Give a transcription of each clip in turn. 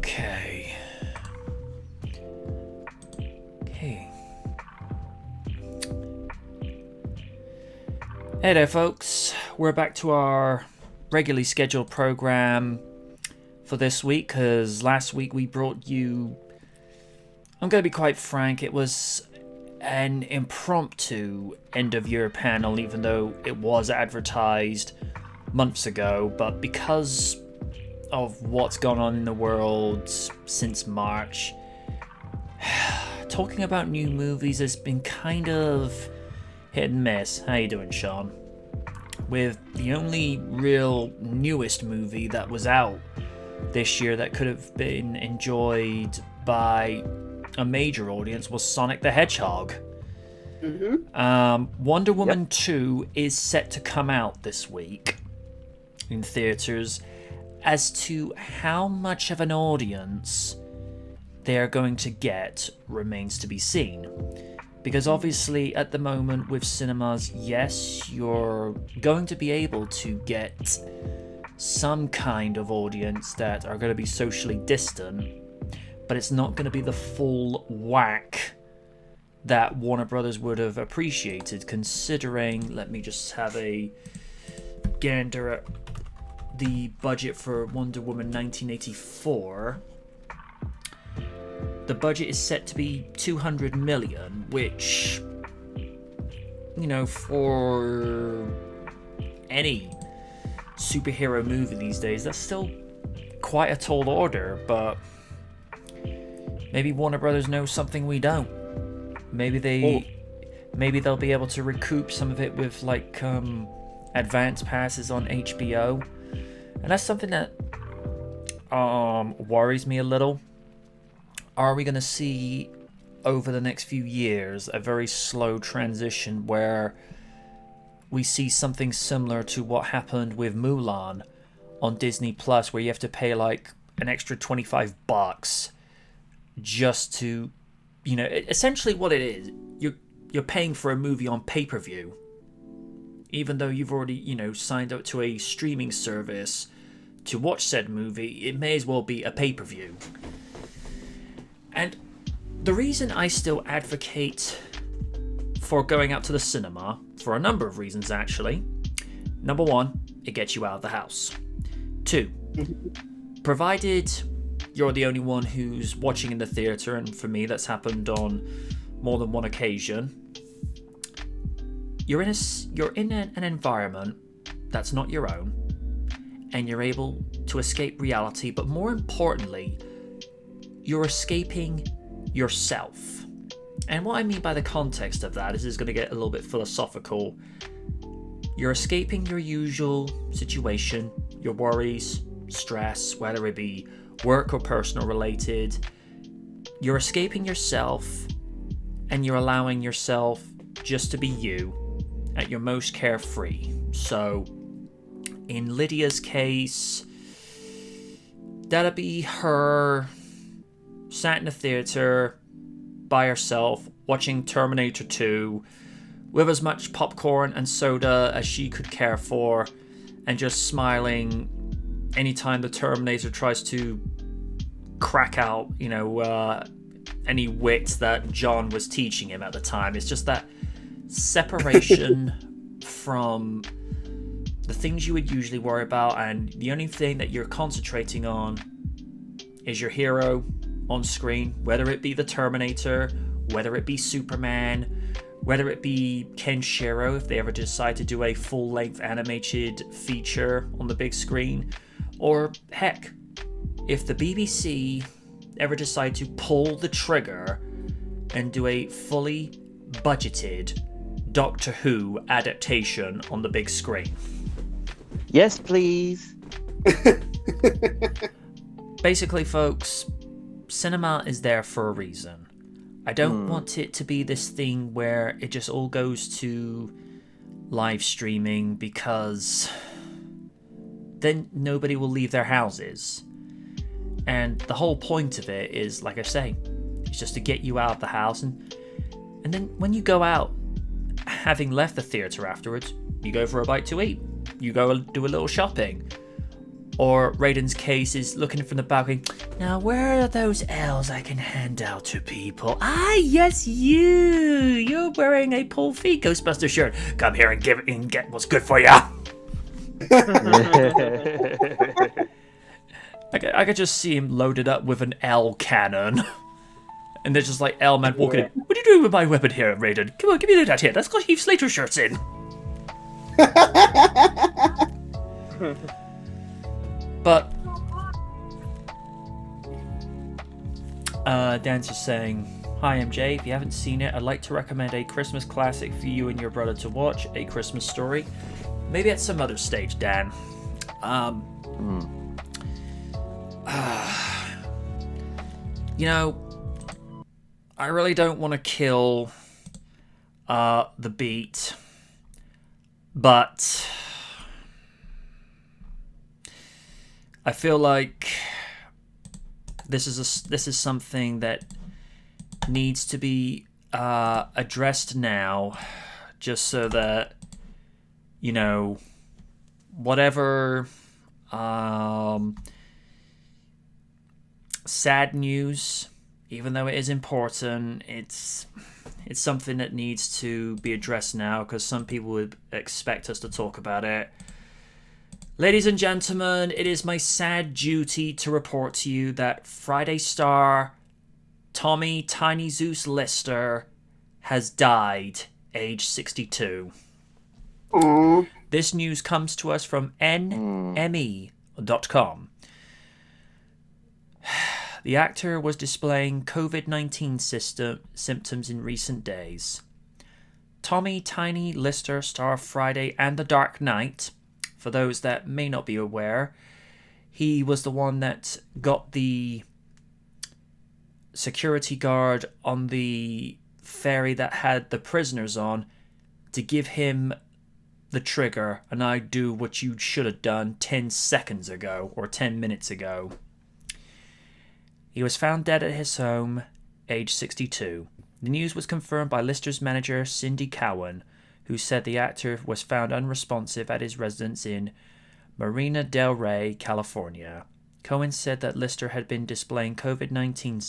Okay. Hey there, folks. We're back to our regularly scheduled program for this week, because last week we brought you... I'm going to be quite frank, it was an impromptu end-of-year panel, even though it was advertised months ago, but because of what's gone on in the world since March, talking about new movies has been kind of hit and miss. How you doing, Sean? With the only real newest movie that was out this year that could have been enjoyed by a major audience was Sonic the Hedgehog. Wonder Woman 2 is set to come out this week in theaters. As to how much of an audience they're going to get remains to be seen. Because obviously at the moment with cinemas, yes, you're going to be able to get some kind of audience that are going to be socially distant, but it's not going to be the full whack that Warner Brothers would have appreciated, considering, let me just have a gander at the budget for Wonder Woman 1984. The budget is set to be 200 million, which, you know, for any superhero movie these days, that's still quite a tall order, but maybe Warner Brothers knows something we don't. Maybe they'll be able to recoup some of it with like advance passes on HBO. And that's something that worries me a little. Are we going to see over the next few years a very slow transition where we see something similar to what happened with Mulan on Disney Plus, where you have to pay like an extra $25 just to, you know, essentially what it is, you're paying for a movie on pay-per-view, even though you've already, you know, signed up to a streaming service to watch said movie. It may as well be a pay-per-view. And the reason I still advocate for going out to the cinema, for a number of reasons actually. Number one, it gets you out of the house. Two, provided you're the only one who's watching in the theatre, and for me that's happened on more than one occasion, you're in an environment that's not your own, and you're able to escape reality, but more importantly, you're escaping yourself. And what I mean by the context of that is going to get a little bit philosophical. You're escaping your usual situation, your worries, stress, whether it be work or personal related. You're escaping yourself, and you're allowing yourself just to be you at your most carefree. So in Lydia's case, that'll be her sat in the theatre by herself watching Terminator 2 with as much popcorn and soda as she could care for, and just smiling anytime the Terminator tries to crack out, you know, any wit that John was teaching him at the time. It's just that separation from the things you would usually worry about, and the only thing that you're concentrating on is your hero on screen, whether it be the Terminator, whether it be Superman, whether it be Kenshiro, if they ever decide to do a full-length animated feature on the big screen, or heck, if the BBC ever decide to pull the trigger and do a fully budgeted Doctor Who adaptation on the big screen. Yes, please. Basically, folks, cinema is there for a reason. I don't want it to be this thing where it just all goes to live streaming, because then nobody will leave their houses. And the whole point of it is, like I say, it's just to get you out of the house. And then when you go out, having left the theatre afterwards, you go for a bite to eat. You go do a little shopping. Or Raiden's case is looking from the balcony. Now, where are those L's I can hand out to people? Ah, yes, you! You're wearing a Paul Feig Ghostbuster shirt. Come here and get what's good for ya! I could just see him loaded up with an L cannon. And there's just like L-Man walking in. What are you doing with my weapon here, Raiden? Come on, give me that here. That's got Heath Slater shirts in. But Dan's just saying, "Hi MJ, if you haven't seen it, I'd like to recommend a Christmas classic for you and your brother to watch, A Christmas Story. Maybe at some other stage, Dan. You know, I really don't want to kill the beat, but I feel like this is something that needs to be addressed now, just so that, you know, whatever sad news, even though it is important, it's something that needs to be addressed now, because some people would expect us to talk about it. Ladies and gentlemen, it is my sad duty to report to you that Friday star Tommy Tiny Zeus Lister has died, age 62. Aww. This news comes to us from NME.com. The actor was displaying COVID-19 symptoms in recent days. Tommy Tiny Lister, star of Friday and The Dark Knight. For those that may not be aware, he was the one that got the security guard on the ferry that had the prisoners on to give him the trigger, and I do what you should have done 10 seconds ago or 10 minutes ago. He was found dead at his home, age 62. The news was confirmed by Lister's manager, Cindy Cowan, who said the actor was found unresponsive at his residence in Marina del Rey, California. Cohen said that Lister had been displaying COVID-19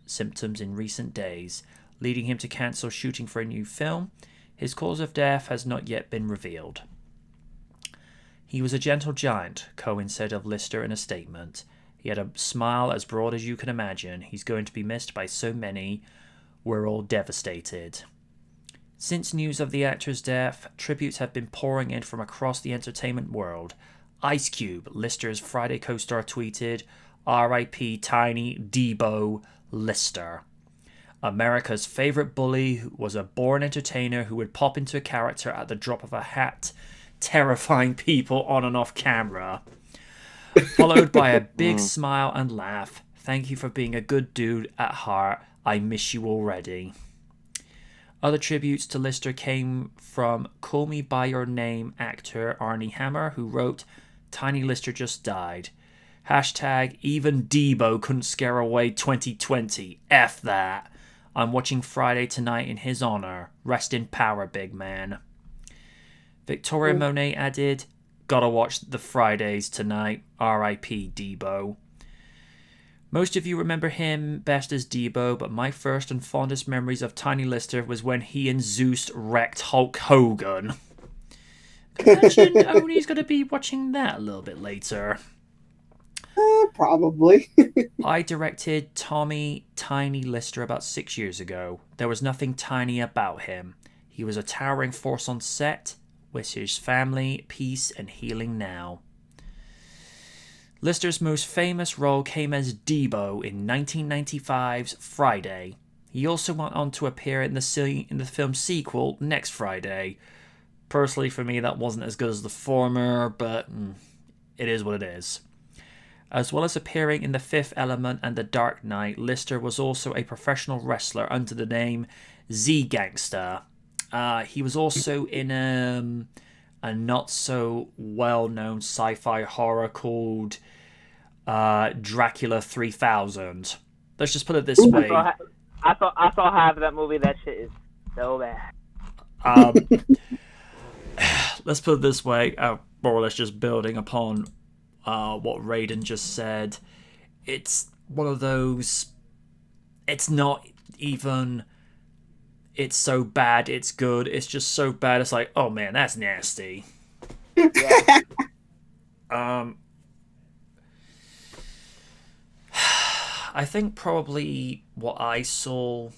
symptoms in recent days, leading him to cancel shooting for a new film. His cause of death has not yet been revealed. He was a gentle giant, Cohen said of Lister in a statement. He had a smile as broad as you can imagine. He's going to be missed by so many. We're all devastated. Since news of the actor's death, tributes have been pouring in from across the entertainment world. Ice Cube, Lister's Friday co-star, tweeted, "R.I.P. Tiny Debo Lister. America's favorite bully was a born entertainer who would pop into a character at the drop of a hat, terrifying people on and off camera." Followed by a big smile and laugh. "Thank you for being a good dude at heart. I miss you already." Other tributes to Lister came from Call Me By Your Name actor Arnie Hammer, who wrote, "Tiny Lister just died. Hashtag even Debo couldn't scare away 2020. F that. I'm watching Friday tonight in his honor. Rest in power, big man." Victoria Monet added, "Gotta watch the Fridays tonight. R.I.P. Debo." Most of you remember him best as Debo, but my first and fondest memories of Tiny Lister was when he and Zeus wrecked Hulk Hogan. ImagineOni's going to be watching that a little bit later. Probably. I directed Tommy Tiny Lister about 6 years ago. There was nothing tiny about him. He was a towering force on set. Wish his family peace and healing now. Lister's most famous role came as Debo in 1995's Friday. He also went on to appear in the film sequel Next Friday. Personally, for me, that wasn't as good as the former, but it is what it is. As well as appearing in The Fifth Element and The Dark Knight, Lister was also a professional wrestler under the name Z-Gangsta. He was also in a not-so-well-known sci-fi horror called Dracula 3000. Let's just put it this way. I saw half of that movie. That shit is so bad. Let's put it this way, more or less just building upon what Raiden just said. It's one of those. It's not even. It's so bad, it's good. It's just so bad. It's like, oh man, that's nasty. Yeah. I think probably what I saw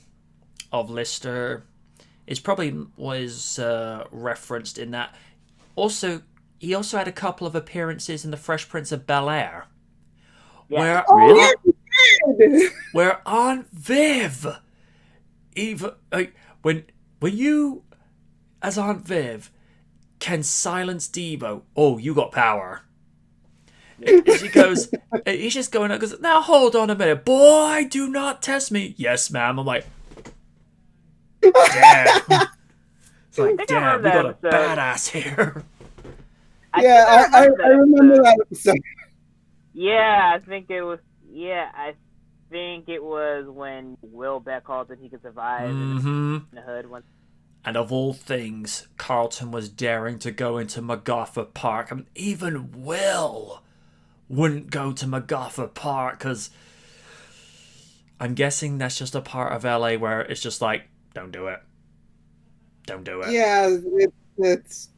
of Lister is probably was referenced in that. Also, he also had a couple of appearances in The Fresh Prince of Bel-Air. Yeah. Where Aunt Viv, even when you as Aunt Viv can silence Debo, oh, you got power. And she goes, he's just going up, goes, now hold on a minute, boy, do not test me. Yes, ma'am. I'm like, damn. It's like, damn, we got a badass here. I remember that episode. Yeah, I think it was. Yeah, I think it was when Will Beck called that he could survive in the hood. And of all things, Carlton was daring to go into MacArthur Park. I mean, even Will wouldn't go to MacArthur Park because I'm guessing that's just a part of LA where it's just like, don't do it. Don't do it. Yeah, it's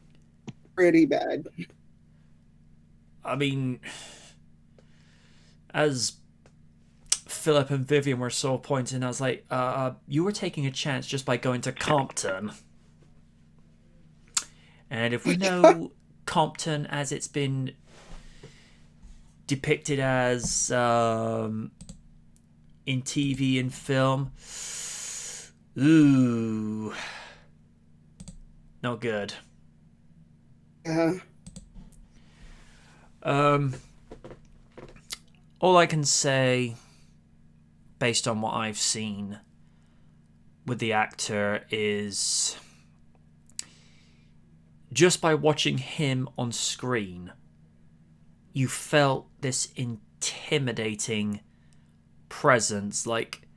pretty bad. I mean, as Philip and Vivian were so pointing, I was like, you were taking a chance just by going to Compton. And if we know Compton as it's been depicted as in TV and film, ooh, not good. All I can say, based on what I've seen with the actor, is just by watching him on screen, you felt this intimidating presence. Like,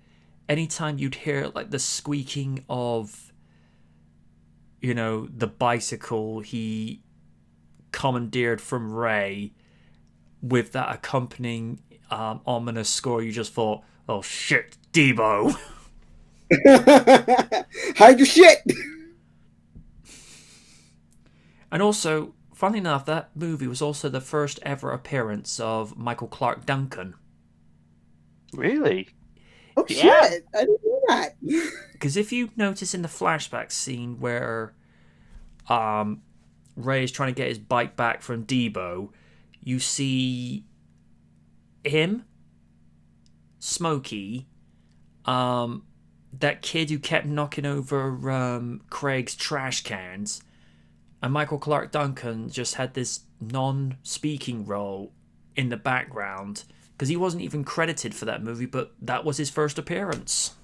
anytime you'd hear like the squeaking of, you know, the bicycle he commandeered from Ray, with that accompanying ominous score, you just thought, oh shit, Debo. Hide your shit. And also, funnily enough, that movie was also the first ever appearance of Michael Clark Duncan. Really? Oh shit! I didn't know that. Because if you notice in the flashback scene where Ray is trying to get his bike back from Debo, you see him, Smokey, that kid who kept knocking over Craig's trash cans, and Michael Clark Duncan just had this non-speaking role in the background because he wasn't even credited for that movie, but that was his first appearance.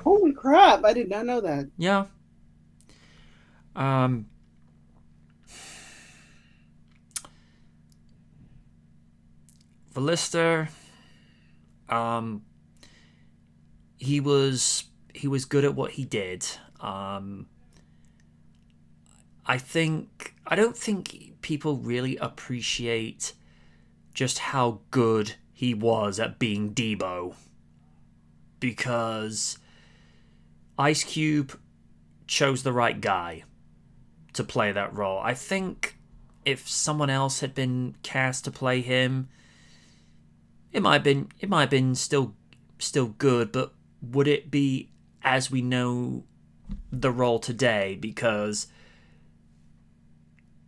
Holy crap! I did not know that. Yeah. For Lister, he was good at what he did. I don't think people really appreciate just how good he was at being Debo, because Ice Cube chose the right guy to play that role. I think if someone else had been cast to play him, it might have been still good, but would it be as we know the role today? Because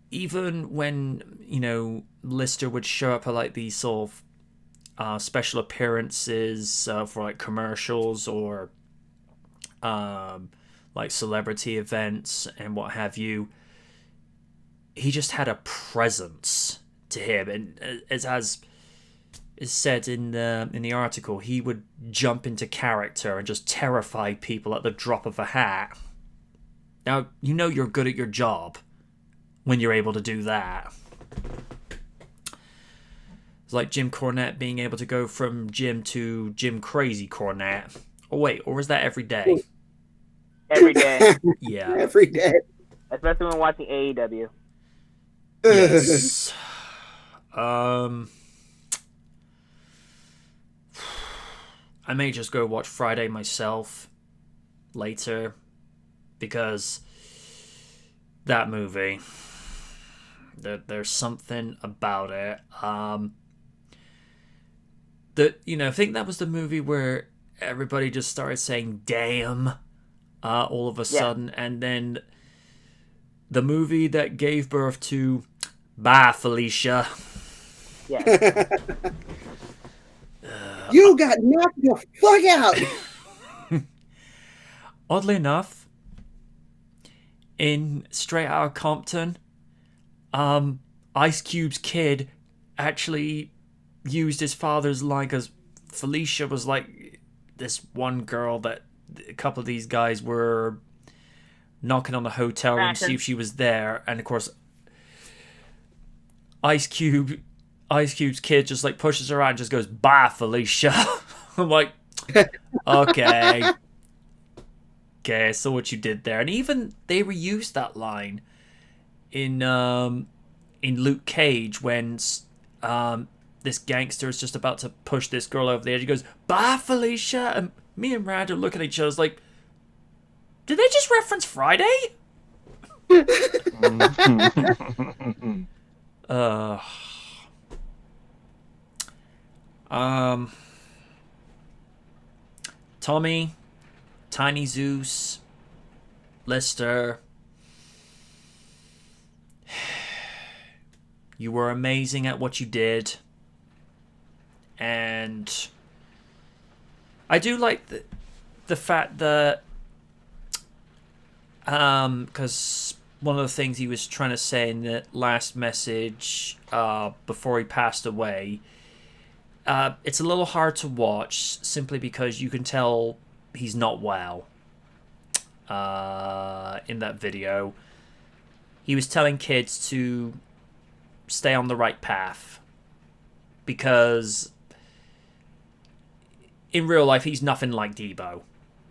even when, you know, Lister would show up at like these sort of special appearances for like commercials or like celebrity events and what have you, he just had a presence to him, and as is said in the article, he would jump into character and just terrify people at the drop of a hat. Now, you know you're good at your job when you're able to do that. It's like Jim Cornette being able to go from Jim to Jim Crazy Cornette. Oh wait, or was that every day? Every day. Yeah. Every day. Especially when watching AEW. Yes. I may just go watch Friday myself later, because that movie, there's something about it. I think that was the movie where everybody just started saying "damn" all of a sudden, and then the movie that gave birth to "Bye, Felicia." Yeah. You got knocked the fuck out. Oddly enough, in Straight Outta Compton, Ice Cube's kid actually used his father's line, because Felicia was like this one girl that a couple of these guys were knocking on the hotel room to see if she was there, and of course Ice Cube's kid just like pushes her out and just goes, "Bye, Felicia." I'm like, okay, I saw what you did there. And even they reused that line in Luke Cage when this gangster is just about to push this girl over the edge. He goes, "Bye, Felicia," and me and Rand are looking at each other like, did they just reference Friday? Tommy, Tiny Zeus, Lister, you were amazing at what you did, and I do like the fact that because one of the things he was trying to say in the last message before he passed away, it's a little hard to watch simply because you can tell he's not well. In that video, he was telling kids to stay on the right path, because in real life he's nothing like Debo.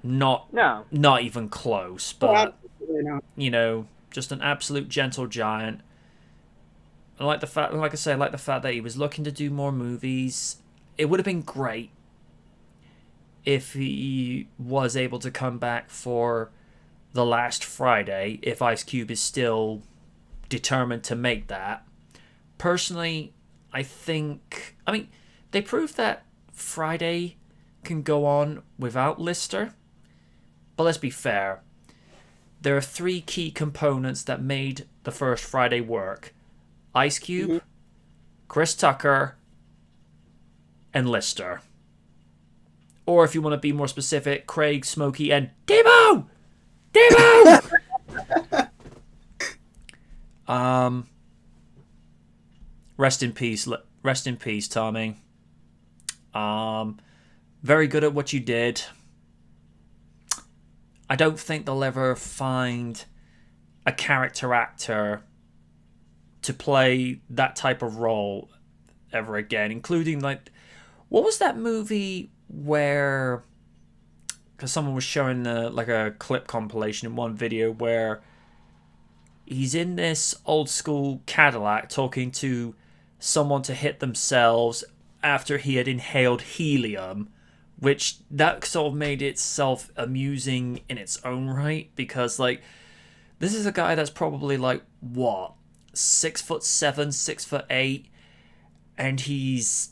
Not even close. But just an absolute gentle giant. I like the fact, like I say, I like the fact that he was looking to do more movies. It would have been great if he was able to come back for The Last Friday, if Ice Cube is still determined to make that. Personally, I mean, they proved that Friday can go on without Lister. But let's be fair. There are 3 key components that made the first Friday work. Ice Cube, Chris Tucker, and Lister. Or if you want to be more specific, Craig, Smokey, and Debo! Rest in peace, Tommy. Very good at what you did. I don't think they'll ever find a character actor to play that type of role ever again, including, like, what was that movie where, because someone was showing like a clip compilation in one video where he's in this old school Cadillac talking to someone to hit themselves after he had inhaled helium, which that sort of made itself amusing in its own right, because like this is a guy that's probably like 6'7", 6'8", and he's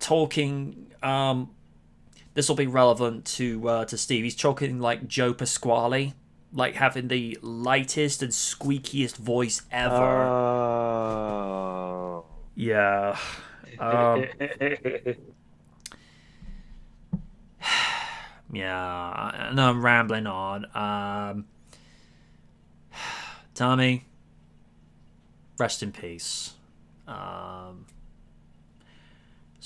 talking. This will be relevant to Steve. He's talking like Joe Pasquale, like having the lightest and squeakiest voice ever. Yeah. Yeah, I know I'm rambling on. Tommy, rest in peace. That's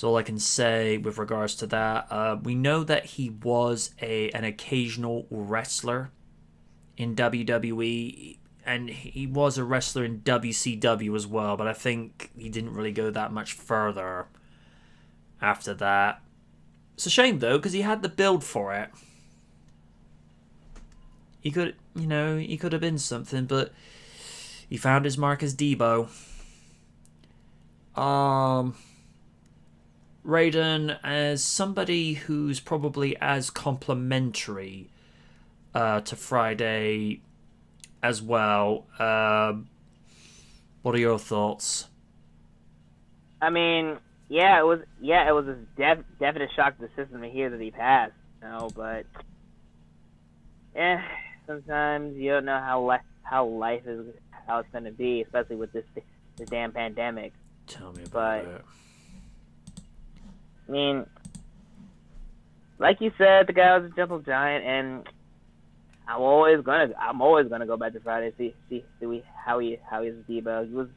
all I can say with regards to that. We know that he was an occasional wrestler in WWE, and he was a wrestler in WCW as well, but I think he didn't really go that much further after that. It's a shame, though, because he had the build for it. He could have been something, but he found his mark as Debo. Raiden, as somebody who's probably as complimentary to Friday as well, what are your thoughts? I mean, yeah, it was a definite shock to the system to hear that he passed. But sometimes you don't know how life is, how it's gonna be, especially with this damn pandemic. Tell me about But it. I mean, like you said, the guy was a gentle giant, and I'm always gonna go back to Friday see how he's Debo. He was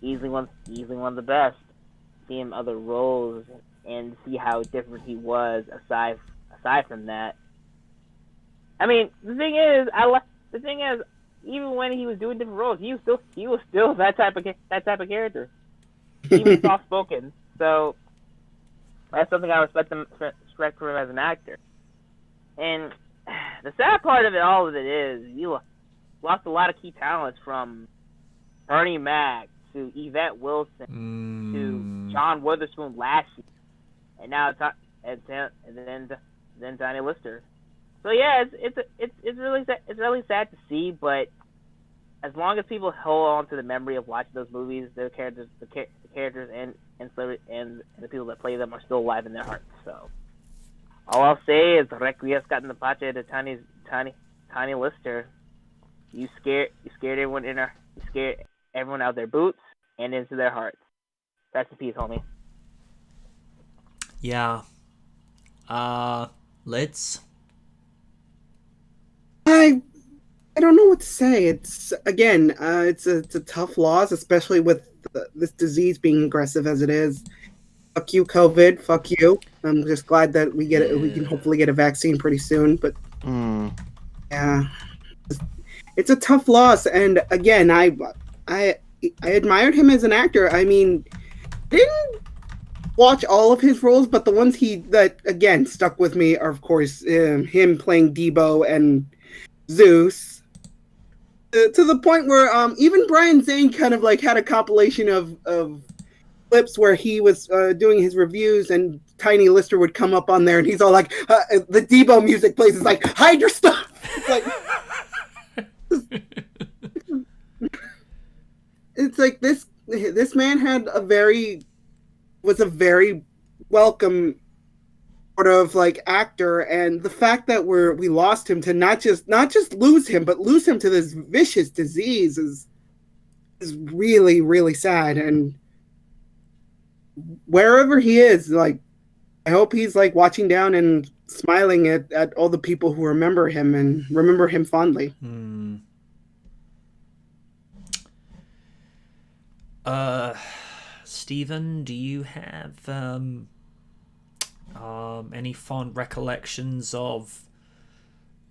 easily one of the best. See him other roles and see how different he was aside from that. I mean, the thing is, even when he was doing different roles, he was still that type of character. Even soft spoken. So that's something I respect for him as an actor. And the sad part of all of it is you lost a lot of key talents, from Bernie Mac to Yvette Wilson to John Witherspoon last year, and now then Johnny Lister. So yeah, it's really sad to see, but as long as people hold on to the memory of watching those movies, the characters and the people that play them are still alive in their hearts. So all I'll say is Requiescat in the Pache de Tiny Lister. You scared everyone out of their boots and into their hearts. Rest in peace, homie. Yeah. Lids? I don't know what to say. It's again, it's a tough loss, especially with this disease being aggressive as it is. Fuck you, COVID. Fuck you. I'm just glad that we get it. We can hopefully get a vaccine pretty soon. But yeah, it's a tough loss. And again, I admired him as an actor. I mean, didn't watch all of his roles, but the ones that again stuck with me are, of course, him playing Debo and Zeus. To the point where even Brian Zane kind of like had a compilation of clips where he was doing his reviews, and Tiny Lister would come up on there, and he's all like, the Debo music plays. It's like, hide your stuff. It's like this man was a very welcome sort of like actor, and the fact that we lost him to not just lose him, but lose him to this vicious disease is really, really sad. And wherever he is, like, I hope he's like watching down and smiling at all the people who remember him and remember him fondly. Stephen, do you have any fond recollections of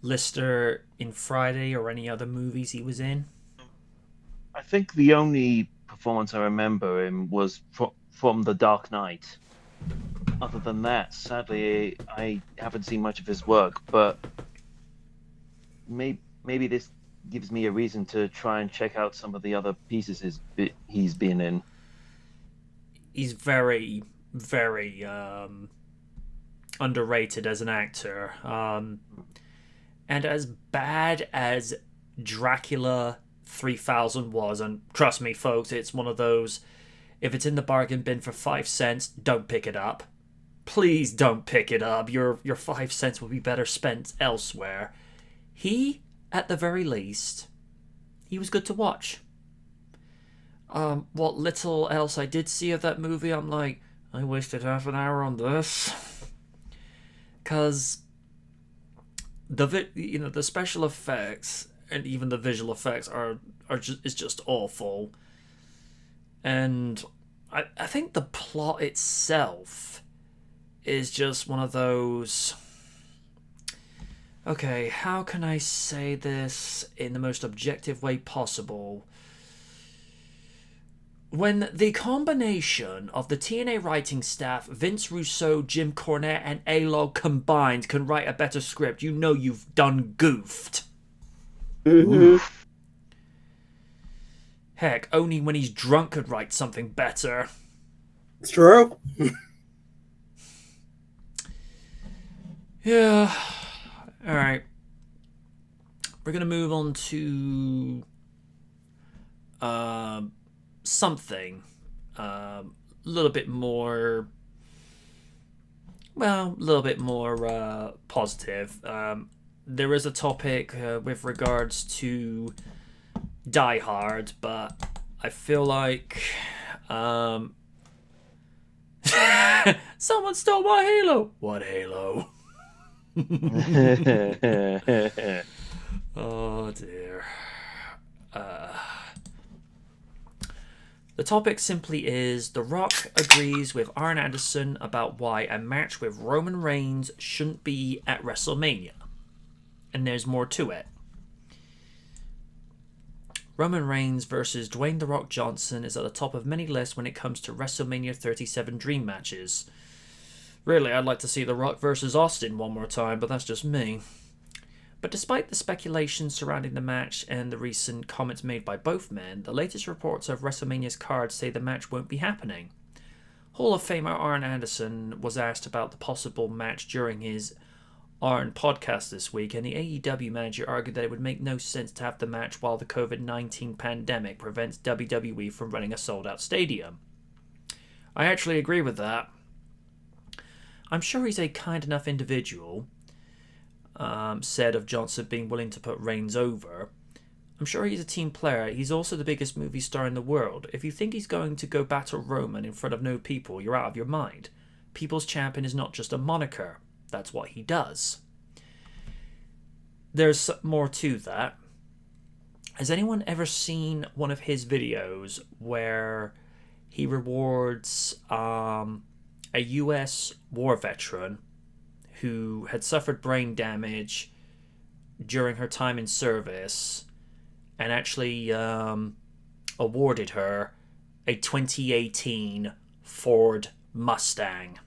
Lister in Friday or any other movies he was in? I think the only performance I remember him was from The Dark Knight. Other than that, sadly, I haven't seen much of his work, but maybe this gives me a reason to try and check out some of the other pieces he's been in. He's very, very underrated as an actor. And as bad as Dracula 3000 was, and trust me, folks, it's one of those, if it's in the bargain bin for 5 cents, don't pick it up. Please don't pick it up. Your 5 cents will be better spent elsewhere. He, at the very least, he was good to watch. What little else I did see of that movie, I'm like, I wasted half an hour on this. Because the special effects and even the visual effects are just awful. And I think the plot itself is just one of those, okay, how can I say this in the most objective way possible? When the combination of the TNA writing staff, Vince Russo, Jim Cornette, and A-Log combined can write a better script, you know you've done goofed. Mm-hmm. Heck, only when he's drunk could write something better. It's true. Yeah. All right. We're going to move on to something a little bit more, positive. There is a topic with regards to Die Hard, but I feel like someone stole my Halo. What Halo? Oh dear. The topic simply is The Rock agrees with Arn Anderson about why a match with Roman Reigns shouldn't be at WrestleMania. And there's more to it. Roman Reigns versus Dwayne The Rock Johnson is at the top of many lists when it comes to WrestleMania 37 dream matches. Really, I'd like to see The Rock versus Austin one more time, but that's just me. But despite the speculation surrounding the match and the recent comments made by both men, the latest reports of WrestleMania's cards say the match won't be happening. Hall of Famer Arn Anderson was asked about the possible match during his Arn podcast this week, and the AEW manager argued that it would make no sense to have the match while the COVID-19 pandemic prevents WWE from running a sold-out stadium. I actually agree with that. I'm sure he's a kind enough individual, said of Johnson being willing to put Reigns over. I'm sure he's a team player. He's also the biggest movie star in the world. If you think he's going to go battle Roman in front of no people, you're out of your mind. People's Champion is not just a moniker. That's what he does. There's more to that. Has anyone ever seen one of his videos where he rewards a US war veteran who had suffered brain damage during her time in service and actually awarded her a 2018 Ford Mustang?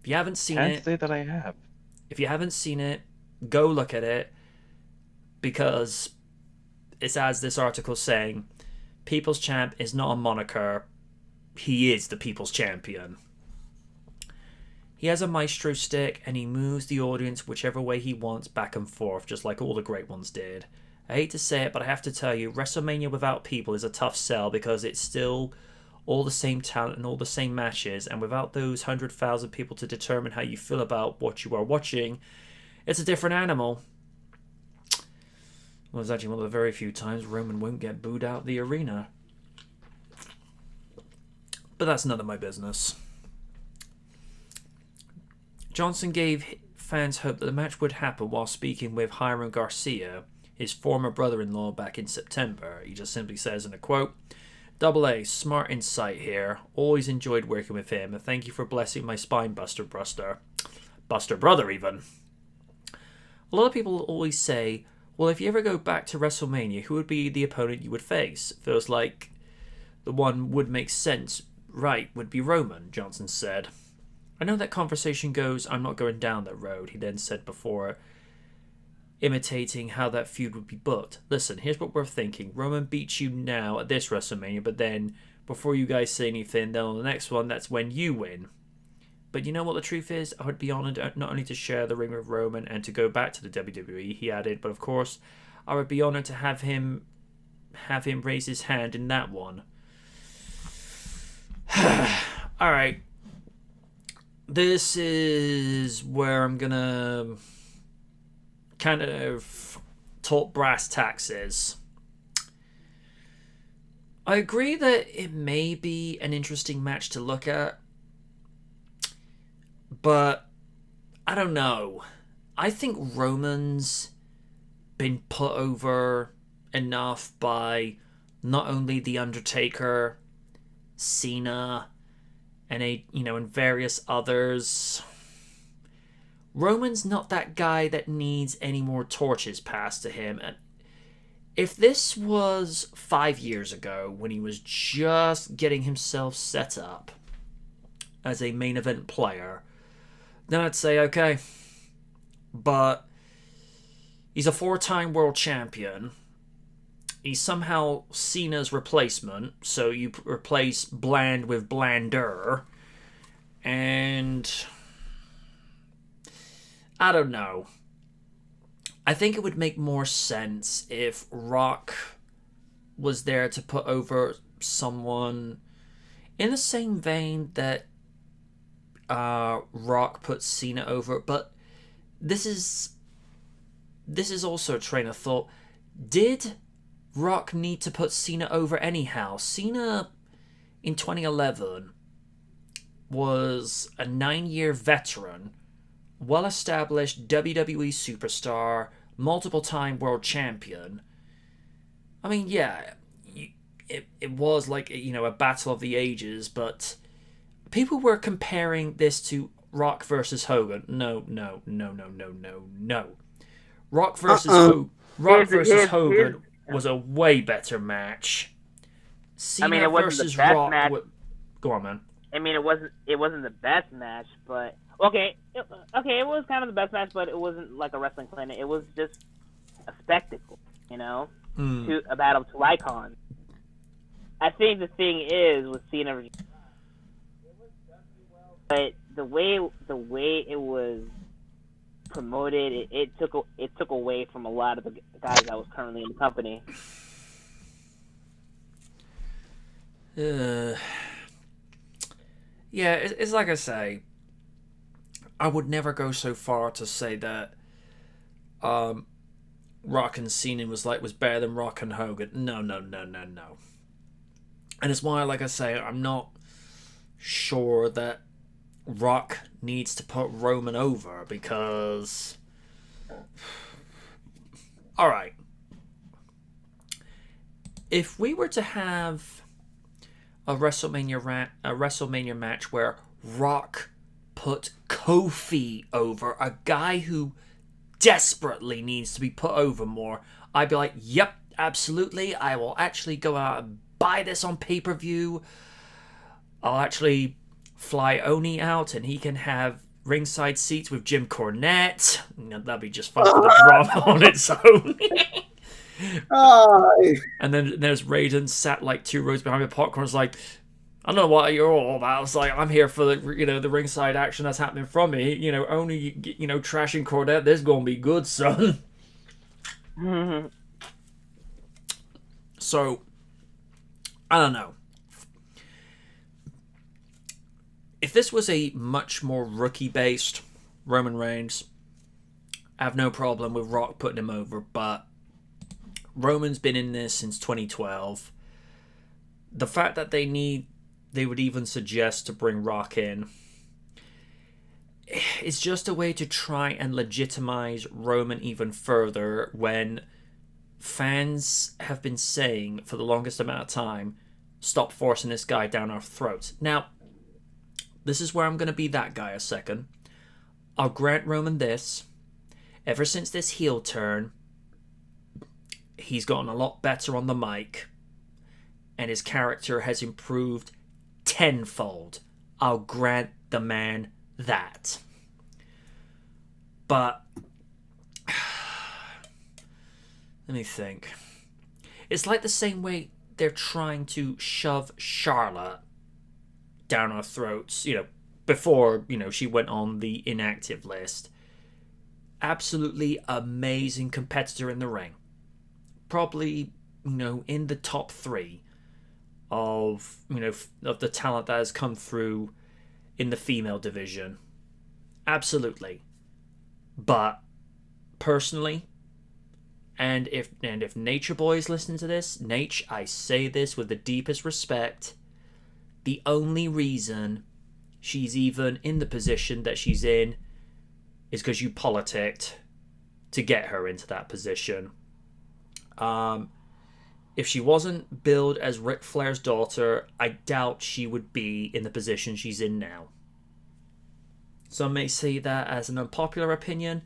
If you haven't seen Can't it, say that I have. if you haven't seen it, go look at it, because it's as this article saying, People's Champ is not a moniker, he is the People's Champion. He has a maestro stick and he moves the audience whichever way he wants back and forth, just like all the great ones did. I hate to say it, but I have to tell you, WrestleMania without people is a tough sell because it's still all the same talent and all the same matches, and without those 100,000 people to determine how you feel about what you are watching, it's a different animal. Well, it's actually one of the very few times Roman won't get booed out of the arena. But that's none of my business. Johnson gave fans hope that the match would happen while speaking with Hiram Garcia, his former brother-in-law, back in September. He just simply says in a quote, "Double A, smart insight here. Always enjoyed working with him, and thank you for blessing my spine buster brother even." A lot of people always say, well, if you ever go back to WrestleMania, who would be the opponent you would face? Feels like the one would make sense, right, would be Roman, Johnson said. I know that conversation goes, I'm not going down that road, he then said before imitating how that feud would be booked. Listen, here's what we're thinking. Roman beats you now at this WrestleMania, but then before you guys say anything, then on the next one, that's when you win. But you know what the truth is? I would be honored not only to share the ring with Roman and to go back to the WWE, he added, but of course, I would be honored to have him raise his hand in that one. Alright. This is where I'm gonna kind of talk brass taxes. I agree that it may be an interesting match to look at, but I don't know. I think Roman's been put over enough by not only The Undertaker, Cena, and various others. Roman's not that guy that needs any more torches passed to him. And if this was 5 years ago, when he was just getting himself set up as a main event player, then I'd say okay. But he's a 4-time world champion. he's somehow Cena's replacement. So you replace bland with blander, and I don't know. I think it would make more sense if Rock was there to put over someone in the same vein that Rock put Cena over. But this is also a train of thought. Did Rock need to put Cena over anyhow? Cena in 2011 was a 9-year veteran, well-established WWE superstar, multiple-time world champion. I mean, yeah, it was like, a battle of the ages, but people were comparing this to Rock versus Hogan. No. Rock versus Hogan was a way better match. Cena it wasn't versus the best Rock. match. Go on, man. It wasn't the best match, but it was kind of the best match, but it wasn't like a wrestling clinic. It was just a spectacle, to a battle of two icons. I think the thing is with Cena, but the way it was promoted, it took away from a lot of the guys that was currently in the company. Yeah, it's like I say, I would never go so far to say that Rock and Cena was better than Rock and Hogan. No. And it's why, like I say, I'm not sure that Rock needs to put Roman over, because... Alright. If we were to have a WrestleMania match where Rock put Kofi over, a guy who desperately needs to be put over more, I'd be like, yep, absolutely, I will actually go out and buy this on pay-per-view. I'll actually fly Oni out and he can have ringside seats with Jim Cornette. That'd be just fun for the drama on its own. And then there's Raiden sat like 2 rows behind me, popcorn's like, I don't know what you're all about. It's like, I'm here for the ringside action that's happening from me. Only trashing Cornette. This is gonna be good, son. So, I don't know. If this was a much more rookie-based Roman Reigns, I have no problem with Rock putting him over, but Roman's been in this since 2012. The fact that they would even suggest to bring Rock in, it's just a way to try and legitimize Roman even further, when fans have been saying for the longest amount of time, stop forcing this guy down our throats. Now, this is where I'm going to be that guy a second. I'll grant Roman this. Ever since this heel turn, he's gotten a lot better on the mic, and his character has improved tenfold. I'll grant the man that. But let me think. It's like the same way they're trying to shove Charlotte down our throats, before, she went on the inactive list. Absolutely amazing competitor in the ring. Probably, in the top 3 of the talent that has come through in the female division. Absolutely. But personally, and if Nature Boy is listening to this, Nate, I say this with the deepest respect, the only reason she's even in the position that she's in is because you politicked to get her into that position. If she wasn't billed as Ric Flair's daughter, I doubt she would be in the position she's in now. Some may see that as an unpopular opinion.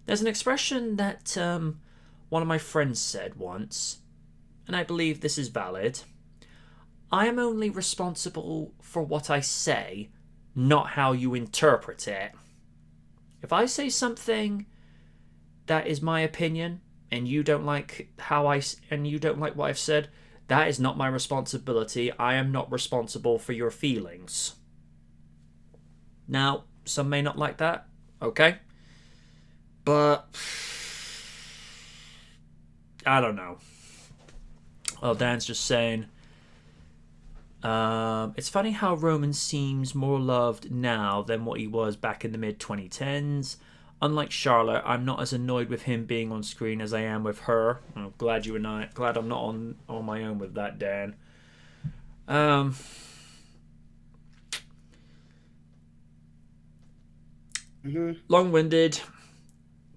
There's an expression that one of my friends said once, and I believe this is valid. I am only responsible for what I say, not how you interpret it. If I say something that is my opinion, and you don't like what I've said, that is not my responsibility. I am not responsible for your feelings. Now, some may not like that, okay? But I don't know. Well, Dan's just saying, it's funny how Roman seems more loved now than what he was back in the mid-2010s. Unlike Charlotte, I'm not as annoyed with him being on screen as I am with her. I'm glad I'm not on my own with that, Dan. Long-winded,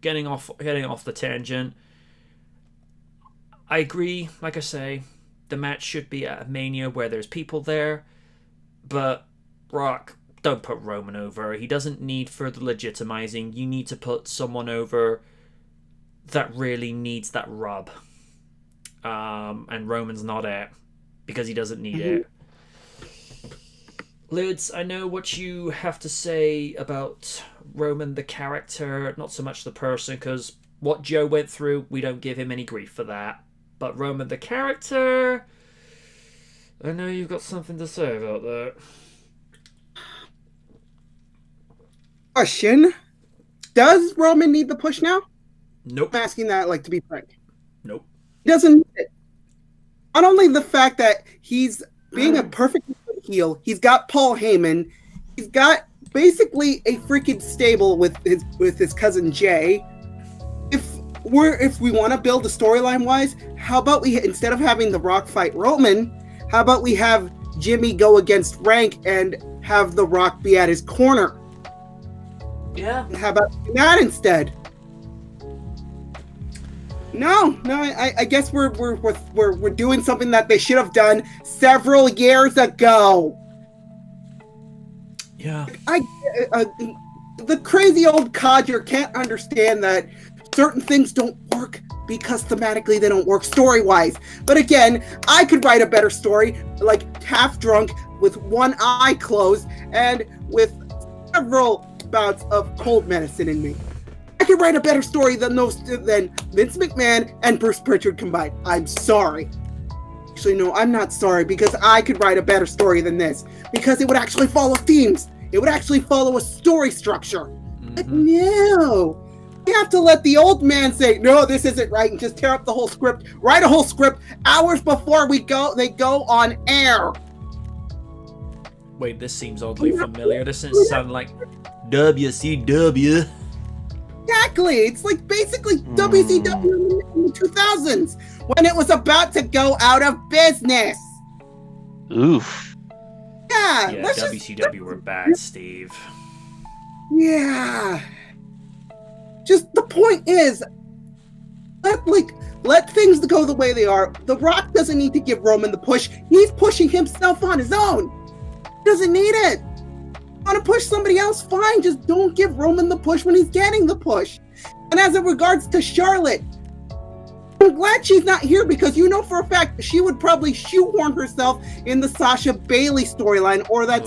getting off the tangent. I agree, like I say, the match should be at a Mania where there's people there, but Brock, don't put Roman over. He doesn't need further legitimizing. You need to put someone over that really needs that rub. And Roman's not it, because he doesn't need it. Lids, I know what you have to say about Roman the character, not so much the person, because what Joe went through, we don't give him any grief for that. But Roman the character, I know you've got something to say about that. Question: does Roman need the push now? Nope. I'm asking that, like, to be frank. Nope. He doesn't need it. Not only the fact that he's being a perfect heel, he's got Paul Heyman, he's got basically a freaking stable with his cousin Jay. If we want to build a storyline wise, how about we, instead of having The Rock fight Roman, how about we have Jimmy go against Rank and have The Rock be at his corner? Yeah. How about that instead? No. I guess we're doing something that they should have done several years ago. Yeah. The crazy old codger can't understand that certain things don't work because thematically they don't work story-wise. But again, I could write a better story, like half drunk with one eye closed and with several bouts of cold medicine in me. I could write a better story than Vince McMahon and Bruce Pritchard combined. I'm sorry. Actually, no, I'm not sorry, because I could write a better story than this, because it would actually follow themes. It would actually follow a story structure. But no. You have to let the old man say, no, this isn't right, and just tear up the whole script, write a whole script hours before they go on air. Wait, this seems oddly familiar. This doesn't sound like WCW. Exactly. It's like basically WCW in the 2000s, when it was about to go out of business. Oof. Yeah, Yeah, WCW were bad, Steve. Yeah. Just the point is, let things go the way they are. The Rock doesn't need to give Roman the push. He's pushing himself on his own. He doesn't need it. Want to push somebody else? Fine. Just don't give Roman the push when he's getting the push. And as it regards to Charlotte, I'm glad she's not here, because you know for a fact she would probably shoehorn herself in the Sasha Bailey storyline, or that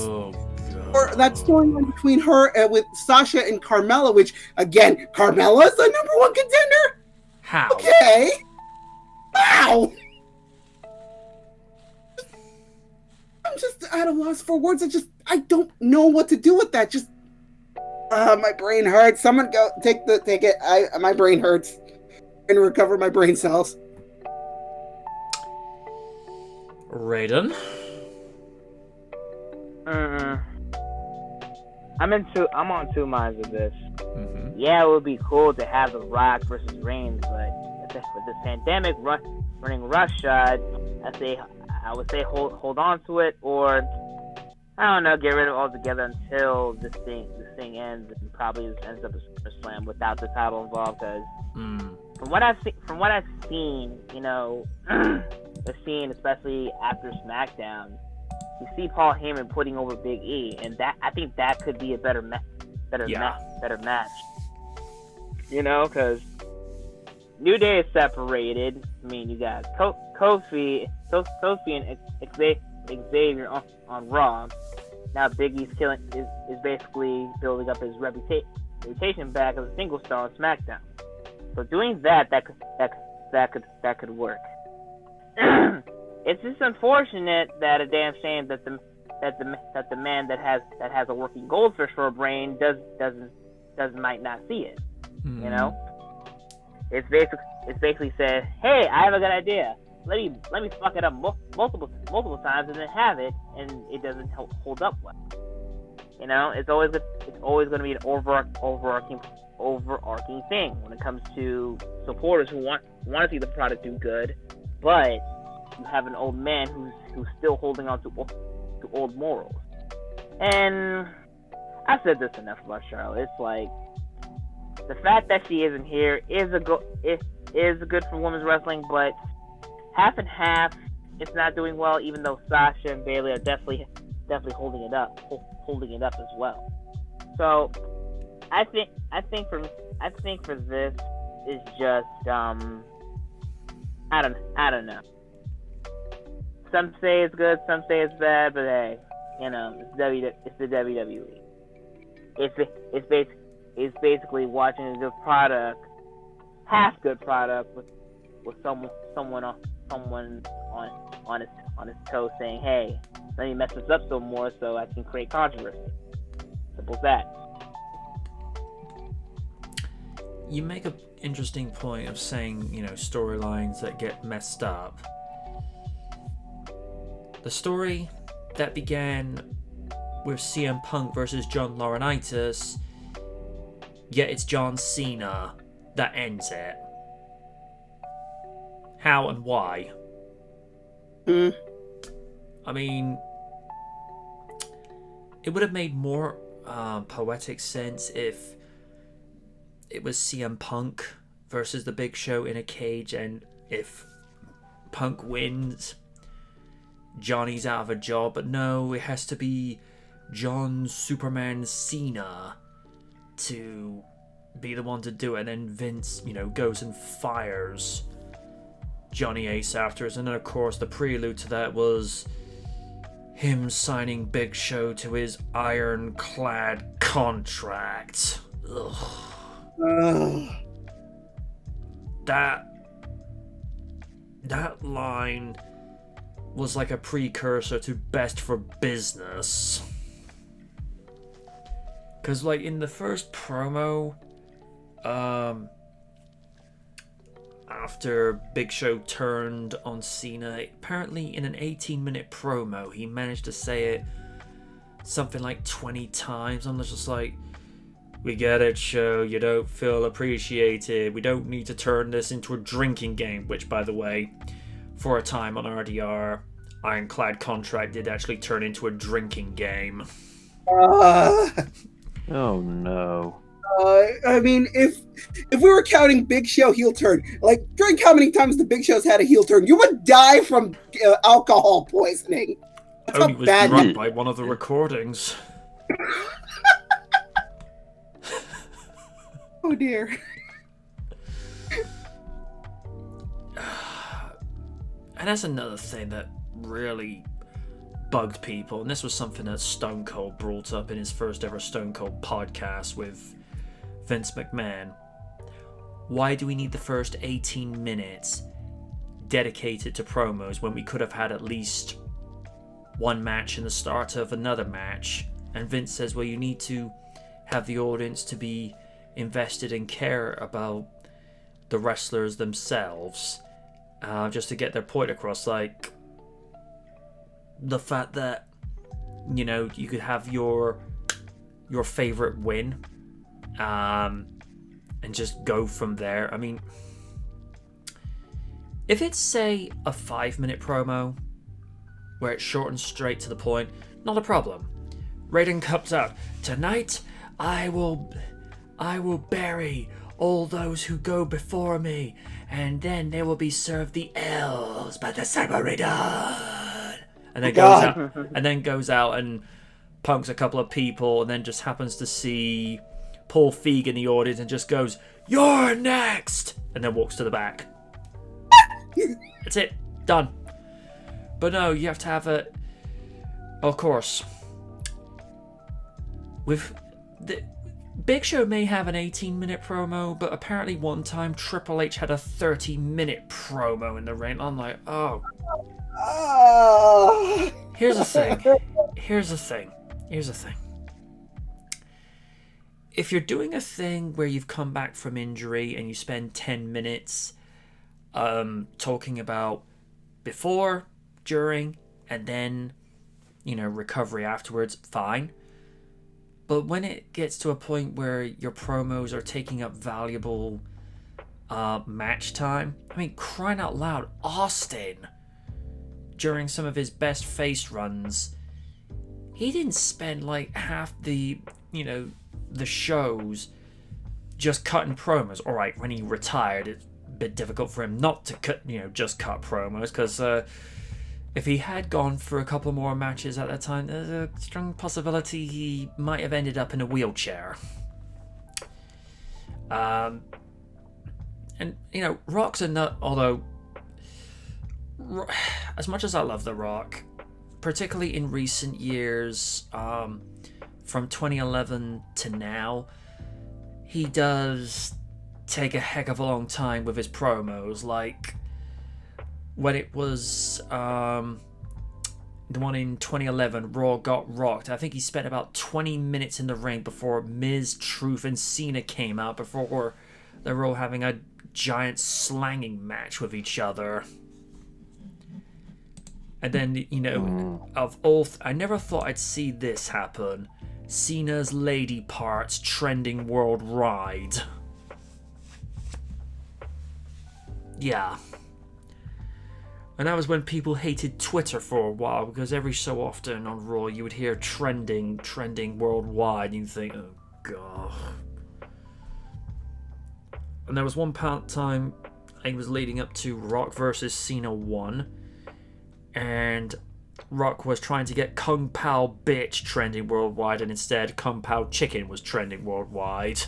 storyline between her with Sasha and Carmella, which, again, Carmella's the #1 contender? How? Okay. Wow. I'm just at a loss for words. I don't know what to do with that. Just, my brain hurts. Someone go take it. My brain hurts. And recover my brain cells. Raiden? I'm on two minds with this. Yeah, it would be cool to have The Rock versus Reigns, but with this pandemic running roughshod, I would say hold on to it, or I don't know, get rid of it altogether until this thing ends, and probably just ends up as SummerSlam without the title involved. Because from what I've seen, you know, especially after SmackDown, you see Paul Heyman putting over Big E, and that, I think that could be a better match. You know, because New Day is separated. I mean, you got Kofi and Xavier on Raw. Now Big E's is basically building up his reputation back as a single star on SmackDown. So doing that could work. It's just unfortunate that a damn shame that the man that has a working goldfish for a brain might not see it. Hmm. You know, it's basically said, hey, I have a good idea. Let me fuck it up multiple times and then have it, and it doesn't hold up well. You know, it's always going to be an overarching thing when it comes to supporters who want to see the product do good, but you have an old man who's still holding on to old morals. And I've said this enough about Charlotte. It's like the fact that she isn't here is good for women's wrestling, but half and half, it's not doing well. Even though Sasha and Bayley are definitely holding it up as well. So I think for this is just I don't know. Some say it's good, some say it's bad, but hey, you know, it's the WWE. It's basically watching a good product, half good product with someone on his toes saying, hey, let me mess this up some more so I can create controversy. Simple as that. You make an interesting point of saying, you know, storylines that get messed up. The story that began with CM Punk versus John Laurinaitis, yet it's John Cena that ends it. How and why? I mean, it would have made more poetic sense if it was CM Punk versus the Big Show in a cage, and if Punk wins, Johnny's out of a job. But no, it has to be John Superman Cena to be the one to do it, and then Vince, you know, goes and fires Johnny Ace afterwards. And then of course the prelude to that was him signing Big Show to his ironclad contract. Ugh. That line was like a precursor to Best for Business. Because like in the first promo, after Big Show turned on Cena, apparently in an 18-minute promo, he managed to say it something like 20 times. I'm just like, we get it, Show, you don't feel appreciated. We don't need to turn this into a drinking game, which, by the way, for a time on RDR, Ironclad Contract did actually turn into a drinking game. Oh no. I mean, if we were counting Big Show heel turn, like, drink how many times the Big Show's had a heel turn, you would die from alcohol poisoning. That's Only how was bad drunk by one of the recordings. Oh dear. And that's another thing that really bugged people, and this was something that Stone Cold brought up in his first ever Stone Cold podcast with Vince McMahon. Why do we need the first 18 minutes dedicated to promos when we could have had at least one match and the start of another match? And Vince says, well, you need to have the audience to be invested and care about the wrestlers themselves, just to get their point across. Like the fact that, you know, you could have your favorite win, and just go from there. I mean, if it's, say, a 5-minute promo where it's short and straight to the point, not a problem. Raiden comes out, tonight I will bury all those who go before me, and then they will be served the L's by the Cyber-Raiden. And then goes out and punks a couple of people, and then just happens to see Paul Feig in the audience and just goes, "You're next!" and then walks to the back. That's it. Done. But no, you have to have a... Of course. With the Big Show may have an 18-minute promo, but apparently one time Triple H had a 30-minute promo in the ring. I'm like, oh. Here's the thing. If you're doing a thing where you've come back from injury and you spend 10 minutes talking about before, during, and then, recovery afterwards, fine. But when it gets to a point where your promos are taking up valuable match time, I mean, crying out loud, Austin, during some of his best face runs, he didn't spend like half the shows just cutting promos. All right, when he retired, it's a bit difficult for him not to cut, just cut promos, because if he had gone for a couple more matches at that time, there's a strong possibility he might have ended up in a wheelchair. And Rock's a nut, although as much as I love The Rock, particularly in recent years, from 2011 to now, he does take a heck of a long time with his promos. Like when it was the one in 2011, Raw got rocked. I think he spent about 20 minutes in the ring before Miz, Truth, and Cena came out, before they were all having a giant slanging match with each other. And then, I never thought I'd see this happen. Cena's lady parts trending worldwide. Yeah. And that was when people hated Twitter for a while, because every so often on Raw you would hear trending worldwide, and you'd think, oh god. And there was one time it was leading up to Rock versus Cena 1, and Rock was trying to get Kung Pao Bitch trending worldwide, and instead Kung Pao Chicken was trending worldwide.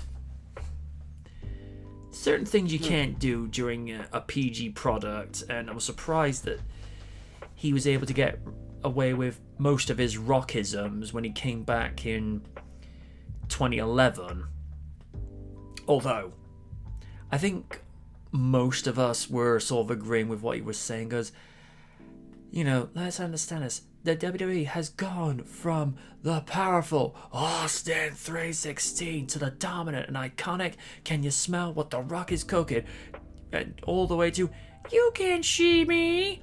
Certain things you can't do during a PG product, and I was surprised that he was able to get away with most of his Rockisms when he came back in 2011. Although, I think most of us were sort of agreeing with what he was saying, because, let's understand this. The WWE has gone from the powerful Austin 316 to the dominant and iconic "Can you smell what the Rock is cooking?" and all the way to "You can see me."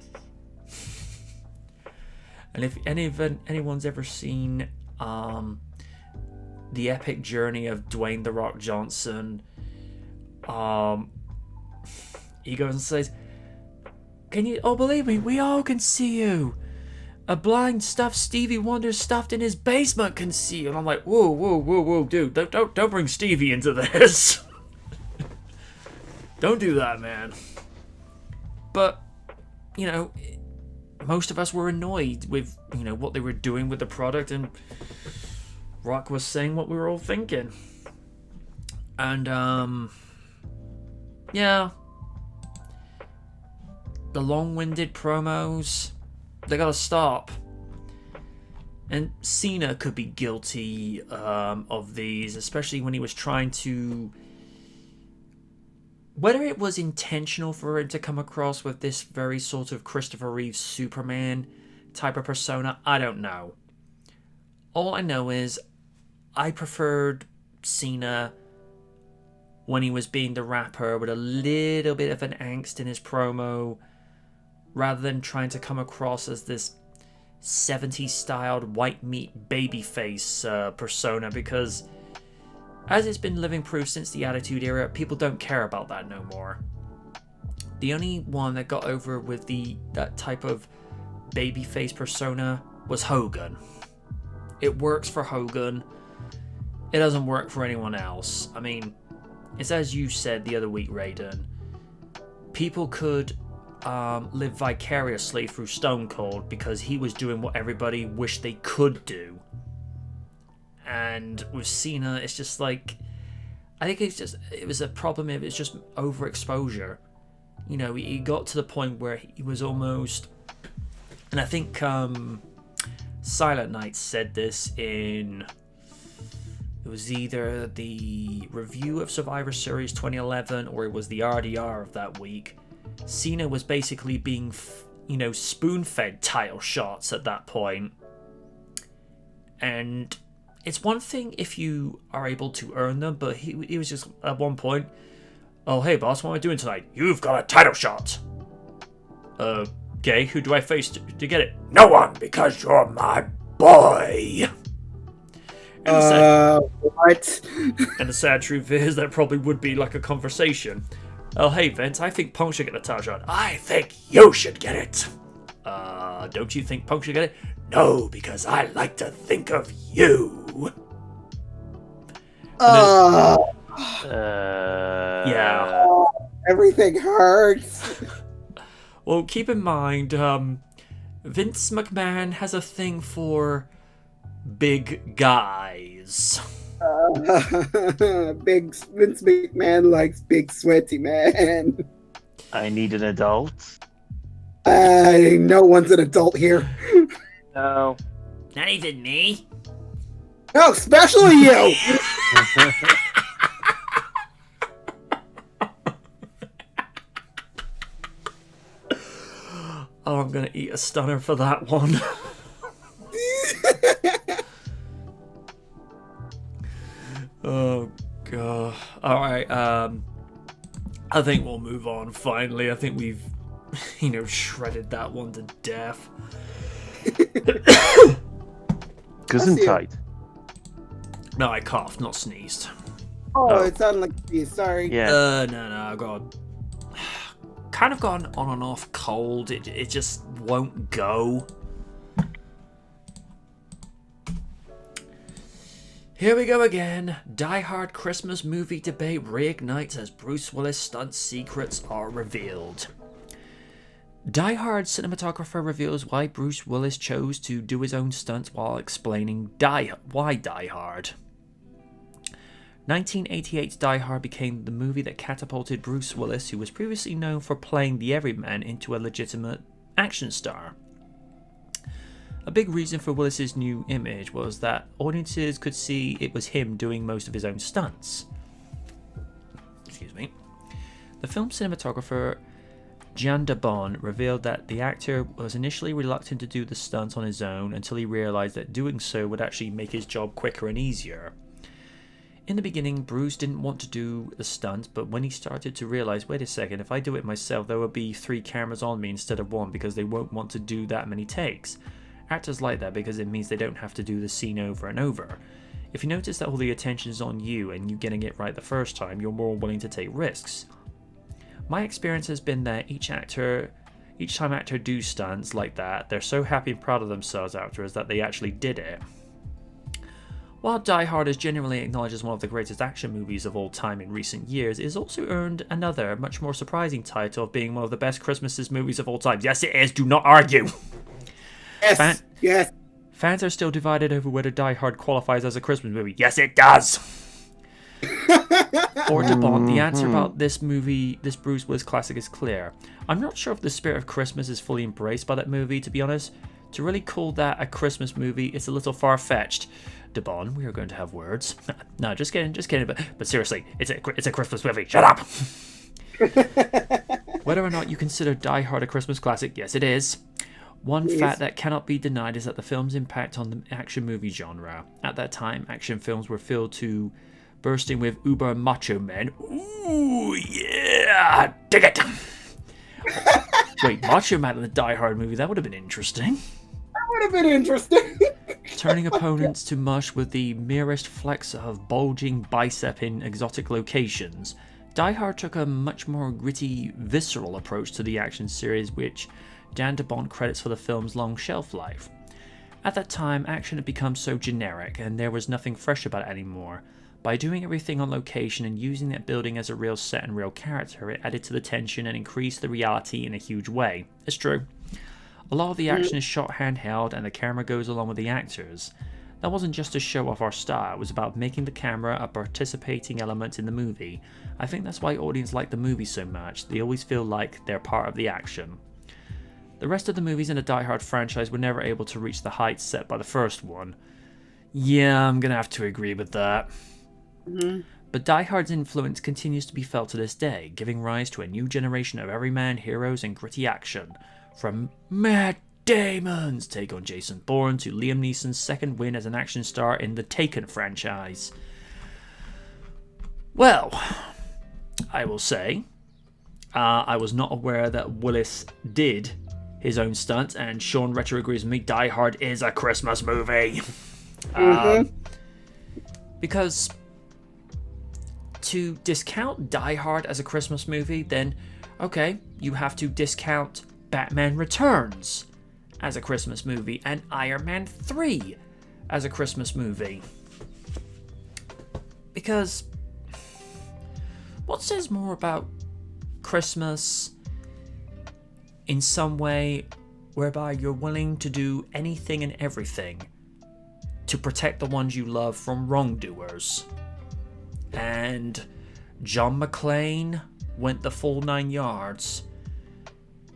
And if anyone's ever seen the epic journey of Dwayne "The Rock" Johnson, he goes and says, "Can you? Oh, believe me, we all can see you. A blind stuffed Stevie Wonder stuffed in his basement can see you." And I'm like, whoa, dude, don't bring Stevie into this. Don't do that, man. But, most of us were annoyed with, what they were doing with the product, and Rock was saying what we were all thinking. And, yeah. The long-winded promos, they gotta stop. And Cena could be guilty of these, especially when he was trying to... Whether it was intentional for him to come across with this very sort of Christopher Reeve Superman type of persona, I don't know. All I know is I preferred Cena when he was being the rapper with a little bit of an angst in his promo, rather than trying to come across as this 70s styled white meat babyface persona, because as it's been living proof since the Attitude Era, people don't care about that no more. The only one that got over with that type of babyface persona was Hogan. It works for Hogan. It doesn't work for anyone else. I mean, it's as you said the other week, Raiden. People could live vicariously through Stone Cold because he was doing what everybody wished they could do. And with Cena, it's just like, I think it was a problem if it's just overexposure. He got to the point where he was almost, and I think Silent Night said this in, It was either the review of Survivor Series 2011 or it was the RDR of that week. Cena was basically being, spoon-fed title shots at that point. And it's one thing if you are able to earn them, but he was just at one point, "Oh, hey boss, what am I doing tonight?" "You've got a title shot." "Okay, who do I face to get it?" "No one, because you're my boy." What? And the sad truth is that probably would be like a conversation. "Oh, hey Vince, I think Punk should get a title shot." "I think you should get it." Don't you think Punk should get it?" "No, because I like to think of you." Yeah. Everything hurts. Well, keep in mind, Vince McMahon has a thing for big guys. Big Vince McMahon likes big sweaty man. I need an adult. No one's an adult here. No. Not even me. No, especially you. Oh, I'm gonna eat a stunner for that one. Oh god. Alright, I think we'll move on finally. I think we've, shredded that one to death. Gesundheit. No, I coughed, not sneezed. Oh, it sounded like you. Sorry. Yeah. No, I got kind of got an on and off cold. It just won't go. Here we go again. Die Hard Christmas movie debate reignites as Bruce Willis stunt secrets are revealed. Die Hard cinematographer reveals why Bruce Willis chose to do his own stunts while explaining why Die Hard. 1988's Die Hard became the movie that catapulted Bruce Willis, who was previously known for playing the everyman, into a legitimate action star. A big reason for Willis's new image was that audiences could see it was him doing most of his own stunts. Excuse me. The film cinematographer Jan de Bon revealed that the actor was initially reluctant to do the stunts on his own until he realized that doing so would actually make his job quicker and easier. In the beginning, Bruce didn't want to do the stunts, but when he started to realize, wait a second, if I do it myself, there will be 3 cameras on me instead of 1 because they won't want to do that many takes. Actors like that because it means they don't have to do the scene over and over. If you notice that all the attention is on you and you getting it right the first time, you're more willing to take risks. My experience has been that each time actors do stunts like that, they're so happy and proud of themselves afterwards that they actually did it. While Die Hard is genuinely acknowledged as one of the greatest action movies of all time in recent years, it has also earned another, much more surprising title of being one of the best Christmas movies of all time. Yes, it is. Do not argue. Yes. Yes. Fans are still divided over whether Die Hard qualifies as a Christmas movie. Yes, it does. For de Bon, the answer about this movie, this Bruce Willis classic, is clear. I'm not sure if the spirit of Christmas is fully embraced by that movie, to be honest. To really call that a Christmas movie, it's a little far-fetched. De Bon, we are going to have words. No, just kidding. But seriously, it's a Christmas movie. Shut up. Whether or not you consider Die Hard a Christmas classic, yes, it is. One fact that cannot be denied is that the film's impact on the action movie genre. At that time, action films were filled to bursting with uber macho men. Ooh, yeah, dig it. Wait, Macho Man in the Die Hard movie? That would have been interesting. That would have been interesting. Turning opponents to mush with the merest flex of bulging bicep in exotic locations. Die Hard took a much more gritty, visceral approach to the action series, which Dan de Bon credits for the film's long shelf life. At that time, action had become so generic, and there was nothing fresh about it anymore. By doing everything on location and using that building as a real set and real character, it added to the tension and increased the reality in a huge way. It's true. A lot of the action is shot handheld and the camera goes along with the actors. That wasn't just to show off our style, it was about making the camera a participating element in the movie. I think that's why audiences like the movie so much, they always feel like they're part of the action. The rest of the movies in the Die Hard franchise were never able to reach the heights set by the first one. Yeah, I'm gonna have to agree with that. Mhm. But Die Hard's influence continues to be felt to this day, giving rise to a new generation of everyman heroes and gritty action. From Matt Damon's take on Jason Bourne to Liam Neeson's second win as an action star in the Taken franchise. Well, I will say, I was not aware that Willis did his own stunts, and Sean Retro agrees with me, Die Hard is a Christmas movie. Because to discount Die Hard as a Christmas movie, then, okay, you have to discount Batman Returns as a Christmas movie and Iron Man 3 as a Christmas movie. Because what says more about Christmas in some way whereby you're willing to do anything and everything to protect the ones you love from wrongdoers? And John McClane went the full 9 yards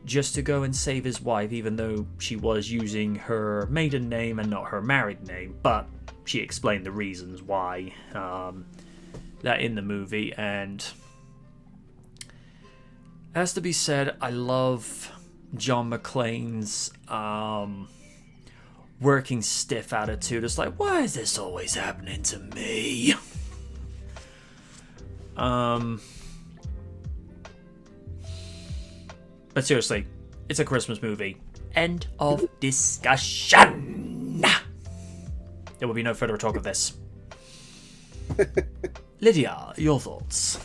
just to go and save his wife, even though she was using her maiden name and not her married name. But she explained the reasons why that in the movie. And has to be said, I love John McClane's working stiff attitude. It's like, why is this always happening to me? But seriously, it's a Christmas movie. End of discussion. There will be no further talk of this. Lydia, your thoughts?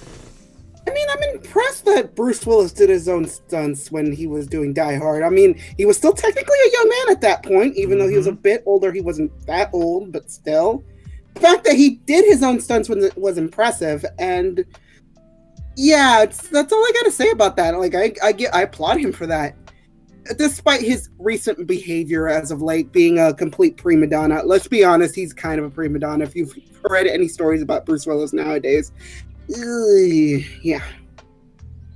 I mean, I'm impressed that Bruce Willis did his own stunts when he was doing Die Hard. I mean, he was still technically a young man at that point, even though he was a bit older. He wasn't that old, but still. The fact that he did his own stunts was impressive, and yeah, that's all I gotta say about that. Like, I applaud him for that, despite his recent behavior as of late being a complete prima donna. Let's be honest, he's kind of a prima donna. If you've read any stories about Bruce Willis nowadays, yeah.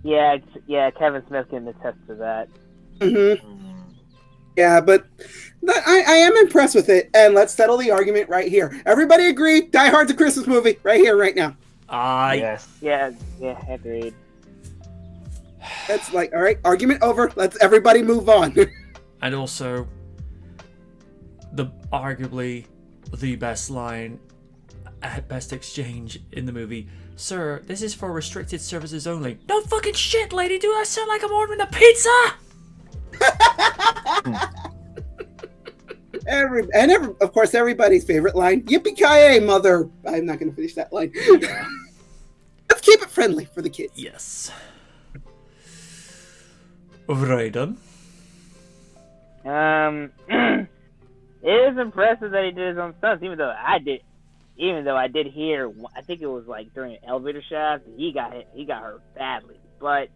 Yeah, Kevin Smith can attest to that. Yeah, but I am impressed with it, and let's settle the argument right here. Everybody agree? Die Hard's a Christmas movie, right here, right now. Yes. Yeah, agreed. That's like, all right, argument over. Let's everybody move on. And also, arguably the best line, best exchange in the movie. Sir, this is for restricted services only. No fucking shit, lady. Do I sound like I'm ordering a pizza? Of course, everybody's favorite line, yippee-ki-yay, mother. I'm not going to finish that line. Let's keep it friendly for the kids. Yes. Raiden. It is impressive that he did his own stunts, even though I did hear, I think it was like during an elevator shaft, he got hurt badly, but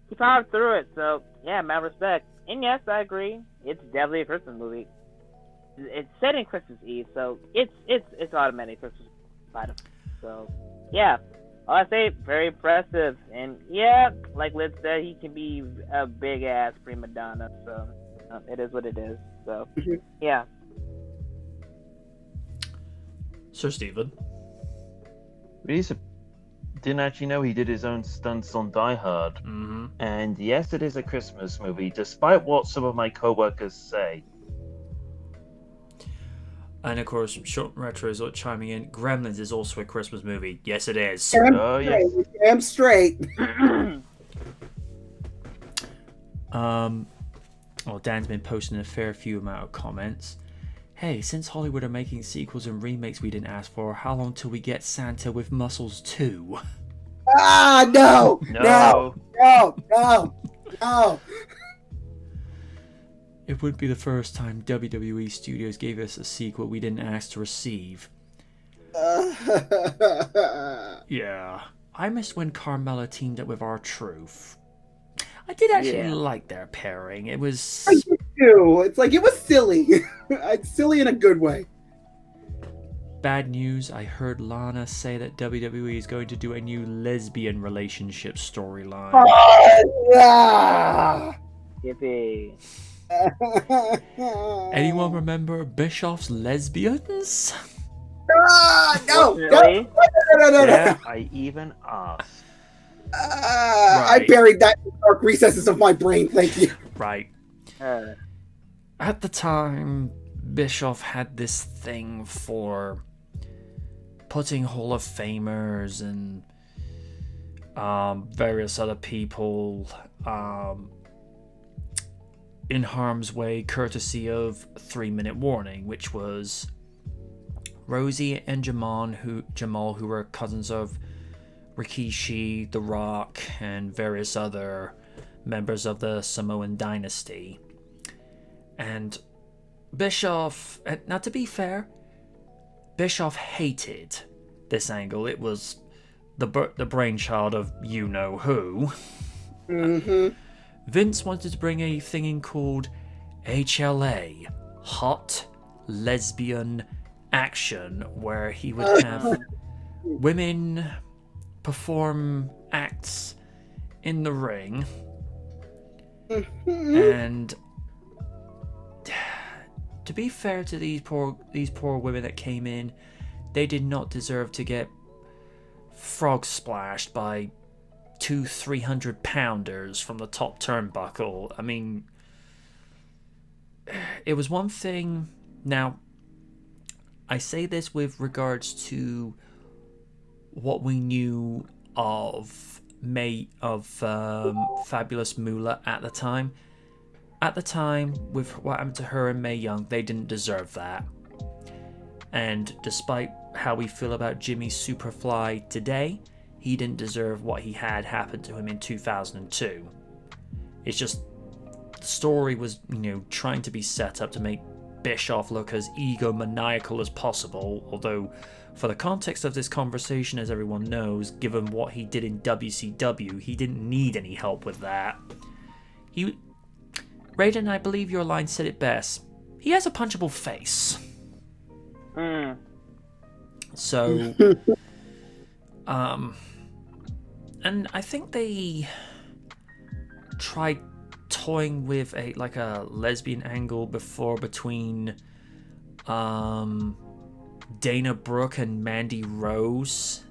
he powered through it. So yeah, my respect. And yes, I agree. It's definitely a Christmas movie. It's set in Christmas Eve, so it's automatic Christmas item. So yeah, all I say, very impressive. And yeah, like Liz said, he can be a big ass prima donna. So it is what it is. So yeah. Sir Stephen. Didn't actually know he did his own stunts on Die Hard. Mm-hmm. And yes, it is a Christmas movie, despite what some of my co-workers say. And of course, Short Retro is chiming in. Gremlins is also a Christmas movie. Yes, it is. Oh, yes. Damn straight. Well, Dan's been posting a fair few amount of comments. Hey, since Hollywood are making sequels and remakes we didn't ask for, how long till we get Santa with Muscles 2? Ah, no. It would be the first time WWE Studios gave us a sequel we didn't ask to receive. Yeah. I missed when Carmella teamed up with R-Truth. I did actually like their pairing. It was... I did too. It's like, it was silly. Silly in a good way. Bad news, I heard Lana say that WWE is going to do a new lesbian relationship storyline. Yeah. Yippee. Anyone remember Bischoff's lesbians? No, Unfortunately, no. Yeah, I even asked. I Right. buried that in the dark recesses of my brain. Thank you. Right. uh, At the time, Bischoff had this thing for putting Hall of Famers and various other people in harm's way, courtesy of 3-minute warning, which was Rosie and Jamal, who were cousins of Rikishi, The Rock, and various other members of the Samoan dynasty. And Bischoff, now to be fair, Bischoff hated this angle. It was the brainchild of you-know-who. Mm-hmm. Vince wanted to bring a thing in called HLA, Hot Lesbian Action, where he would have women perform acts in the ring. And to be fair to these poor women that came in, they did not deserve to get frog splashed by 200-300 pounders from the top turnbuckle. I mean, it was one thing. Now, I say this with regards to what we knew of Fabulous Moolah at the time. At the time, with what happened to her and Mae Young, they didn't deserve that. And despite how we feel about Jimmy Superfly today, he didn't deserve what he had happened to him in 2002. It's just the story was, trying to be set up to make Bischoff look as egomaniacal as possible, although for the context of this conversation, as everyone knows, given what he did in WCW, he didn't need any help with that. Raiden, I believe your line said it best. He has a punchable face. So, and I think they tried toying with a lesbian angle before between Dana Brooke and Mandy Rose.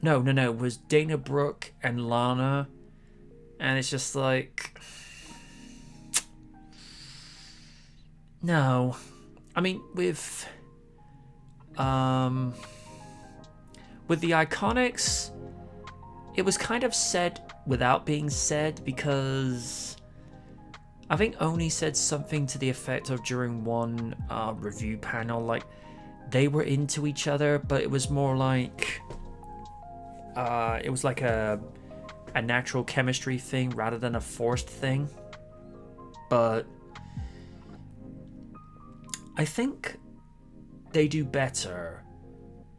No, it was Dana Brooke and Lana, and it's just like, no. I mean, with the Iconics, it was kind of said without being said, because I think Oni said something to the effect of during one review panel, like they were into each other, but it was more like it was like a natural chemistry thing rather than a forced thing. But I think they do better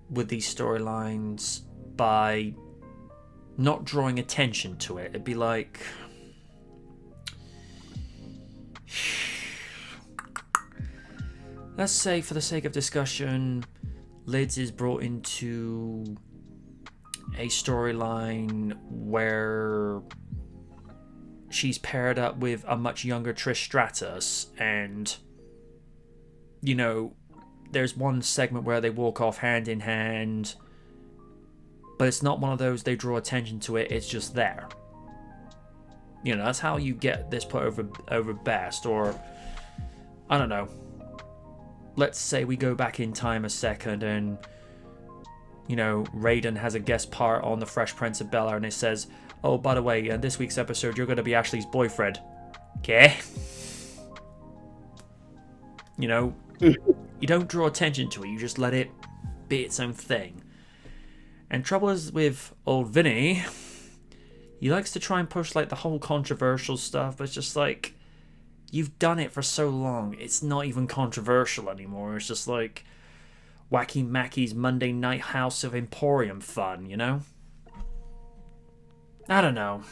with these storylines by not drawing attention to it. It'd be like, let's say, for the sake of discussion, Lids is brought into a storyline where she's paired up with a much younger Trish Stratus, and there's one segment where they walk off hand in hand, but it's not one of those they draw attention to it, it's just there. That's how you get this put over best. Or I don't know, let's say we go back in time a second and Raiden has a guest part on the Fresh Prince of Bel-Air, and it says, oh, by the way, in this week's episode you're going to be Ashley's boyfriend. Okay. You don't draw attention to it, you just let it be its own thing. And trouble is with old Vinny, he likes to try and push the whole controversial stuff, but it's just like, you've done it for so long, it's not even controversial anymore. It's just like Wacky Mackey's Monday Night House of Emporium fun, I don't know.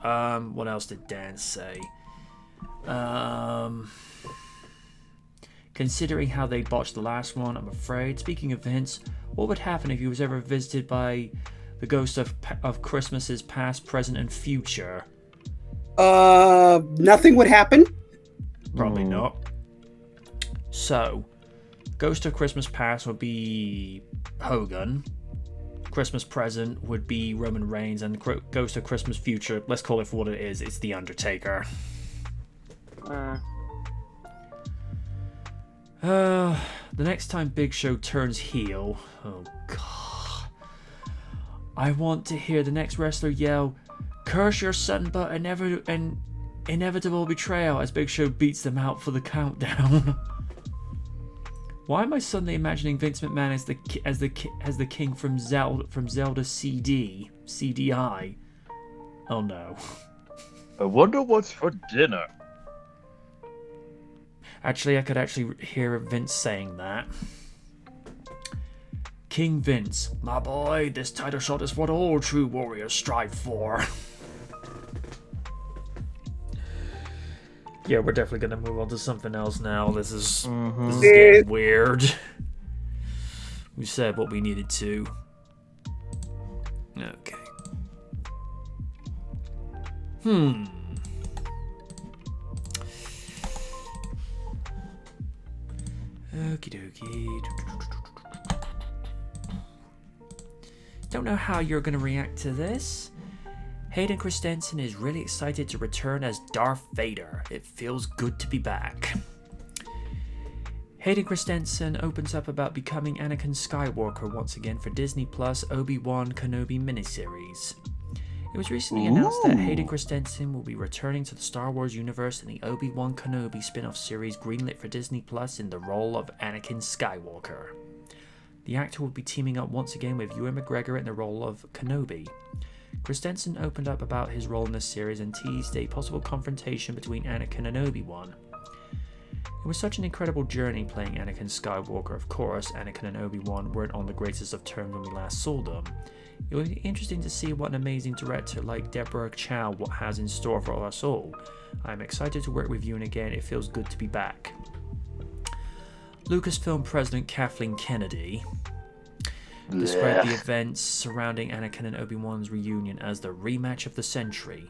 What else did Dan say? Considering how they botched the last one, I'm afraid. Speaking of Vince, what would happen if he was ever visited by the ghost of Christmases past, present, and future. Nothing would happen. Probably not. So, Ghost of Christmas Past would be Hogan. Christmas Present would be Roman Reigns, and Ghost of Christmas Future, let's call it for what it is, it's The Undertaker. The next time Big Show turns heel, oh god, I want to hear the next wrestler yell, "Curse your son, but inevitable betrayal," as Big Show beats them out for the countdown. Why am I suddenly imagining Vince McMahon as the king from Zelda CDI? Oh no. I wonder what's for dinner. Actually, I could actually hear Vince saying that. King Vince, my boy, this title shot is what all true warriors strive for. Yeah, we're definitely gonna move on to something else now. This is getting weird. We said what we needed to. Okay. Okie dokie. Don't know how you're gonna react to this. Hayden Christensen is really excited to return as Darth Vader. It feels good to be back. Hayden Christensen opens up about becoming Anakin Skywalker once again for Disney Plus Obi-Wan Kenobi miniseries. It was recently announced that Hayden Christensen will be returning to the Star Wars universe in the Obi-Wan Kenobi spin-off series greenlit for Disney Plus in the role of Anakin Skywalker. The actor will be teaming up once again with Ewan McGregor in the role of Kenobi. Christensen opened up about his role in this series and teased a possible confrontation between Anakin and Obi-Wan. It was such an incredible journey playing Anakin Skywalker. Of course, Anakin and Obi-Wan weren't on the greatest of terms when we last saw them. It will be interesting to see what an amazing director like Deborah Chow has in store for us all. I'm excited to work with you, and again, it feels good to be back. Lucasfilm President Kathleen Kennedy described the events surrounding Anakin and Obi-Wan's reunion as the rematch of the century,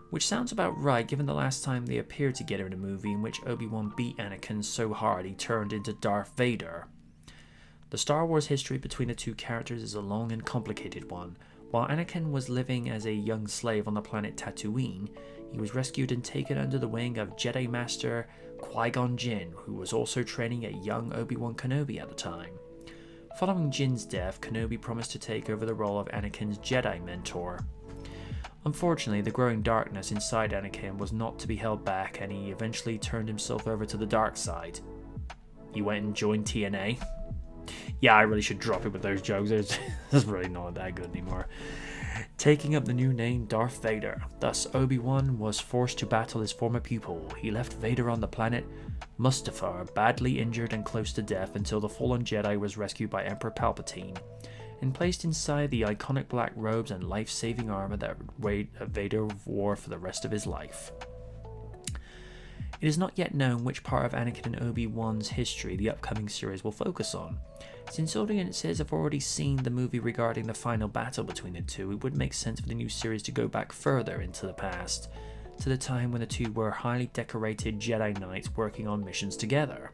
which sounds about right given the last time they appeared together in a movie in which Obi-Wan beat Anakin so hard he turned into Darth Vader. The Star Wars history between the two characters is a long and complicated one. While Anakin was living as a young slave on the planet Tatooine, he was rescued and taken under the wing of Jedi Master Qui-Gon Jinn, who was also training a young Obi-Wan Kenobi at the time. Following Jinn's death, Kenobi promised to take over the role of Anakin's Jedi mentor. Unfortunately, the growing darkness inside Anakin was not to be held back, and he eventually turned himself over to the dark side. He went and joined TNA. Yeah, I really should drop it with those jokes. It's really not that good anymore. Taking up the new name Darth Vader. Thus, Obi-Wan was forced to battle his former pupil. He left Vader on the planet Mustafar, badly injured and close to death, until the fallen Jedi was rescued by Emperor Palpatine and placed inside the iconic black robes and life-saving armor that Vader wore for the rest of his life. It is not yet known which part of Anakin and Obi-Wan's history the upcoming series will focus on. Since audiences have already seen the movie regarding the final battle between the two, it would make sense for the new series to go back further into the past, to the time when the two were highly decorated Jedi Knights working on missions together.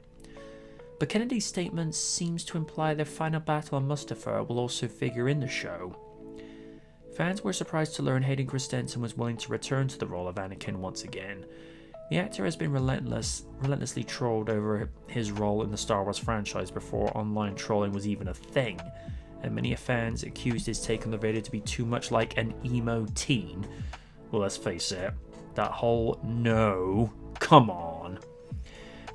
But Kennedy's statement seems to imply their final battle on Mustafar will also figure in the show. Fans were surprised to learn Hayden Christensen was willing to return to the role of Anakin once again. The actor has been relentlessly trolled over his role in the Star Wars franchise before online trolling was even a thing, and many fans accused his take on the Vader to be too much like an emo teen. Well, let's face it, that whole "no, come on,"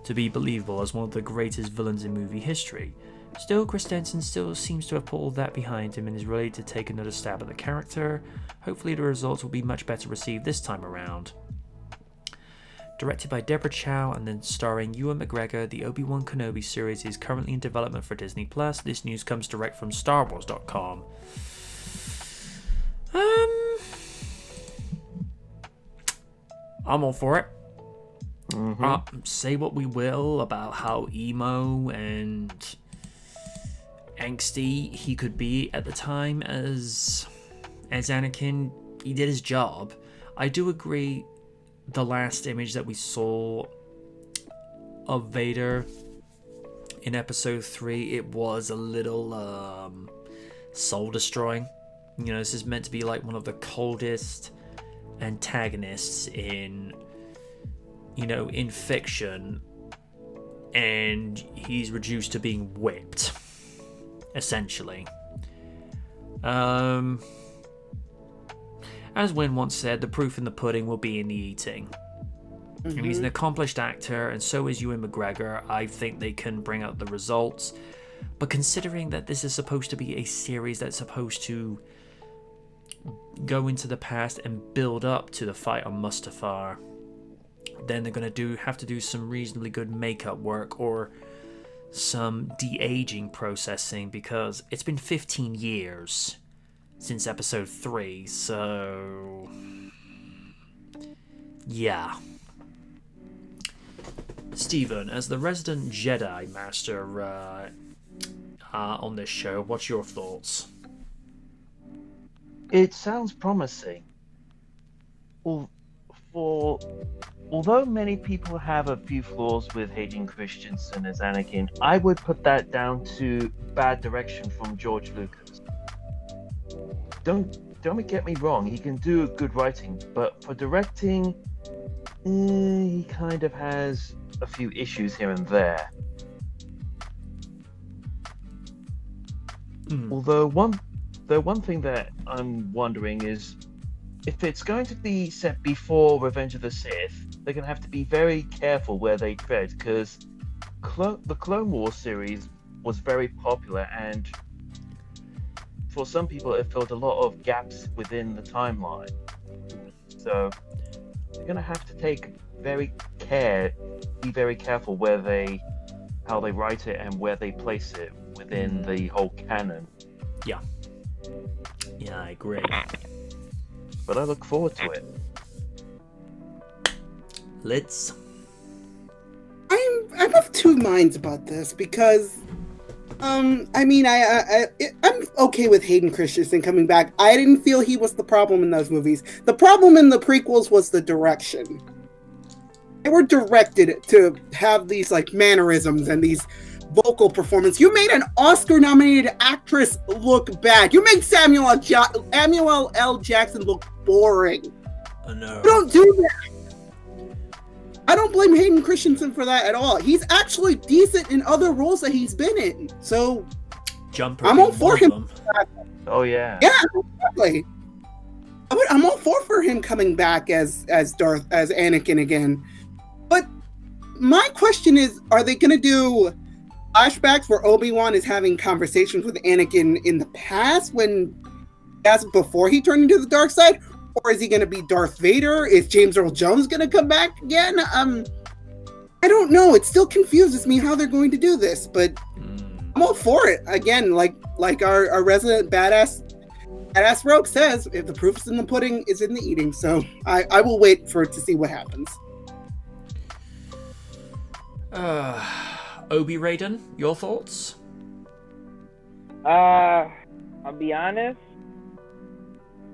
to be believable as one of the greatest villains in movie history. Still, Christensen still seems to have put all that behind him and is ready to take another stab at the character. Hopefully the results will be much better received this time around. Directed by Deborah Chow and then starring Ewan McGregor, the Obi-Wan Kenobi series is currently in development for Disney Plus. This news comes direct from StarWars.com. I'm all for it. Say what we will about how emo and angsty he could be at the time as as Anakin, he did his job. I do agree the last image that we saw of Vader in episode 3, it was a little soul destroying. You know, this is meant to be like one of the coldest antagonists in, you know, in fiction, and he's reduced to being whipped, essentially. As Wynn once said, the proof in the pudding will be in the eating. Mm-hmm. And he's an accomplished actor, and so is Ewan McGregor. I think they can bring out the results. But considering that this is supposed to be a series that's supposed to go into the past and build up to the fight on Mustafar, then they're going to have to do some reasonably good makeup work or some de-aging processing, because it's been 15 years since episode 3, so yeah. Steven, as the resident Jedi Master on this show, what's your thoughts? It sounds promising. Although many people have a few flaws with Hayden Christensen as Anakin, I would put that down to bad direction from George Lucas. Don't get me wrong, he can do good writing, but for directing, he kind of has a few issues here and there. Although one thing that I'm wondering is, if it's going to be set before Revenge of the Sith, they're going to have to be very careful where they tread, because the Clone Wars series was very popular, and for some people it filled a lot of gaps within the timeline. So they're going to have to be very careful how they write it and where they place it within the whole canon. Yeah, I agree. But I look forward to it. Liz? I'm of two minds about this, because I'm okay with Hayden Christensen coming back. I didn't feel he was the problem in those movies. The problem in the prequels was the direction. They were directed to have these like mannerisms and these vocal performance. You made an Oscar-nominated actress look bad. You made Samuel L. Jackson look boring. I know. You don't do that. I don't blame Hayden Christensen for that at all. He's actually decent in other roles that he's been in. So Jumper, I'm all for him. Oh yeah. Yeah, exactly. I'm all for him coming back as Anakin again. But my question is, are they going to do flashbacks where Obi-Wan is having conversations with Anakin in the past before he turned into the dark side? Or is he going to be Darth Vader? Is James Earl Jones going to come back again? I don't know. It still confuses me how they're going to do this, but I'm all for it. Again, like our resident badass Rogue says, if the proof's in the pudding, it's in the eating. So I will wait to see what happens. Obi-Raiden, your thoughts? I'll be honest.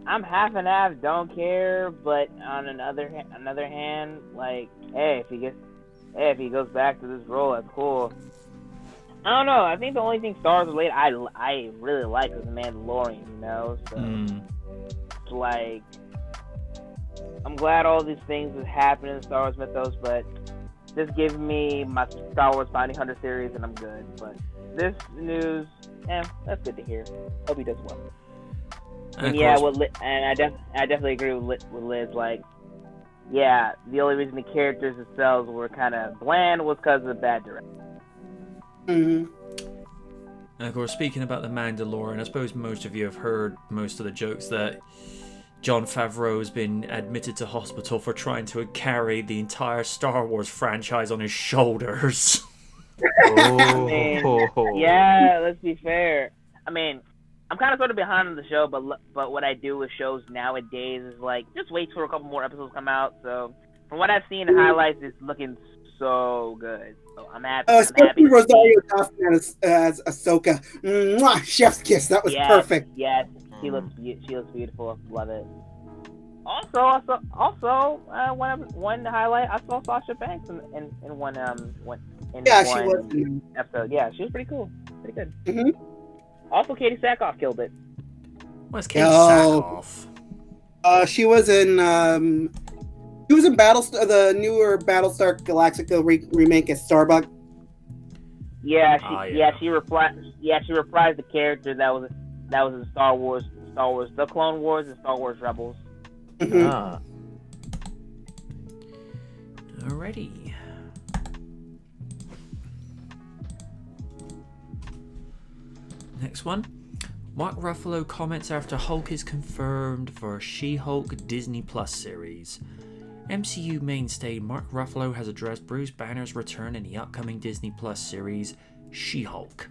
I'm half and half, don't care, but on another hand, like, hey, if he goes back to this role, that's cool. I don't know. I think the only thing Star Wars related I really like is The Mandalorian, you know. So it's like, I'm glad all these things have happened in Star Wars mythos, but just give me my Star Wars Bounty Hunter series and I'm good. But this news, that's good to hear. Hope he does well. And yeah, I definitely agree with Liz. Like, yeah, the only reason the characters themselves were kind of bland was because of the bad direction. Mm-hmm. And of course, speaking about the Mandalorian, I suppose most of you have heard most of the jokes that Jon Favreau has been admitted to hospital for trying to carry the entire Star Wars franchise on his shoulders. I mean, yeah, let's be fair. I mean, I'm kind of sort of behind on the show, but what I do with shows nowadays is like just wait for a couple more episodes to come out. So from what I've seen in highlights, it's looking so good. So I'm happy. Rosario Dawson as Ahsoka. Mwah, chef's kiss. That was perfect. Yes, She looks beautiful. Love it. Also, one highlight, I saw Sasha Banks in one she was. episode. Yeah, she was pretty cool, pretty good. Mm-hmm. Also, Katie Sackhoff killed it. Where's Katie Sackhoff? She was in Battlestar, the newer Battlestar Galactica remake as Starbuck. Yeah, she reprised the character that was in Star Wars, The Clone Wars, and Star Wars Rebels. Mm-hmm. Alrighty. Next one. Mark Ruffalo comments after Hulk is confirmed for She-Hulk Disney Plus series. MCU mainstay Mark Ruffalo has addressed Bruce Banner's return in the upcoming Disney Plus series She-Hulk.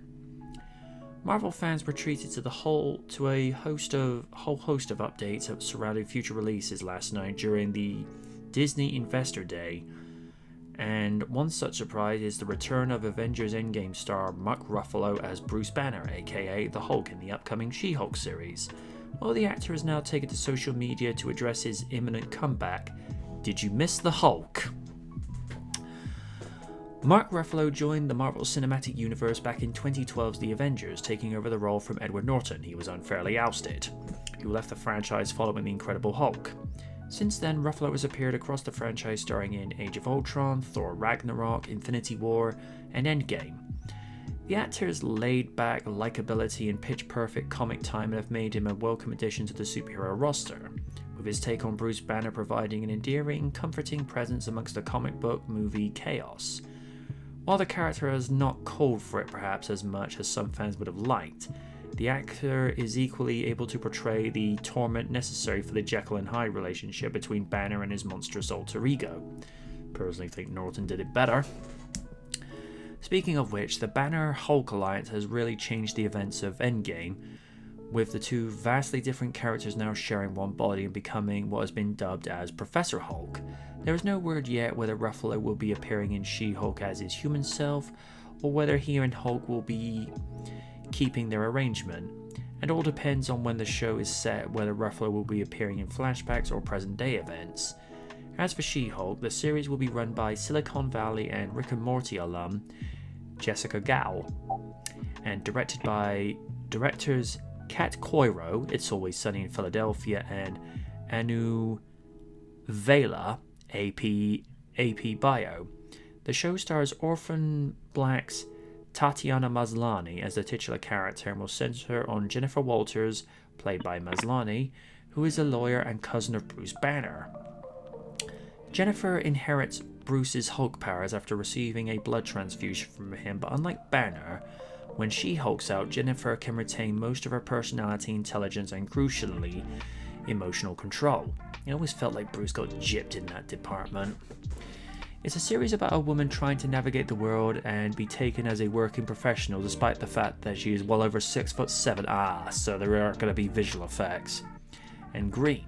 Marvel fans were treated to a whole host of updates surrounding future releases last night during the Disney Investor Day, and one such surprise is the return of Avengers Endgame star Mark Ruffalo as Bruce Banner, aka the Hulk, in the upcoming She-Hulk series. While the actor has now taken to social media to address his imminent comeback, did you miss the Hulk? Mark Ruffalo joined the Marvel Cinematic Universe back in 2012's The Avengers, taking over the role from Edward Norton. He was unfairly ousted, who left the franchise following The Incredible Hulk. Since then, Ruffalo has appeared across the franchise starring in Age of Ultron, Thor Ragnarok, Infinity War, and Endgame. The actor's laid-back likability and pitch-perfect comic timing have made him a welcome addition to the superhero roster, with his take on Bruce Banner providing an endearing, comforting presence amongst the comic book movie chaos. While the character has not called for it perhaps as much as some fans would have liked, the actor is equally able to portray the torment necessary for the Jekyll and Hyde relationship between Banner and his monstrous alter ego. Personally think Norton did it better. Speaking of which, the Banner-Hulk alliance has really changed the events of Endgame, with the two vastly different characters now sharing one body and becoming what has been dubbed as Professor Hulk. There is no word yet whether Ruffalo will be appearing in She-Hulk as his human self, or whether he and Hulk will be keeping their arrangement. It all depends on when the show is set, whether Ruffalo will be appearing in flashbacks or present-day events. As for She-Hulk, the series will be run by Silicon Valley and Rick and Morty alum Jessica Gao, and directed by directors Kat Coiro, It's Always Sunny in Philadelphia, and Anu Vela, AP Bio. The show stars Orphan Black's Tatiana Maslany as the titular character and will center on Jennifer Walters, played by Maslany, who is a lawyer and cousin of Bruce Banner. Jennifer inherits Bruce's Hulk powers after receiving a blood transfusion from him, but unlike Banner, when she hulks out, Jennifer can retain most of her personality, intelligence, and crucially, emotional control. It always felt like Bruce got gypped in that department. It's a series about a woman trying to navigate the world and be taken as a working professional despite the fact that she is well over 6'7". So there are going to be visual effects. And green.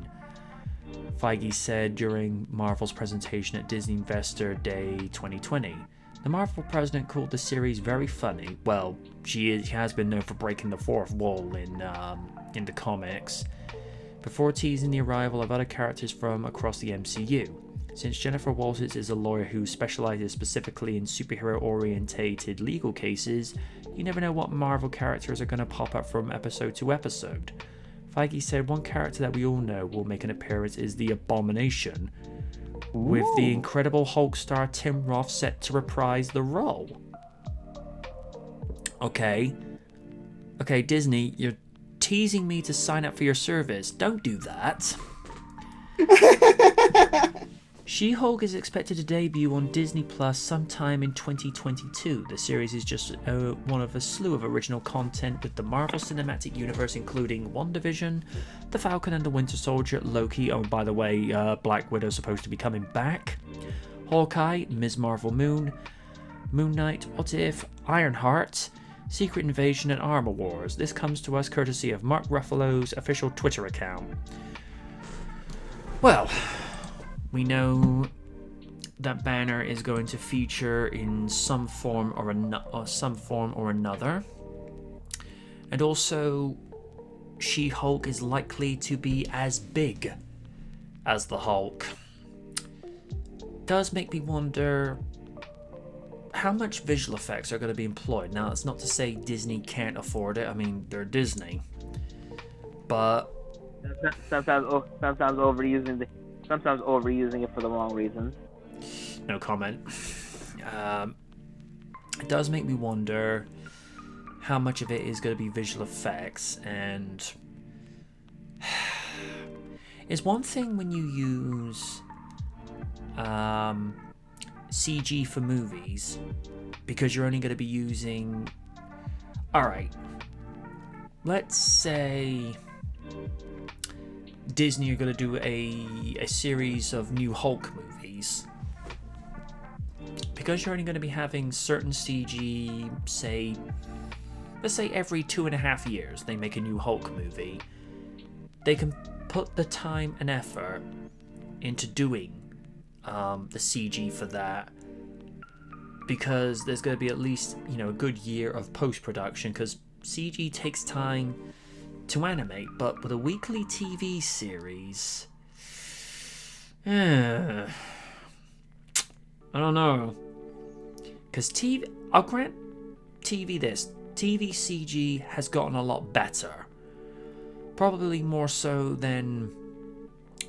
Feige said during Marvel's presentation at Disney Investor Day 2020. The Marvel president called the series very funny. Well, she has been known for breaking the fourth wall in the comics, before teasing the arrival of other characters from across the MCU. Since Jennifer Walters is a lawyer who specializes specifically in superhero-orientated legal cases, you never know what Marvel characters are going to pop up from episode to episode. Feige said one character that we all know will make an appearance is the Abomination, with the Incredible Hulk star Tim Roth set to reprise the role. Okay, Disney, you're teasing me to sign up for your service. Don't do that. She-Hulk is expected to debut on Disney Plus sometime in 2022. The series is just one of a slew of original content with the Marvel Cinematic Universe, including WandaVision, The Falcon and the Winter Soldier, Loki, oh by the way, Black Widow supposed to be coming back, Hawkeye, Ms. Marvel Moon Knight, What If, Ironheart, Secret Invasion, and Armor Wars. This comes to us courtesy of Mark Ruffalo's official Twitter account. Well, we know that Banner is going to feature in some form or another, and also She-Hulk is likely to be as big as the Hulk. Does make me wonder how much visual effects are going to be employed. Now, that's not to say Disney can't afford it. I mean, they're Disney. But sometimes overusing it for the wrong reasons. no comment. It does make me wonder how much of it is going to be visual effects, and it's one thing when you use CG for movies because you're only going to be using, alright, let's say Disney are going to do a series of new Hulk movies. Because you're only going to be having certain CG, let's say every 2.5 years they make a new Hulk movie, they can put the time and effort into doing the CG for that, because there's going to be at least, a good year of post-production, because CG takes time to animate. But with a weekly TV series, I don't know. Because I'll grant TV this. TV CG has gotten a lot better. Probably more so than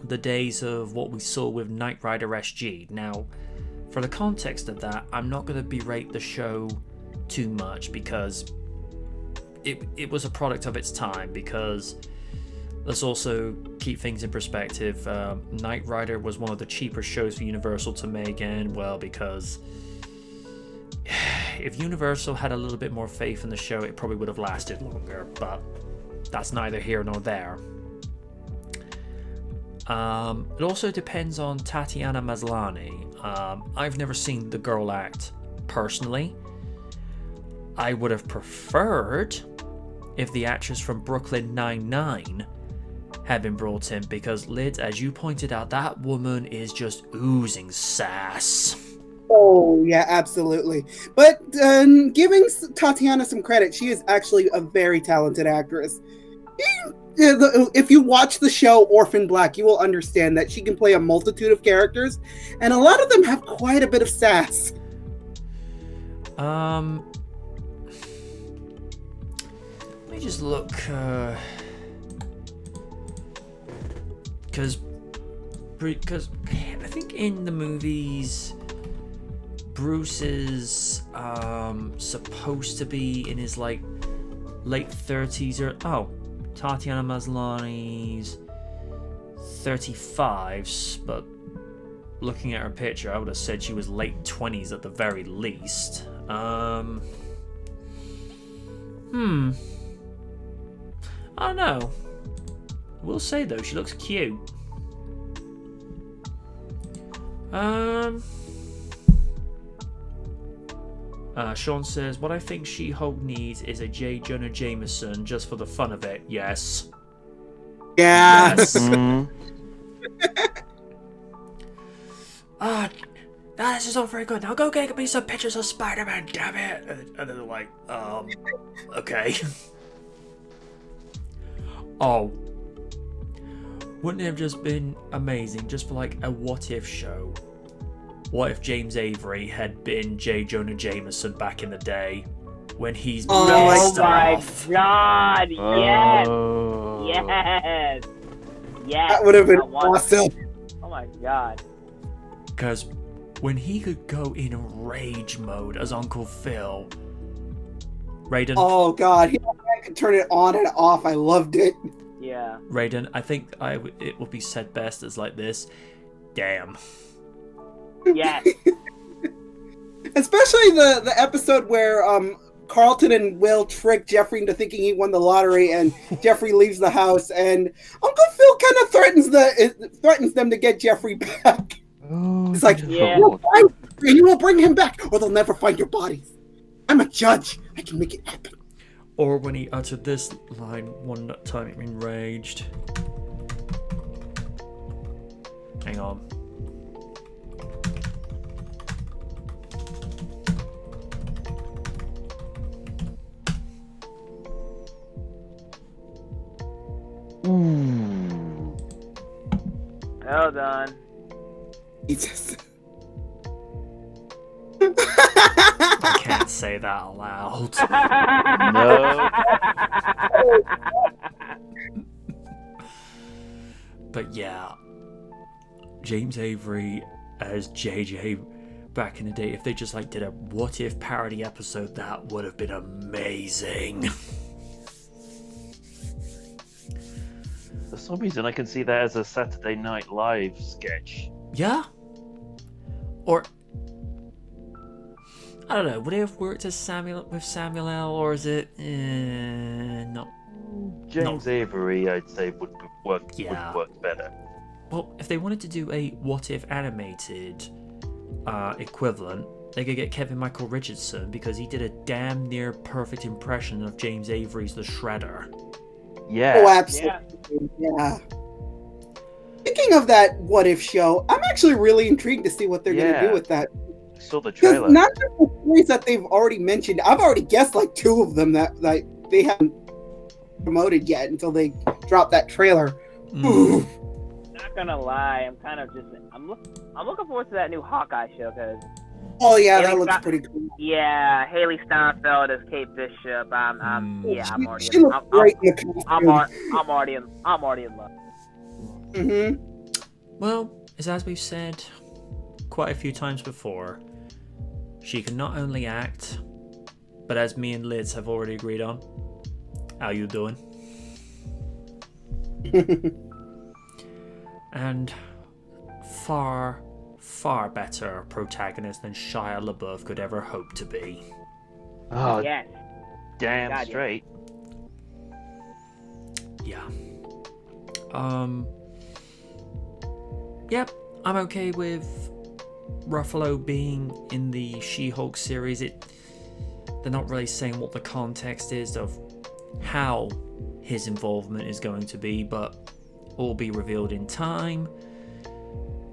the days of what we saw with Knight Rider SG. Now, for the context of that, I'm not going to berate the show too much because it was a product of its time. Because let's also keep things in perspective. Knight Rider was one of the cheaper shows for Universal to make, and well, because if Universal had a little bit more faith in the show, it probably would have lasted longer, but that's neither here nor there. It also depends on Tatiana Maslany. I've never seen the girl act personally. I would have preferred if the actress from Brooklyn Nine-Nine had been brought in, because Lids, as you pointed out, that woman is just oozing sass. Oh, yeah, absolutely. But giving Tatiana some credit, she is actually a very talented actress. If you watch the show Orphan Black, you will understand that she can play a multitude of characters, and a lot of them have quite a bit of sass. Let me just look, because I think in the movies, Bruce is supposed to be in his late 30s or Tatiana Maslany's 35s, but looking at her picture, I would have said she was late 20s at the very least. I don't know. I will say though, she looks cute. Sean says, what I think She-Hulk needs is a J. Jonah Jameson just for the fun of it. Yes. Yeah. Yes. This is all very good. Now go get me some pictures of Spider-Man, damn it. And then they're like, okay. Oh. Wouldn't it have just been amazing just for like a what if show? What if James Avery had been J. Jonah Jameson back in the day when he's pissed off? Oh my god, yes! Oh. Yes! Yes! That would have been I want awesome. it. Oh my god. Because when he could go in rage mode as Uncle Phil, Raiden. Oh god, he could turn it on and off. I loved it. Yeah. Raiden, I think it will be said best as like this. Damn. Yes. Especially the episode where Carlton and Will trick Jeffrey into thinking he won the lottery, and Jeffrey leaves the house, and Uncle Phil kind of threatens them to get Jeffrey back. Oh, It's like, Yeah. you will bring him back, or they'll never find your bodies. I'm a judge. I can make it happen. Or when he uttered this line one time enraged. Hang on. Well done. Jesus. I can't say that aloud. No. But yeah, James Avery as JJ back in the day, if they just like did a what if parody episode, that would have been amazing. For some reason, I can see that as a Saturday Night Live sketch. Yeah? Or I don't know, would it have worked as Samuel L, or is it not? James Avery, I'd say, would work better. Well, if they wanted to do a what if animated equivalent, they could get Kevin Michael Richardson, because he did a damn near perfect impression of James Avery's The Shredder. Yeah. Oh, absolutely. Yeah. Speaking of that what if show, I'm actually really intrigued to see what they're going to do with that. I saw the Because trailer. not just the stories that they've already mentioned, I've already guessed like 2 of them that like they haven't promoted yet until they drop that trailer. Ooh. Not gonna lie, I'm kind of just I'm looking forward to that new Hawkeye show, because Oh yeah, that Haley looks Sta- pretty cool. yeah, Haley Steinfeld as Kate Bishop. I'm already She looks great in the costume. I'm already in love. Mm-hmm. Well, as we've said quite a few times before, she can not only act, but as me and Liz have already agreed on, how you doing? And far, far better protagonist than Shia LaBeouf could ever hope to be. Oh, Yes. damn God, straight. Yeah. Yep, I'm okay with Ruffalo being in the She-Hulk series. They're not really saying what the context is of how his involvement is going to be, but all be revealed in time.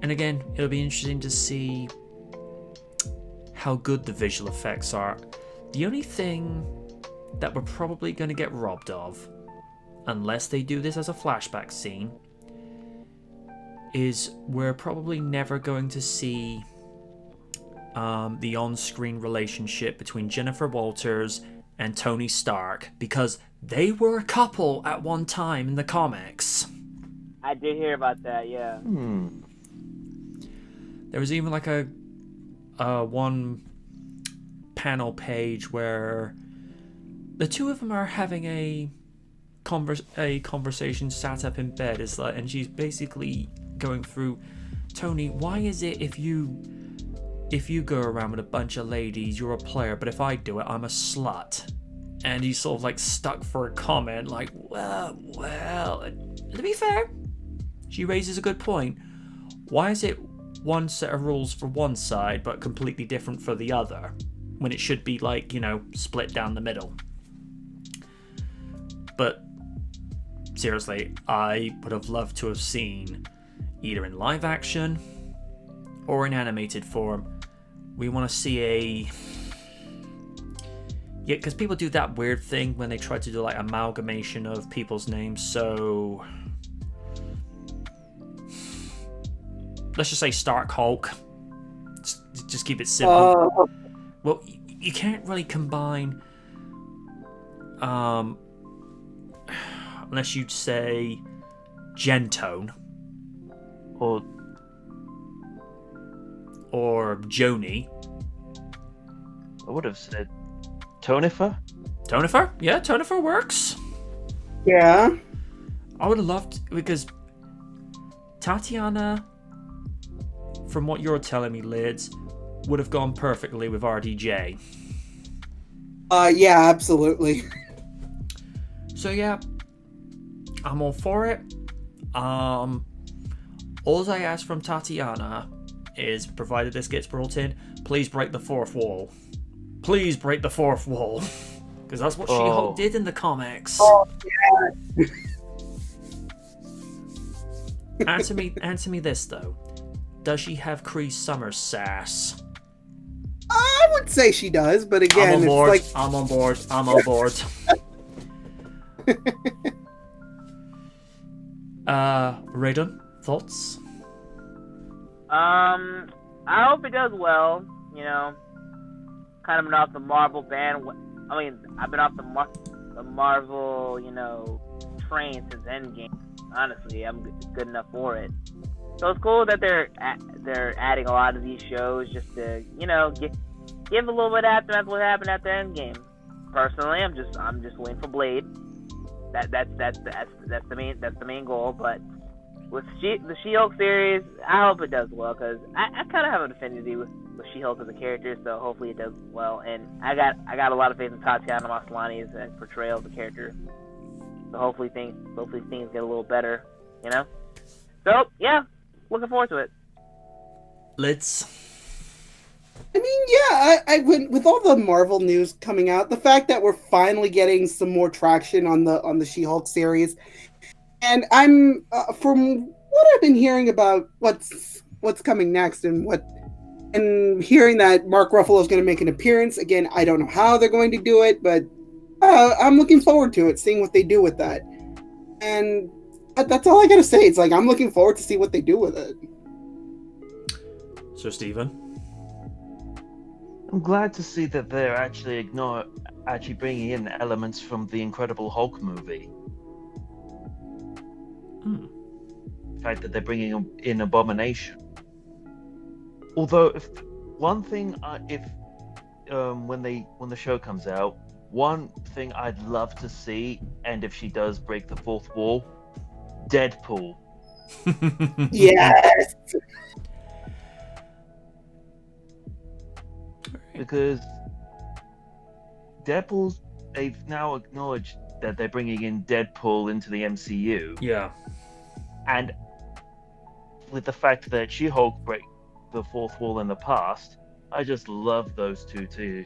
And again, it'll be interesting to see how good the visual effects are. The only thing that we're probably going to get robbed of, unless they do this as a flashback scene, is we're probably never going to see the on-screen relationship between Jennifer Walters and Tony Stark, because they were a couple at one time in the comics. I did hear about that. Yeah. There was even like a one panel page where the two of them are having a conversation sat up in bed. It's like, and she's basically going through, Tony, why is it if you go around with a bunch of ladies, you're a player, but if I do it, I'm a slut? And he's sort of like stuck for a comment, like, well, and to be fair, she raises a good point. Why is it one set of rules for one side, but completely different for the other, when it should be like, split down the middle? But seriously, I would have loved to have seen, either in live action or in animated form, we want to see because people do that weird thing when they try to do like amalgamation of people's names. So let's just say Stark Hulk. Just keep it simple. Well, you can't really combine unless you'd say Gentone or Joni. I would have said Tonifer. Tonifer? Yeah, Tonifer works. Yeah. I would have loved, because Tatiana, from what you're telling me, Lids, would have gone perfectly with RDJ. Yeah, absolutely. So yeah, I'm all for it. All I ask from Tatiana is, provided this gets brought in, please break the fourth wall. Please break the fourth wall. Because that's what She-Hulk did in the comics. Oh, yeah. Answer me this, though. Does she have Kree Summer sass? I would say she does, but again, I'm on board. it's like... I'm on board. I'm on board. Raiden, thoughts? I hope it does well. You know, kind of been off the Marvel I mean, I've been off the Marvel, train since Endgame. Honestly, I'm good enough for it. So it's cool that they're adding a lot of these shows just to, give a little bit after what happened after Endgame. Personally, I'm just waiting for Blade. That's the main goal. But with the She-Hulk series, I hope it does well because I kind of have an affinity with She-Hulk as a character, so hopefully it does well. And I got a lot of faith in Tatiana Maslany's portrayal of the character. So hopefully things get a little better, So yeah, looking forward to it. I mean, yeah, I went with all the Marvel news coming out. The fact that we're finally getting some more traction on the She-Hulk series, and I'm from what I've been hearing about what's coming next and hearing that Mark Ruffalo is going to make an appearance again. I don't know how they're going to do it, but I'm looking forward to it, seeing what they do with that. And that's all I got to say. It's like I'm looking forward to see what they do with it. So, Stephen? I'm glad to see that they're actually bringing in elements from the Incredible Hulk movie. The fact that they're bringing in Abomination. Although, when the show comes out, one thing I'd love to see, and if she does break the fourth wall, Deadpool. Yes. Because they've now acknowledged that they're bringing in Deadpool into the MCU. Yeah. And with the fact that She-Hulk break the fourth wall in the past, I just love those two to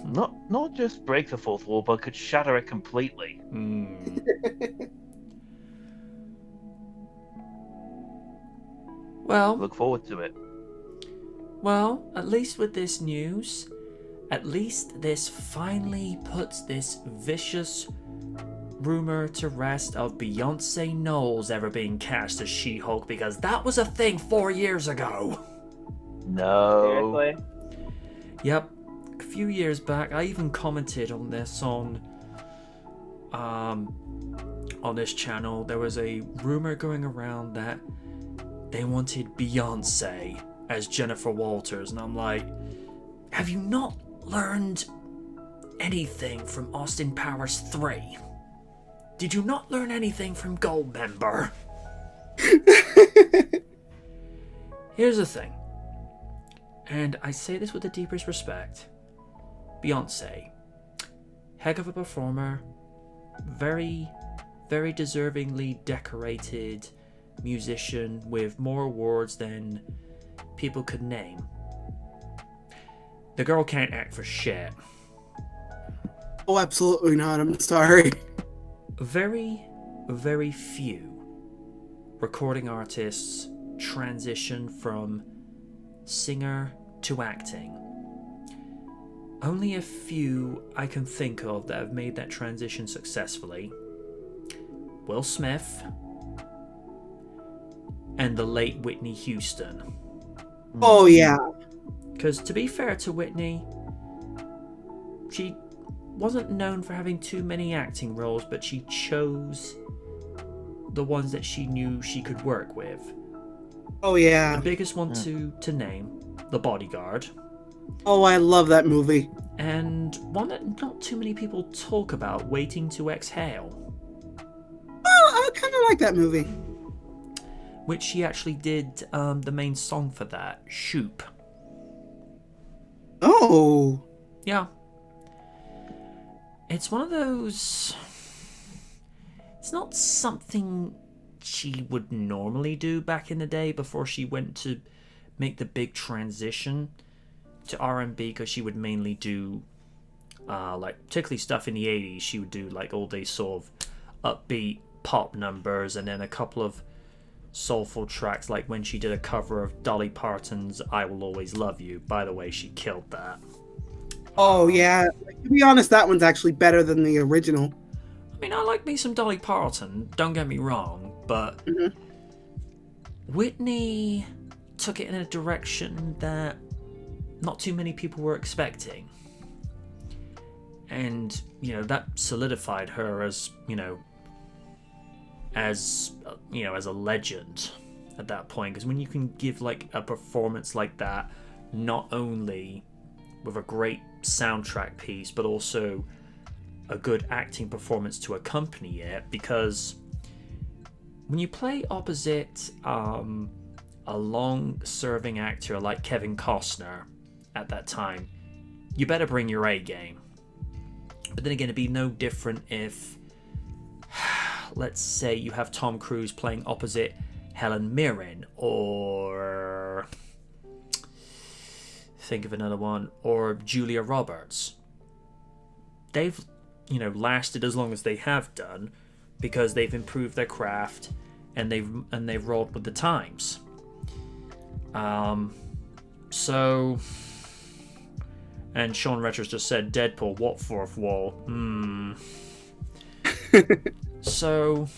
not just break the fourth wall, but could shatter it completely. Well, look forward to it. Well, at least with this news, at least this finally puts this vicious rumor to rest of Beyonce Knowles ever being cast as She-Hulk, because that was a thing 4 years ago. No. Seriously? Yep. A few years back, I even commented on this on this channel. There was a rumor going around that they wanted Beyonce as Jennifer Walters, and I'm like, have you not learned anything from Austin Powers 3? Did you not learn anything from Goldmember? Here's the thing, and I say this with the deepest respect. Beyonce, heck of a performer, very, very deservingly decorated musician with more awards than people could name. The girl can't act for shit. Oh, absolutely not. I'm sorry. Very, very few recording artists transition from singer to acting. Only a few I can think of that have made that transition successfully. Will Smith and the late Whitney Houston. Oh, yeah. Because to be fair to Whitney, she wasn't known for having too many acting roles, but she chose the ones that she knew she could work with. Oh, yeah. The biggest one to name, The Bodyguard. Oh, I love that movie. And one that not too many people talk about, Waiting to Exhale. Oh, I kind of like that movie. Which she actually did the main song for that, Shoop. Oh. Yeah. It's one of those... It's not something she would normally do back in the day before she went to make the big transition to R&B, because she would mainly do, particularly stuff in the 80s, she would do all these sort of upbeat pop numbers, and then a couple of soulful tracks, like when she did a cover of Dolly Parton's I Will Always Love You. By the way, she killed that. Oh, yeah. To be honest, that one's actually better than the original. I mean, I like me some Dolly Parton, don't get me wrong, but Whitney took it in a direction that not too many people were expecting. And, that solidified her as a legend at that point. Because when you can give, like, a performance like that, not only with a great soundtrack piece, but also a good acting performance to accompany it, because when you play opposite a long-serving actor like Kevin Costner at that time, you better bring your A game. But then again, it'd be no different if, let's say, you have Tom Cruise playing opposite Helen Mirren, or think of another one, or Julia Roberts. They've, lasted as long as they have done because they've improved their craft and they've rolled with the times. So, and Sean Retros just said, Deadpool, what fourth wall? So,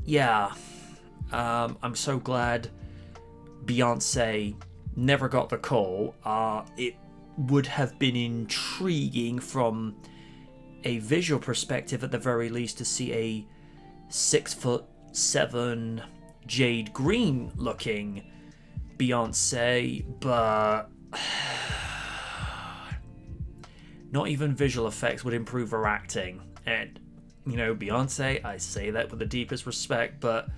yeah, I'm so glad Beyonce never got the call. It would have been intriguing from a visual perspective, at the very least, to see a 6'7" jade green looking Beyonce, but not even visual effects would improve her acting. And Beyonce, I say that with the deepest respect, but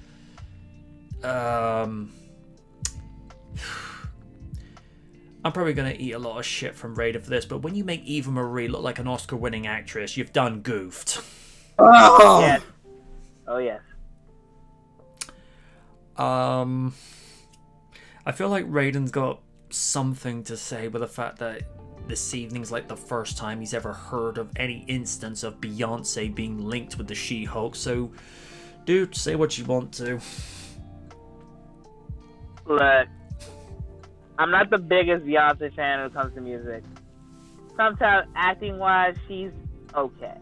I'm probably going to eat a lot of shit from Raiden for this, but when you make Eva Marie look like an Oscar-winning actress, you've done goofed. Oh! Yes. Oh, yes. I feel like Raiden's got something to say with the fact that this evening's like the first time he's ever heard of any instance of Beyonce being linked with the She-Hulk, so, dude, say what you want to. Look, I'm not the biggest Beyonce fan when it comes to music. Sometimes, acting-wise, she's okay.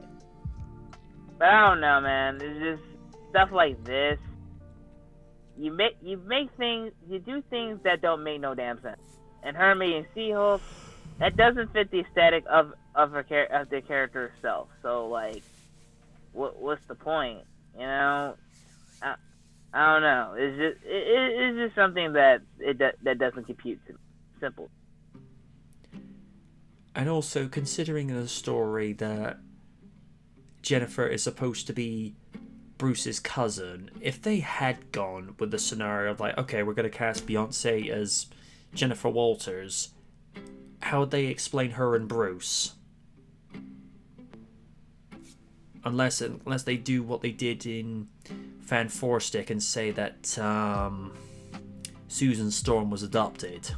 But I don't know, man. It's just stuff like this. You do things that don't make no damn sense. And her being She-Hulk, that doesn't fit the aesthetic of the character herself. So, like, what's the point? I don't know. It's just something that doesn't compute to me. Simple. And also, considering the story that Jennifer is supposed to be Bruce's cousin, if they had gone with the scenario of like, okay, we're going to cast Beyonce as Jennifer Walters, how would they explain her and Bruce? Unless they do what they did in Fan Four Stick and say that Susan Storm was adopted,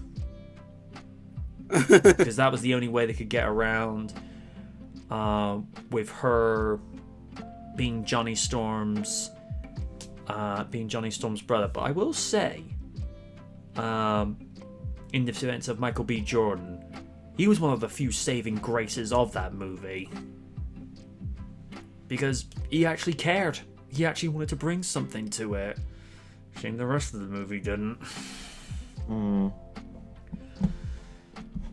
because that was the only way they could get around with her being Johnny Storm's brother. But I will say, in defense of Michael B. Jordan, he was one of the few saving graces of that movie, because he actually cared. He actually wanted to bring something to it. Shame the rest of the movie didn't.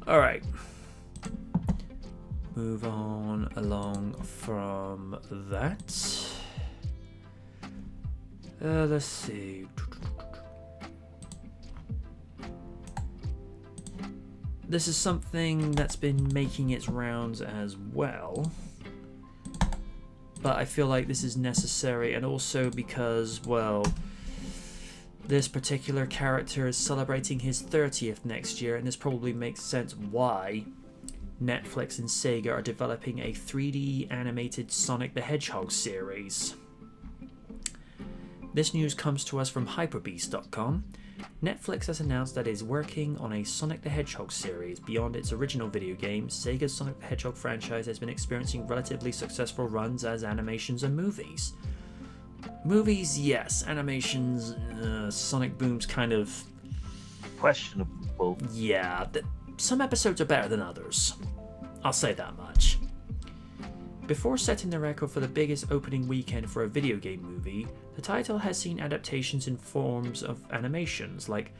Alright. Move on along from that. Let's see. This is something that's been making its rounds as well, but I feel like this is necessary, and also because, well, this particular character is celebrating his 30th next year, and this probably makes sense why Netflix and Sega are developing a 3D animated Sonic the Hedgehog series. This news comes to us from hyperbeast.com. Netflix has announced that it is working on a Sonic the Hedgehog series. Beyond its original video game, Sega's Sonic the Hedgehog franchise has been experiencing relatively successful runs as animations and movies. Movies, yes. Animations, Sonic Boom's kind of questionable. Yeah, some episodes are better than others. I'll say that much. Before setting the record for the biggest opening weekend for a video game movie, the title has seen adaptations in forms of animations, like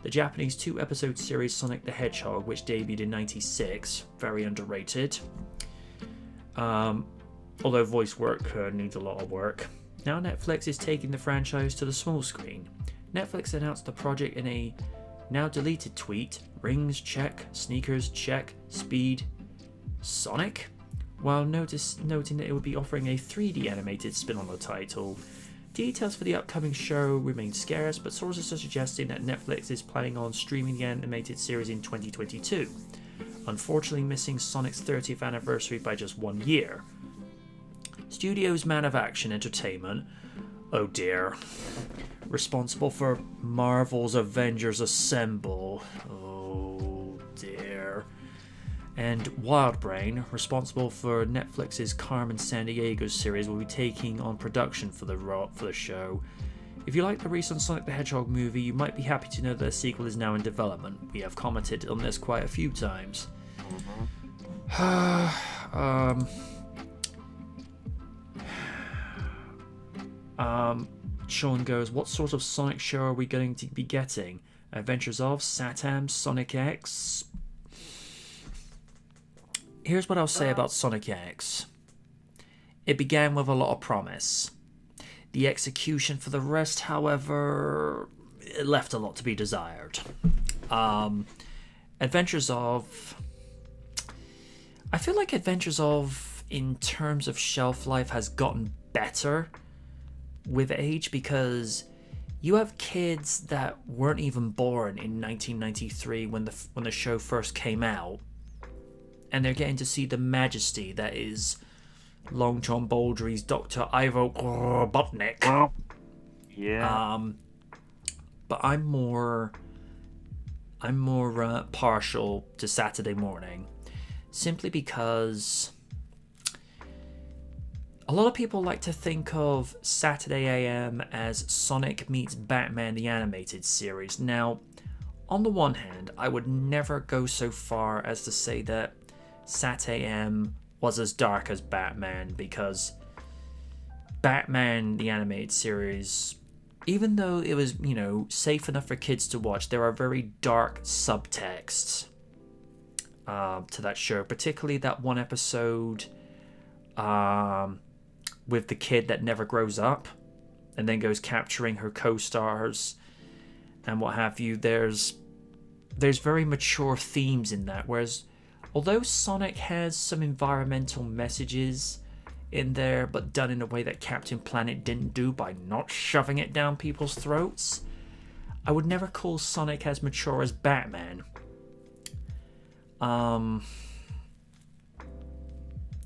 the Japanese 2-episode series Sonic the Hedgehog, which debuted in '96, very underrated. Although voice work needs a lot of work. Now Netflix is taking the franchise to the small screen. Netflix announced the project in a now deleted tweet: rings check, sneakers check, speed, Sonic? While noting that it would be offering a 3D animated spin on the title. Details for the upcoming show remain scarce, but sources are suggesting that Netflix is planning on streaming the animated series in 2022, unfortunately missing Sonic's 30th anniversary by just 1 year. Studios Man of Action Entertainment, oh dear, responsible for Marvel's Avengers Assemble, oh dear, and Wildbrain, responsible for Netflix's Carmen Sandiego series, will be taking on production for the show. If you like the recent Sonic the Hedgehog movie, you might be happy to know that a sequel is now in development. We have commented on this quite a few times. Sean goes, what sort of Sonic show are we going to be getting? Adventures of, Satam, Sonic X? Here's what I'll say about Sonic X. It began with a lot of promise. The execution for the rest, however, it left a lot to be desired. Adventures of... I feel like Adventures of, in terms of shelf life, has gotten better with age, because you have kids that weren't even born in 1993 when the show first came out, and they're getting to see the majesty that is Long John Baldry's Dr. Ivo Robotnik. Yeah. But I'm more partial to Saturday Morning, simply because a lot of people like to think of Saturday AM as Sonic meets Batman the Animated Series. Now, on the one hand, I would never go so far as to say that Sat AM was as dark as Batman, because Batman the Animated Series, even though it was, safe enough for kids to watch, there are very dark subtexts to that show, particularly that one episode with the kid that never grows up and then goes capturing her co-stars and what have you. There's very mature themes in that, whereas although Sonic has some environmental messages in there, but done in a way that Captain Planet didn't do by not shoving it down people's throats, I would never call Sonic as mature as Batman.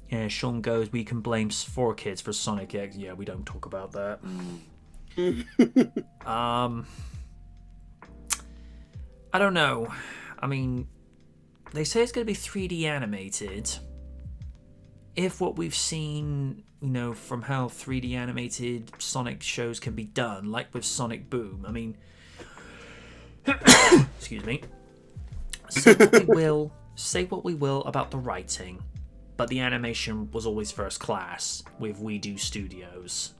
Yeah, Sean goes, we can blame 4Kids for Sonic X. Yeah, we don't talk about that. I don't know. I mean, they say it's going to be 3D animated. If what we've seen, from how 3D animated Sonic shows can be done, like with Sonic Boom, I mean, excuse me. Say what we will about the writing, but the animation was always first class with We Do Studios.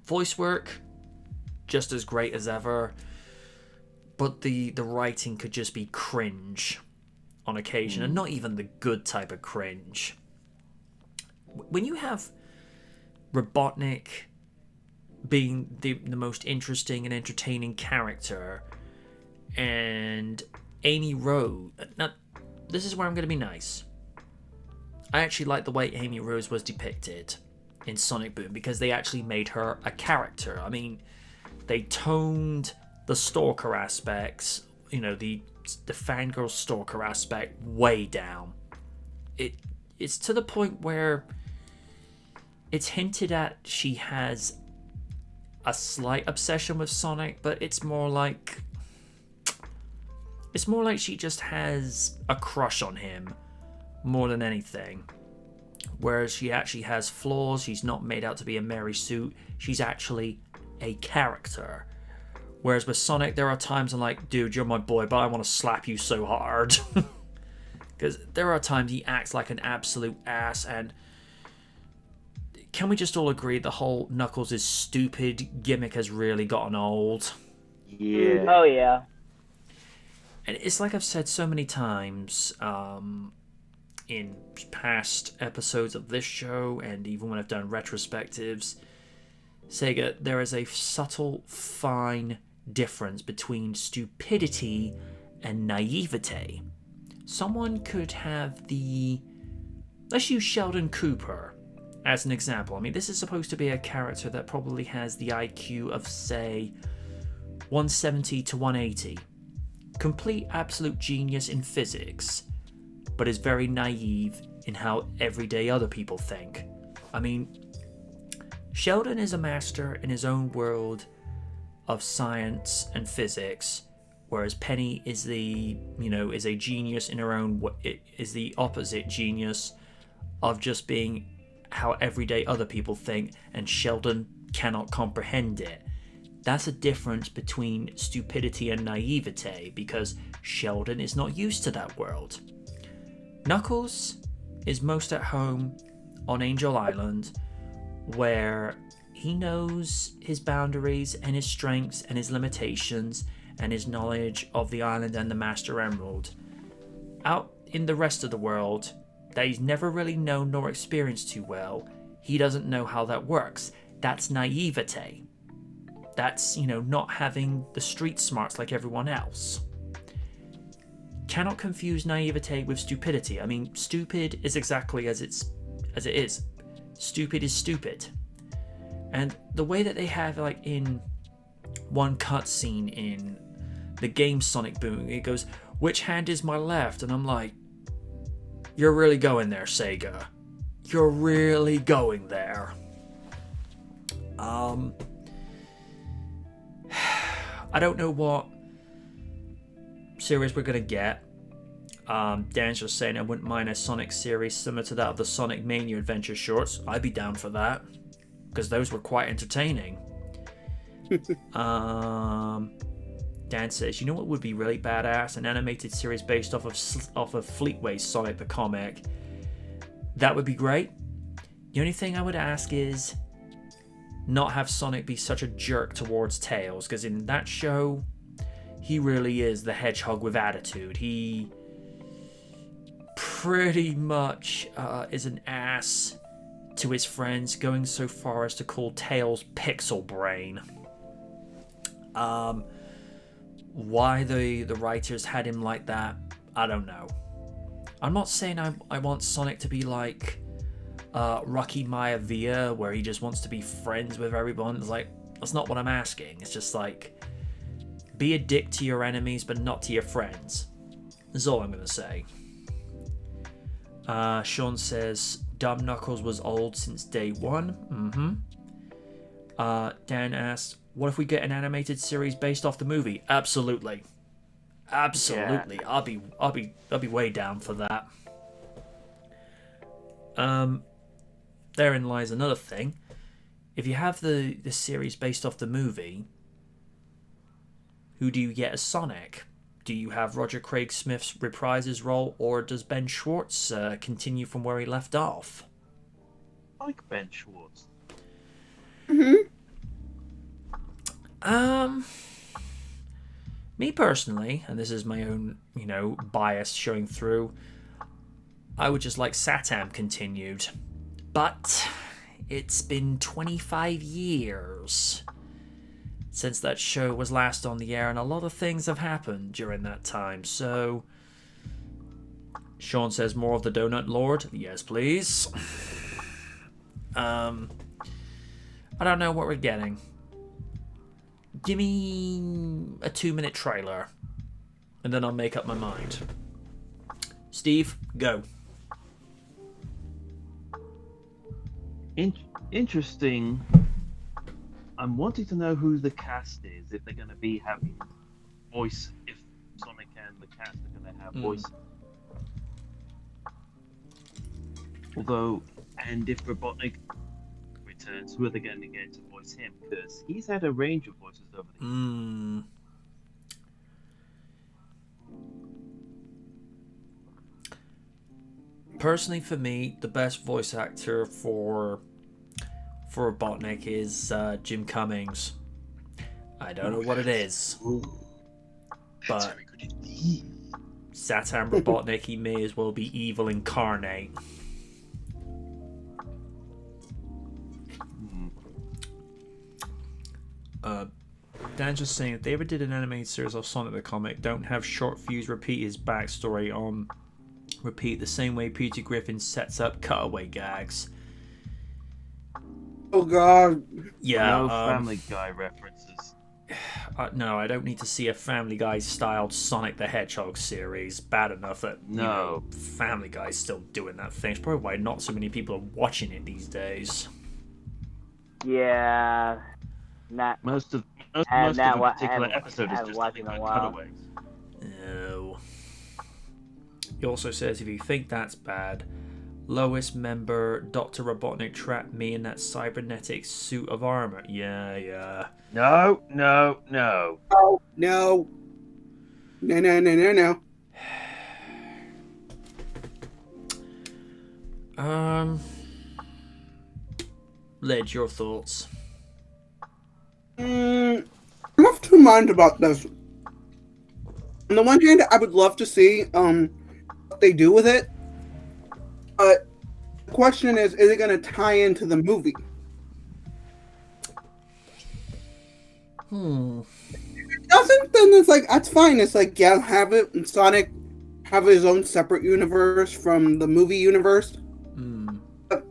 Voice work, just as great as ever, but the writing could just be cringe on occasion, and not even the good type of cringe. When you have Robotnik being the most interesting and entertaining character, and Amy Rose... Now, this is where I'm going to be nice. I actually like the way Amy Rose was depicted in Sonic Boom, because they actually made her a character. I mean, they toned the stalker aspects, the fangirl stalker aspect way down. It's to the point where it's hinted at she has a slight obsession with Sonic, but it's more like she just has a crush on him more than anything. Whereas she actually has flaws. She's not made out to be a Mary Sue. She's actually a character. Whereas with Sonic, there are times I'm like, dude, you're my boy, but I want to slap you so hard. Because there are times he acts like an absolute ass, and can we just all agree the whole Knuckles' stupid gimmick has really gotten old? Yeah. Oh yeah. And it's like I've said so many times in past episodes of this show, and even when I've done retrospectives, Sega, there is a subtle, fine difference between stupidity and naivete. Someone could have the... Let's use Sheldon Cooper as an example. I mean, this is supposed to be a character that probably has the IQ of, say, 170 to 180. Complete absolute genius in physics, but is very naive in how everyday other people think. I mean, Sheldon is a master in his own world of science and physics, whereas Penny is is a genius in her own, is the opposite genius of just being how everyday other people think, and Sheldon cannot comprehend it. That's a difference between stupidity and naivete, because Sheldon is not used to that world. Knuckles is most at home on Angel Island, where he knows his boundaries and his strengths and his limitations and his knowledge of the island and the Master Emerald. Out in the rest of the world, that he's never really known nor experienced too well, he doesn't know how that works. That's naivete. That's, not having the street smarts like everyone else. Cannot confuse naivete with stupidity. I mean, stupid is exactly as it is. Stupid is stupid. And the way that they have, like, in one cutscene in the game Sonic Boom, it goes, "Which hand is my left?" And I'm like, you're really going there, Sega. You're really going there. I don't know what series we're going to get. Dan's just saying I wouldn't mind a Sonic series similar to that of the Sonic Mania Adventure shorts. I'd be down for that, because those were quite entertaining. Dan says, you know what would be really badass? An animated series based off of Fleetway's Sonic the Comic. That would be great. The only thing I would ask is not have Sonic be such a jerk towards Tails, because in that show, he really is the hedgehog with attitude. He pretty much is an ass to his friends, going so far as to call Tails Pixel Brain. Why the writers had him like that, I don't know. I'm not saying I want Sonic to be like Rocky Maivia, where he just wants to be friends with everyone. It's like, that's not what I'm asking. It's just like, be a dick to your enemies, but not to your friends. That's all I'm going to say. Sean says, Dumb Knuckles was old since day one. Dan asks, what if we get an animated series based off the movie? Absolutely. Yeah. I'll be way down for that. Therein lies another thing. If you have the series based off the movie, who do you get as Sonic? Do you have Roger Craig Smith's reprise his role, or does Ben Schwartz continue from where he left off? I like Ben Schwartz. Me personally, and this is my own, bias showing through, I would just like Satam continued. But it's been 25 years since that show was last on the air, and a lot of things have happened during that time, so... Sean says, more of the Donut Lord? Yes, please. I don't know what we're getting. Give me a 2-minute trailer, and then I'll make up my mind. Steve, go. Interesting. I'm wanting to know who the cast is, if they're going to be having voice, if Sonic and the cast are going to have voice. Although, and if Robotnik returns, who are they going to get to voice him? Because he's had a range of voices over the years. Personally, for me, the best voice actor for for Robotnik is Jim Cummings. I don't know what it is, but Satan Robotnik, he may as well be evil incarnate. Dan's just saying, if they ever did an animated series of Sonic the Comic, don't have Short Fuse repeat his backstory on repeat the same way Peter Griffin sets up cutaway gags. Oh god. Yeah. No Family Guy references. No, I don't need to see a Family Guy styled Sonic the Hedgehog series. Bad enough that Family Guy's still doing that thing. It's probably why not so many people are watching it these days. Yeah. Most of a particular episode is just nothing but cutaways. No. He also says, if you think that's bad, Lois member Dr. Robotnik trapped me in that cybernetic suit of armor. Yeah. No. No. Led, your thoughts? I'm of two minds about this. On the one hand, I would love to see what they do with it. But the question is it going to tie into the movie? If it doesn't, then it's like, that's fine. It's like, yeah, have it, and Sonic have his own separate universe from the movie universe. But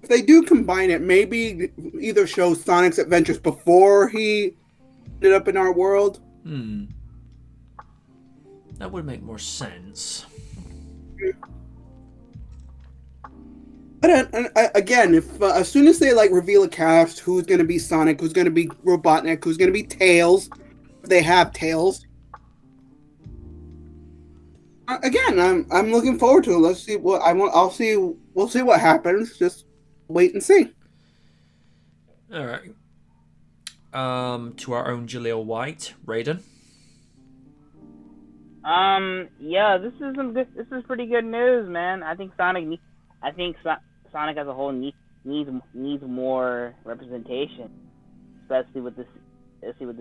if they do combine it, maybe either show Sonic's adventures before he ended up in our world. That would make more sense. But again, if as soon as they like reveal a cast, who's going to be Sonic, who's going to be Robotnik, who's going to be Tails, if they have Tails. Again, I'm looking forward to it. Let's see what I'll see. We'll see what happens. Just wait and see. All right. To our own Jaleel White, Raiden. Yeah, this is pretty good news, man. I think Sonic as a whole needs more representation, especially with this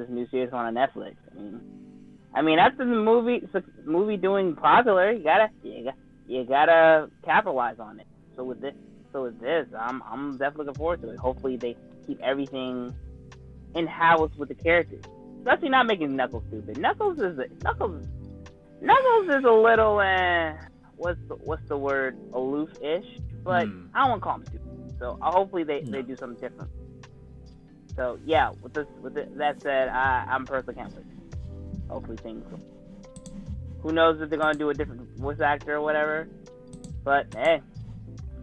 new series on Netflix. I mean, after the movie doing popular, you gotta capitalize on it. So with this, I'm definitely looking forward to it. Hopefully, they keep everything in house with the characters, especially not making Knuckles stupid. Knuckles is a little what's the word, aloof-ish, but I don't want to call him stupid. So hopefully they do something different. So yeah, with that said, I'm personally can't wait. Hopefully things. Who knows if they're gonna do a different voice actor or whatever? But hey,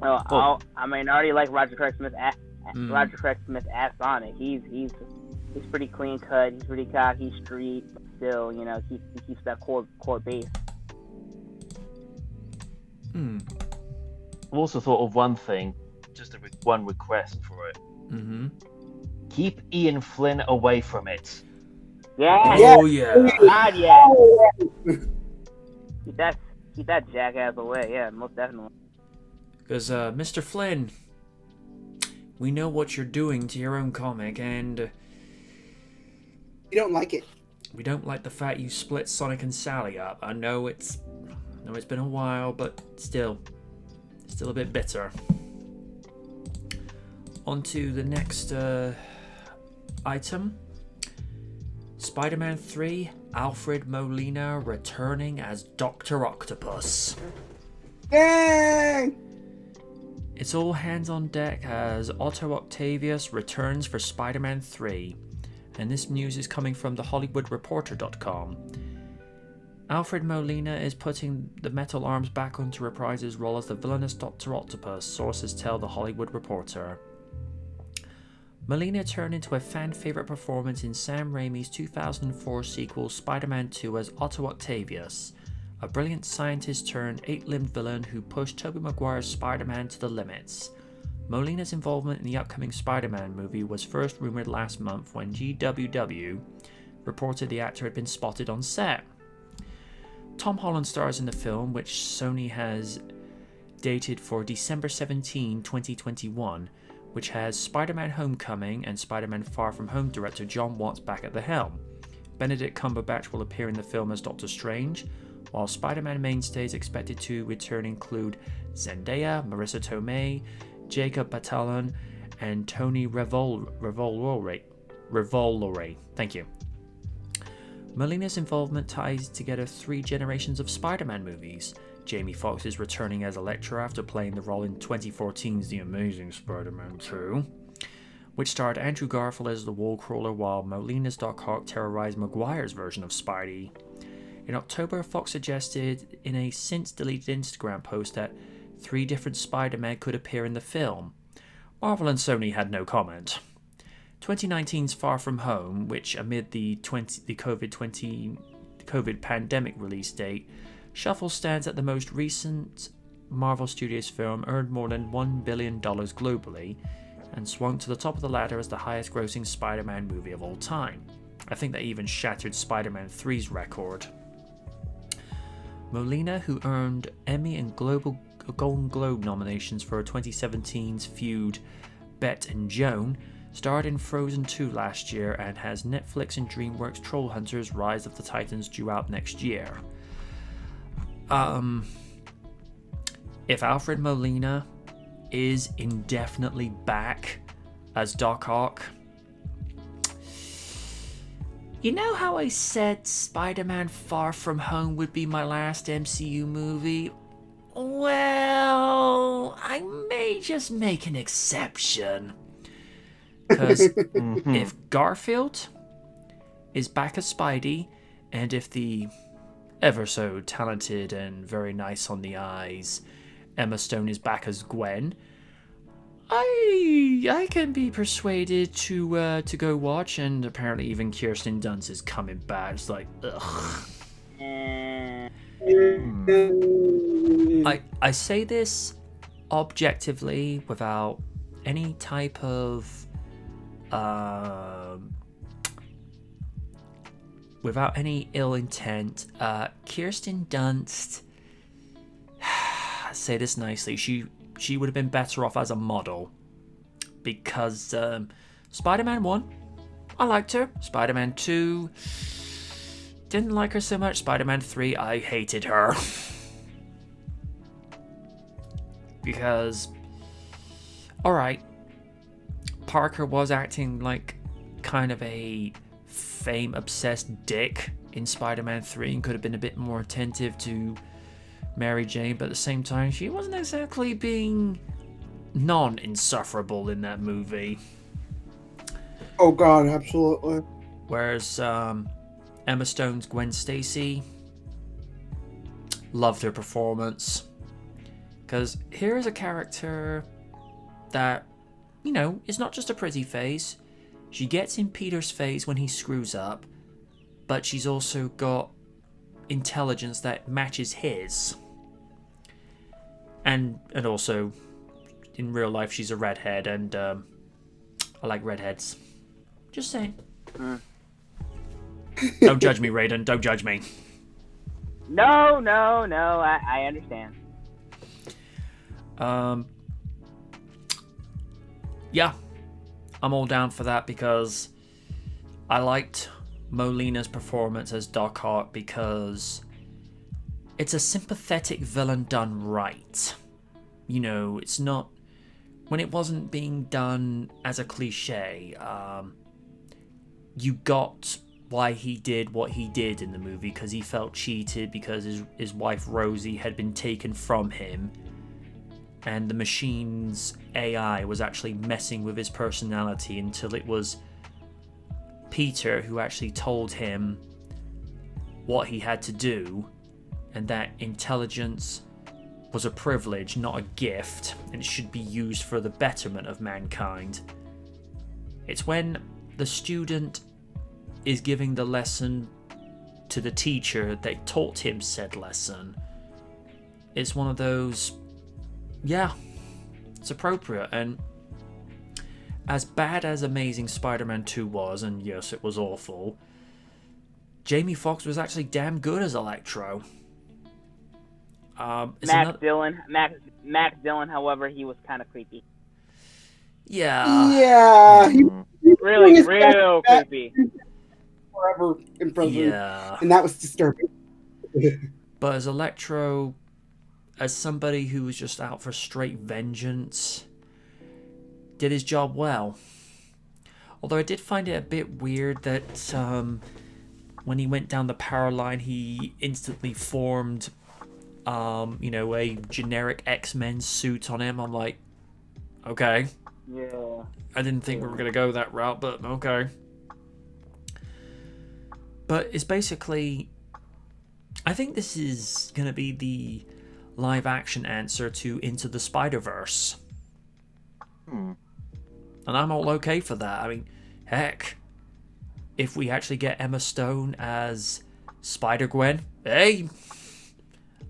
I already like Roger Craig Smith as Sonic. He's pretty clean cut. He's pretty cocky, street. But still, he keeps that core base. I've also thought of one thing, just one request for it. Keep Ian Flynn away from it. Yeah. Oh yeah. God, yeah. Keep that jackass away. Yeah, most definitely. Because Mr. Flynn, we know what you're doing to your own comic, and We don't like it. we don't like the fact you split Sonic and Sally up. I know it's been a while, but still a bit bitter. On to the next item. Spider-Man 3, Alfred Molina returning as Dr. Octopus. Yay! It's all hands on deck as Otto Octavius returns for Spider-Man 3, and this news is coming from thehollywoodreporter.com. Alfred Molina is putting the metal arms back on to reprise his role as the villainous Dr. Octopus, sources tell The Hollywood Reporter. Molina turned into a fan-favourite performance in Sam Raimi's 2004 sequel Spider-Man 2 as Otto Octavius, a brilliant scientist turned eight-limbed villain who pushed Tobey Maguire's Spider-Man to the limits. Molina's involvement in the upcoming Spider-Man movie was first rumoured last month when GWW reported the actor had been spotted on set. Tom Holland stars in the film, which Sony has dated for December 17, 2021, which has Spider-Man Homecoming and Spider-Man Far From Home director John Watts back at the helm. Benedict Cumberbatch will appear in the film as Doctor Strange, while Spider-Man mainstays expected to return include Zendaya, Marissa Tomei, Jacob Batalon, and Tony Revolore. Thank you. Molina's involvement ties together 3 generations of Spider-Man movies. Jamie Foxx is returning as Electro after playing the role in 2014's The Amazing Spider-Man 2, which starred Andrew Garfield as the Wallcrawler, while Molina's Doc Ock terrorized Maguire's version of Spidey. In October, Fox suggested in a since-deleted Instagram post that 3 different Spider-Men could appear in the film. Marvel and Sony had no comment. 2019's Far From Home, which amid the COVID pandemic release date, shuffles stands at the most recent Marvel Studios film, earned more than $1 billion globally, and swung to the top of the ladder as the highest grossing Spider-Man movie of all time. I think that even shattered Spider-Man 3's record. Molina, who earned Emmy and Golden Globe nominations for 2017's feud Bette and Joan, starred in Frozen 2 last year and has Netflix and DreamWorks Trollhunters Rise of the Titans due out next year. If Alfred Molina is indefinitely back as Doc Ock, you know how I said Spider-Man Far From Home would be my last MCU movie? Well, I may just make an exception. Because if Garfield is back as Spidey, and if the ever so talented and very nice on the eyes Emma Stone is back as Gwen, I can be persuaded to go watch. And apparently even Kirsten Dunst is coming back. It's like, ugh. I say this objectively without any type of without any ill intent. Kirsten Dunst, say this nicely, she would have been better off as a model, because Spider-Man 1, I liked her. Spider-Man 2, didn't like her so much. Spider-Man 3, I hated her. Because, alright, Parker was acting like kind of a fame-obsessed dick in Spider-Man 3 and could have been a bit more attentive to Mary Jane, but at the same time, she wasn't exactly being non-insufferable in that movie. Oh god, absolutely. Whereas Emma Stone's Gwen Stacy, loved her performance. Because here's a character that, you know, is not just a pretty face. She gets in Peter's face when he screws up, but she's also got intelligence that matches his. And also, in real life, she's a redhead, and I like redheads. Just saying. Don't judge me, Raiden. Don't judge me. No. I understand. Yeah, I'm all down for that, because I liked Molina's performance as Doc Ock because it's a sympathetic villain done right. You know, it's not, when it wasn't being done as a cliche, you got why he did what he did in the movie, because he felt cheated because his wife Rosie had been taken from him, and the machine's AI was actually messing with his personality until it was Peter who actually told him what he had to do, and that intelligence was a privilege, not a gift, and it should be used for the betterment of mankind. It's when the student is giving the lesson to the teacher that taught him said lesson. It's one of those, yeah, it's appropriate. And as bad as Amazing Spider-Man 2 was, and yes, it was awful, Jamie Foxx was actually damn good as Electro. Max Dillon, however, he was kind of creepy. Yeah, he Mm. was Really, doing his real best creepy. forever in prison, Yeah. and that was disturbing. But as Electro, as somebody who was just out for straight vengeance, did his job well. Although I did find it a bit weird that when he went down the power line, he instantly formed, a generic X-Men suit on him. I'm like, okay. Yeah. I didn't think we were going to go that route, but okay. But it's basically... I think this is going to be the live-action answer to Into the Spider-Verse. Hmm. And I'm all okay for that. I mean, heck, if we actually get Emma Stone as Spider-Gwen, hey,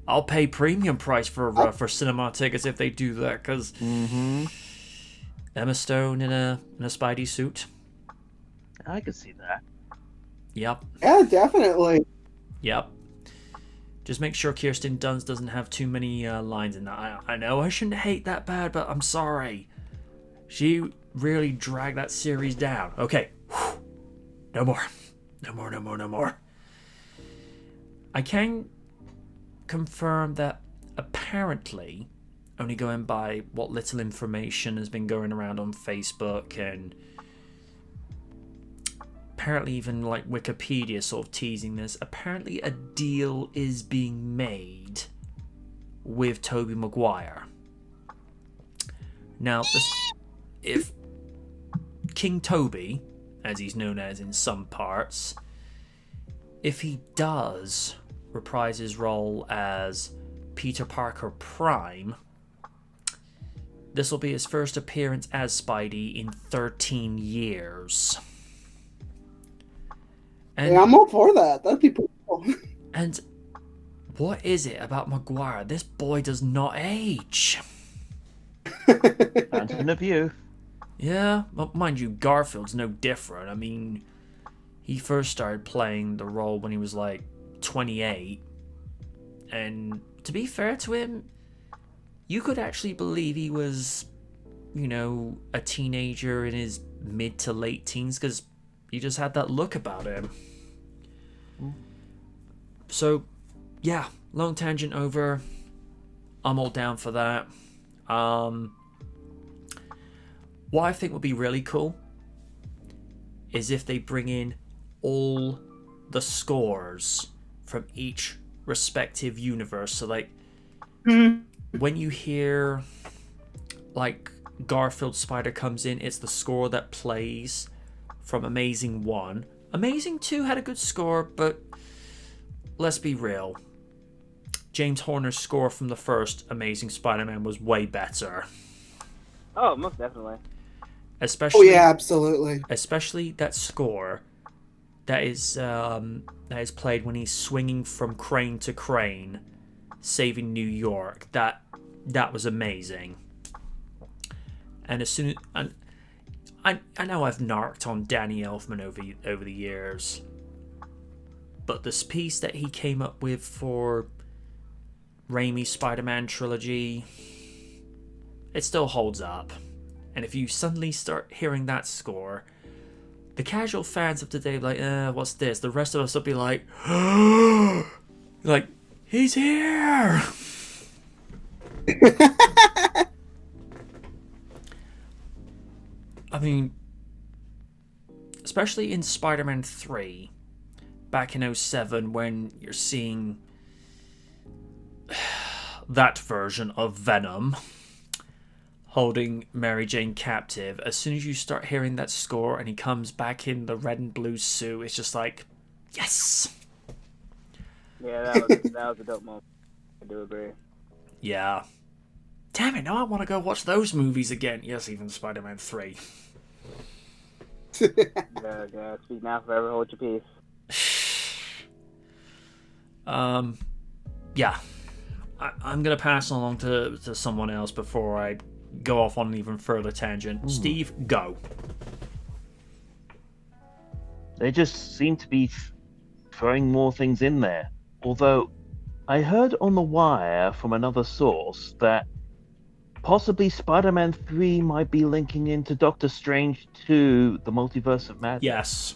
I'll pay premium price for cinema tickets if they do that, because Mm-hmm. Emma Stone in a Spidey suit. I could see that. Yep. Yeah, definitely. Yep. Just make sure Kirsten Dunst doesn't have too many lines in that. I know I shouldn't hate that bad, but I'm sorry. She really dragged that series down. Okay. No more. No more, no more, no more. I can confirm that apparently, only going by what little information has been going around on Facebook and apparently even like Wikipedia sort of teasing this, apparently a deal is being made with Tobey Maguire. Now, if King Toby, as he's known as in some parts, if he does reprise his role as Peter Parker Prime, this will be his first appearance as Spidey in 13 years. And, Yeah, I'm all for that. That'd be pretty cool. and what is it about Maguire? This boy does not age. Fountain of Youth. Yeah, well, mind you, Garfield's no different. I mean, he first started playing the role when he was like 28. And to be fair to him, you could actually believe he was, a teenager in his mid to late teens because he just had that look about him. So, yeah, long tangent over. I'm all down for that. What I think would be really cool is if they bring in all the scores from each respective universe. So, like, when you hear, like, Garfield Spider comes in, it's the score that plays from Amazing 1. Amazing 2 had a good score, but let's be real. James Horner's score from the first Amazing Spider-Man was way better. Oh, most definitely. Especially, Oh yeah, absolutely. especially that score that is played when he's swinging from crane to crane, saving New York. That was amazing. And as soon as I know I've narked on Danny Elfman over the years, but this piece that he came up with for Raimi's Spider-Man trilogy, it still holds up. And if you suddenly start hearing that score, the casual fans of today will be like, what's this? The rest of us will be like, like, he's here! I mean, especially in Spider-Man 3, back in 07, when you're seeing that version of Venom holding Mary Jane captive, as soon as you start hearing that score and he comes back in the red and blue suit, it's just like, yes! Yeah, that was a dope moment. I do agree. Yeah. Damn it, now I want to go watch those movies again. Yes, even Spider-Man 3. Yeah, speak now, forever hold your peace. Yeah. I'm going to pass along to someone else before I go off on an even further tangent. Steve, go. They just seem to be throwing more things in there. Although, I heard on the wire from another source that possibly Spider-Man 3 might be linking into Doctor Strange 2, the Multiverse of Madness. Yes,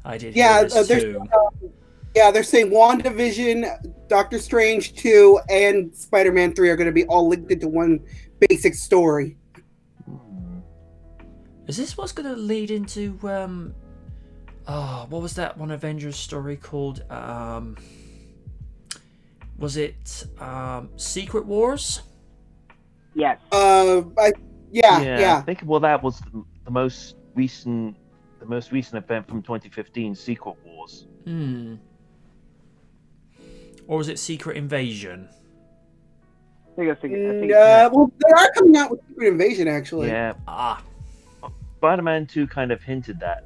I did Yeah, hear this there's too. they're saying WandaVision, Doctor Strange 2, and Spider-Man 3 are going to be all linked into one basic story. Is this what's going to lead into what was that one Avengers story called? Was it Secret Wars? Yes. Yeah. I think that was the most recent event from 2015, Secret Wars. Or was it Secret Invasion? Well, they are coming out with Secret Invasion, actually. Yeah. Spider-Man 2 kind of hinted at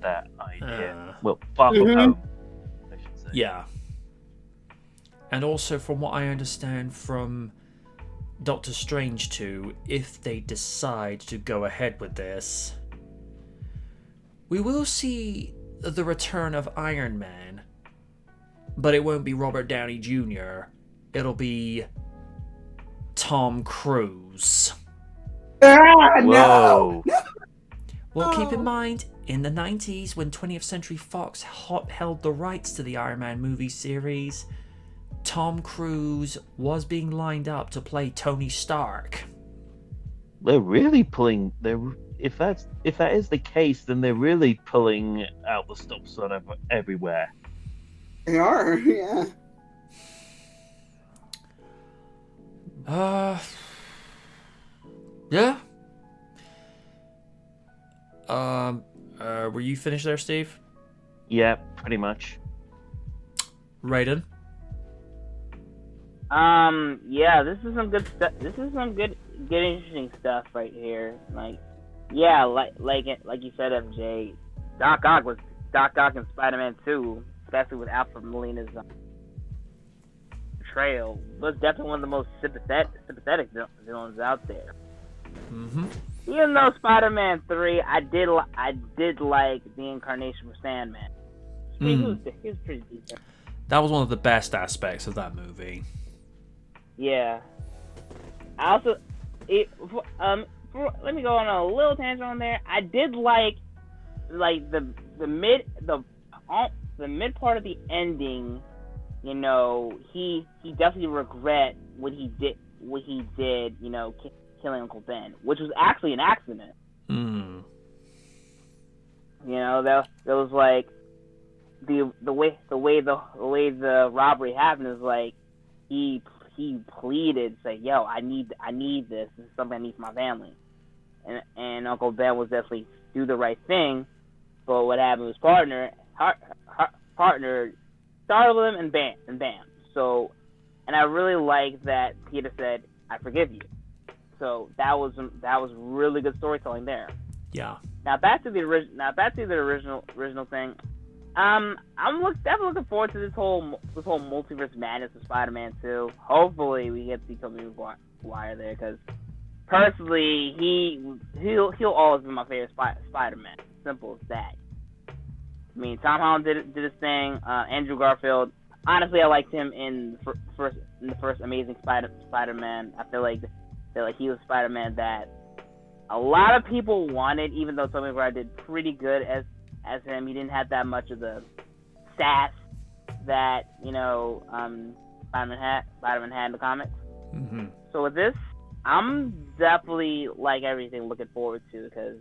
that idea. Far From Home, I should say. Yeah. And also, from what I understand from Doctor Strange 2, if they decide to go ahead with this, we will see the return of Iron Man, but it won't be Robert Downey Jr. It'll be Tom Cruise. No! Well, keep in mind, in the 90s, when 20th Century Fox held the rights to the Iron Man movie series, Tom Cruise was being lined up to play Tony Stark. They're really pulling. If that is the case, then they're really pulling out the stops on everywhere. They are, yeah. Yeah. Were you finished there, Steve? Yeah, pretty much. Raiden? Yeah, this is some good stuff. This is some good interesting stuff right here. Like you said, MJ, Doc Ock in Spider-Man 2, especially with Alfred Molina's portrayal, was definitely one of the most sympathetic villains out there. Mm-hmm. Even though Spider-Man 3, I did like the incarnation of Sandman. He was pretty decent. That was one of the best aspects of that movie. Yeah. I also, let me go on a little tangent on there. I did like the mid part of the ending. You know, he definitely regret what he did. You know, killing Uncle Ben, which was actually an accident. Mm. You know, that was like the way the robbery happened is like he pleaded, say, "Yo, I need this. This is something I need for my family." And Uncle Ben was definitely do the right thing, but what happened was partner startled him and bam. So, and I really like that Peter said, "I forgive you." So that was really good storytelling there. Yeah. Now back to the original thing. I'm definitely looking forward to this whole multiverse madness of Spider-Man 2. Hopefully we get to see Tobey Maguire there, because personally he'll always be my favorite Spider-Man. Simple as that. I mean, Tom Holland did his thing. Andrew Garfield. Honestly, I liked him in the first Amazing Spider-Man. I feel like he was Spider-Man that a lot of people wanted, even though Tobey Maguire did pretty good as him. He didn't have that much of the sass that, you know, Spider-Man had in the comics. Mm-hmm. So with this, I'm definitely, like everything, looking forward to, because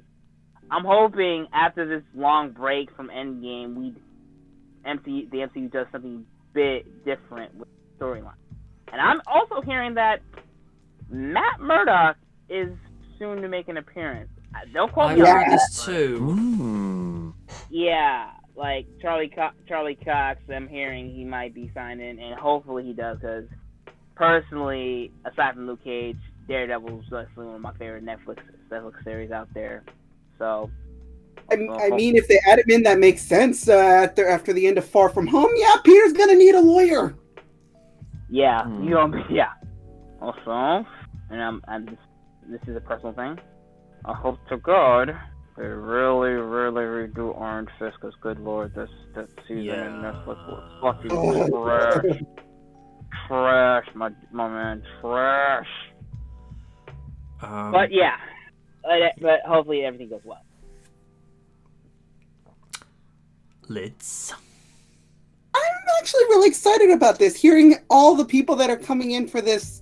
I'm hoping after this long break from Endgame, the MCU does something bit different with the storyline. And I'm also hearing that Matt Murdock is soon to make an appearance. Don't quote me on I heard that. this too. Yeah, like Charlie Cox, I'm hearing he might be signing, and hopefully he does, because personally, aside from Luke Cage, Daredevil is definitely one of my favorite Netflix series out there. So, I mean, if they add him in, that makes sense. After the end of Far From Home, yeah, Peter's gonna need a lawyer. Yeah, you gonna be, yeah. Also, and this is a personal thing. I hope to God they really redo Iron Fist, because good lord, this season in Netflix was fucking trash. Trash, my man, trash. But yeah, but hopefully everything goes well. Lids. I'm actually really excited about this. Hearing all the people that are coming in for this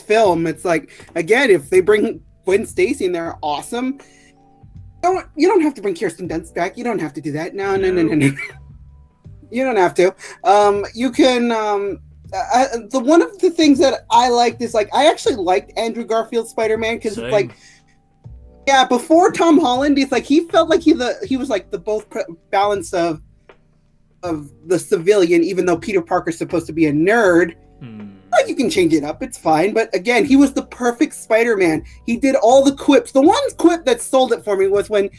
film, it's like, again, if they bring Gwen Stacy in there, awesome. You don't have to bring Kirsten Dunst back. You don't have to do that. No. You don't have to. You can. The one of the things that I liked is, like, I actually liked Andrew Garfield's Spider-Man because it's like, yeah, before Tom Holland, it's like he felt like he was like the both balance of the civilian, even though Peter Parker's supposed to be a nerd. Like, you can change it up, it's fine. But again, he was the perfect Spider-Man. He did all the quips. The one quip that sold it for me was when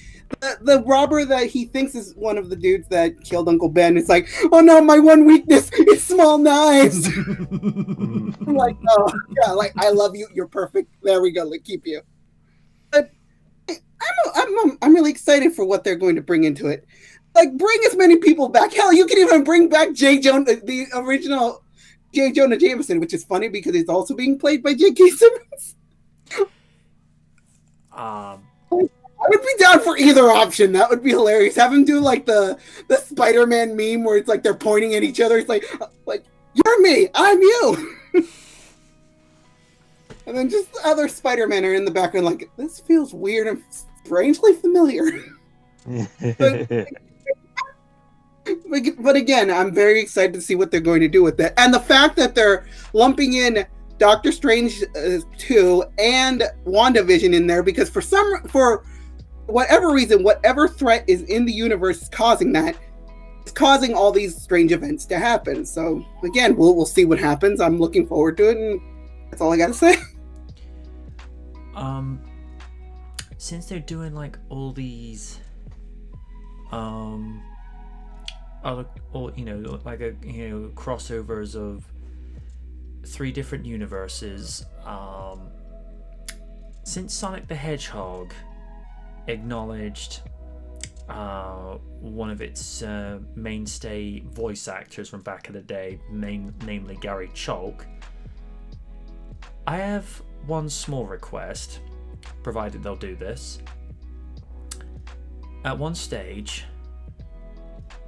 the robber that he thinks is one of the dudes that killed Uncle Ben is like, "Oh no, my one weakness is small knives." I'm like, oh yeah, like, I love you. You're perfect. There we go. Like, keep you. But I'm really excited for what they're going to bring into it. Like, bring as many people back. Hell, you can even bring back the original J. Jonah Jameson, which is funny because he's also being played by J.K. Simmons. I would be down for either option. That would be hilarious. Have him do like the Spider-Man meme where it's like they're pointing at each other. It's like you're me, I'm you. And then just other Spider-Men are in the background like, this feels weird and strangely familiar. But again, I'm very excited to see what they're going to do with that. And the fact that they're lumping in Doctor Strange 2 and WandaVision in there, because for whatever reason, whatever threat is in the universe is causing that. It's causing all these strange events to happen. So again, we'll see what happens. I'm looking forward to it, and that's all I got to say. Since they're doing like all these crossovers of 3 different universes, since Sonic the Hedgehog acknowledged one of its mainstay voice actors from back in the day, namely Gary Chalk, I have one small request, provided they'll do this. At one stage,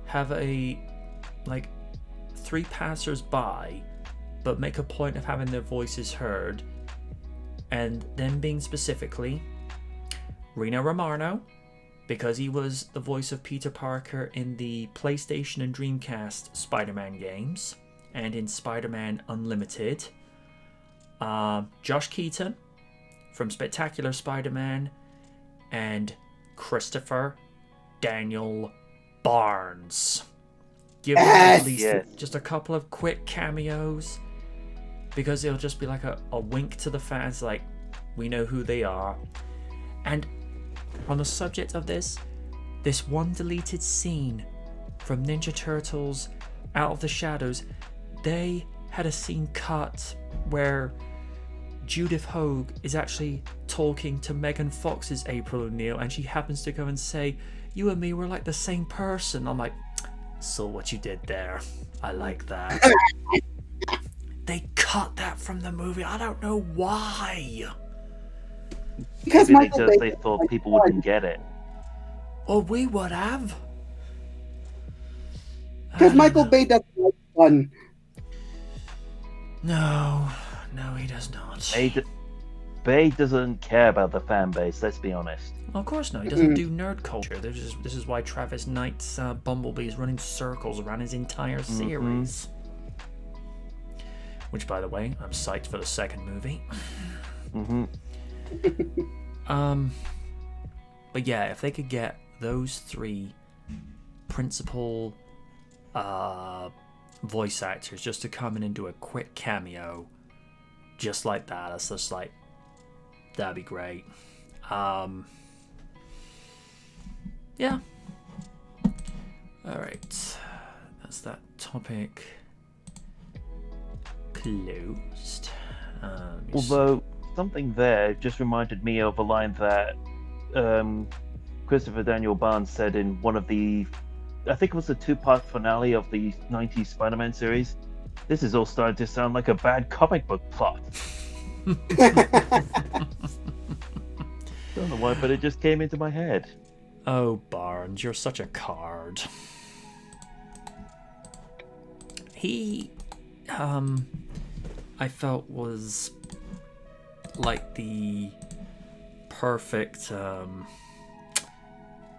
have 3 passers-by, but make a point of having their voices heard, and them being specifically Reno Romano, because he was the voice of Peter Parker in the PlayStation and Dreamcast Spider-Man games, and in Spider-Man Unlimited. Josh Keaton from Spectacular Spider-Man, and Christopher Daniel Barnes. Give them at least just a couple of quick cameos, because it'll just be like a wink to the fans, like, we know who they are. And on the subject of this one deleted scene from Ninja Turtles Out of the Shadows, they had a scene cut where Judith Hogue is actually talking to Megan Fox's April O'Neil, and she happens to go and say, "You and me were like the same person." I'm like, so what you did there, I like that. They cut that from the movie. I don't know why. Because Maybe they thought people wouldn't get it. Or we would have. Because Michael Bay doesn't like fun. No, he does not. Bay doesn't care about the fan base, let's be honest. Of course not. He doesn't do nerd culture. This is why Travis Knight's Bumblebee is running circles around his entire series. Which, by the way, I'm psyched for the second movie. But yeah, if they could get those 3 principal voice actors just to come in and do a quick cameo, just like that, that's just like, that'd be great. Yeah. Alright. That's that topic closed. Although, something there just reminded me of a line that Christopher Daniel Barnes said in one of the, I think it was the 2-part finale of the 90s Spider-Man series. This is all starting to sound like a bad comic book plot. Don't know why, but it just came into my head. Oh, Barnes, you're such a card. He, I felt was like the perfect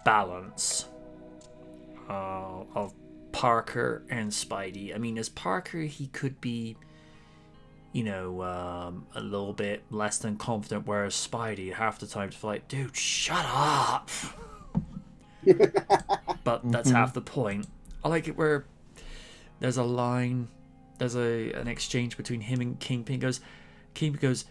balance of Parker and Spidey. I mean, as Parker, he could be, a little bit less than confident, whereas Spidey, half the time, just like, dude, shut up. But that's half the point. I like it where there's a line, there's an exchange between him and Kingpin. Kingpin goes,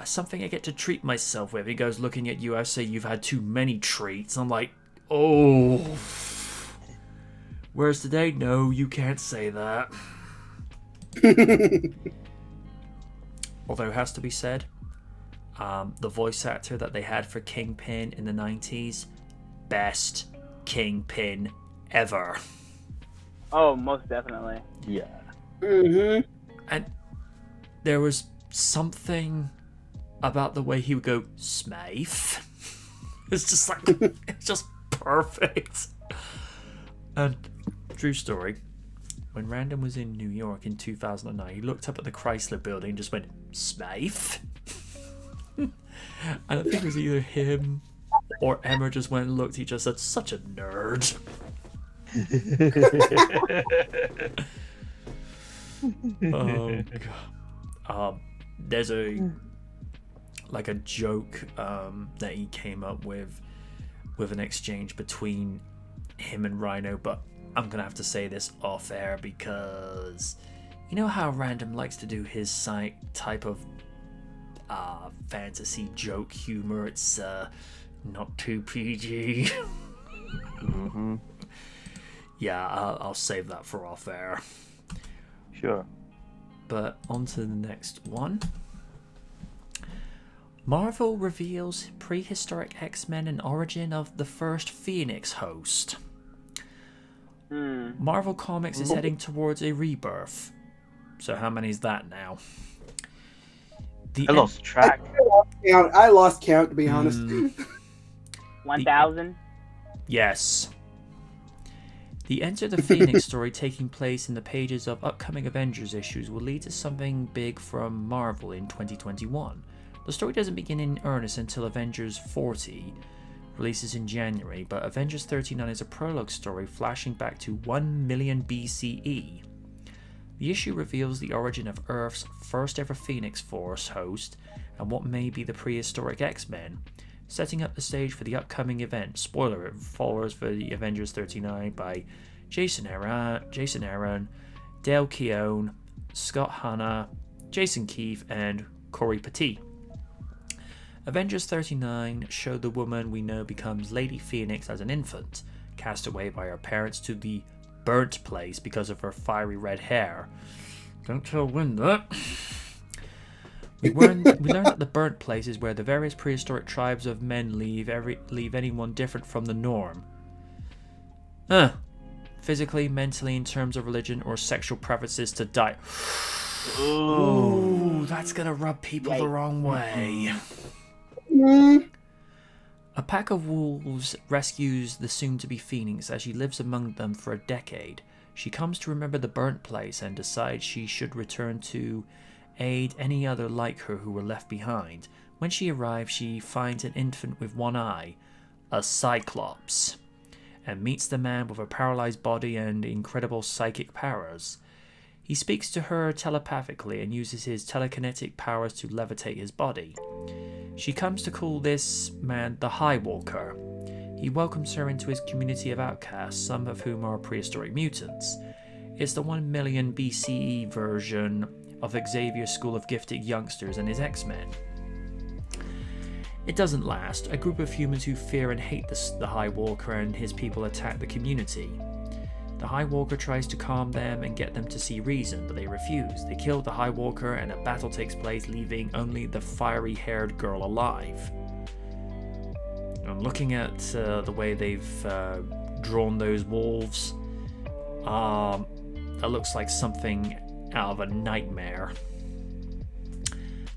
something I get to treat myself with. He goes, looking at you, I say you've had too many treats. I'm like, oh. Whereas today, no, you can't say that. Although it has to be said, the voice actor that they had for Kingpin in the 90s, best Kingpin ever. Oh, most definitely. Yeah. Mm-hmm. And there was something about the way he would go, Smafe. It's just like, it's just perfect. And true story, when Random was in New York in 2009, he looked up at the Chrysler building and just went, Smafe? And I think it was either him or Emma just went and looked. He just said, such a nerd. Oh god. There's a joke that he came up with an exchange between him and Rhino, but I'm gonna have to say this off air because you know how Random likes to do his type of fantasy joke humor. It's not too PG. Mm-hmm. Yeah, I'll save that for off air. Sure. But on to the next one. Marvel reveals prehistoric X-Men and origin of the first Phoenix host. Marvel Comics is heading towards a rebirth. So how many is that now? I lost track. I lost count, to be honest. 1,000? Yes. The Enter the Phoenix story taking place in the pages of upcoming Avengers issues will lead to something big from Marvel in 2021. The story doesn't begin in earnest until Avengers 40 releases in January, but Avengers 39 is a prologue story flashing back to 1 million BCE. The issue reveals the origin of Earth's first ever Phoenix Force host and what may be the prehistoric X-Men, setting up the stage for the upcoming event. Spoiler, it follows for the Avengers 39 by Jason Aaron, Dale Keown, Scott Hanna, Jason Keefe, and Corey Petit. Avengers 39 showed the woman we know becomes Lady Phoenix as an infant, cast away by her parents to the burnt place because of her fiery red hair. Don't tell Win that. We learned that the burnt place is where the various prehistoric tribes of men leave anyone different from the norm. Physically, mentally, in terms of religion or sexual preferences to die. Ooh, that's gonna rub people the wrong way. A pack of wolves rescues the soon-to-be Phoenix as she lives among them for a decade. She comes to remember the burnt place and decides she should return to aid any other like her who were left behind. When she arrives, she finds an infant with one eye, a Cyclops, and meets the man with a paralyzed body and incredible psychic powers. He speaks to her telepathically and uses his telekinetic powers to levitate his body. She comes to call this man the High Walker. He welcomes her into his community of outcasts, some of whom are prehistoric mutants. It's the 1 million BCE version of Xavier's School of Gifted Youngsters and his X-Men. It doesn't last. A group of humans who fear and hate the High Walker and his people attack the community. The High Walker tries to calm them and get them to see reason, but they refuse. They kill the High Walker and a battle takes place, leaving only the fiery-haired girl alive. And looking at the way they've drawn those wolves, that looks like something out of a nightmare.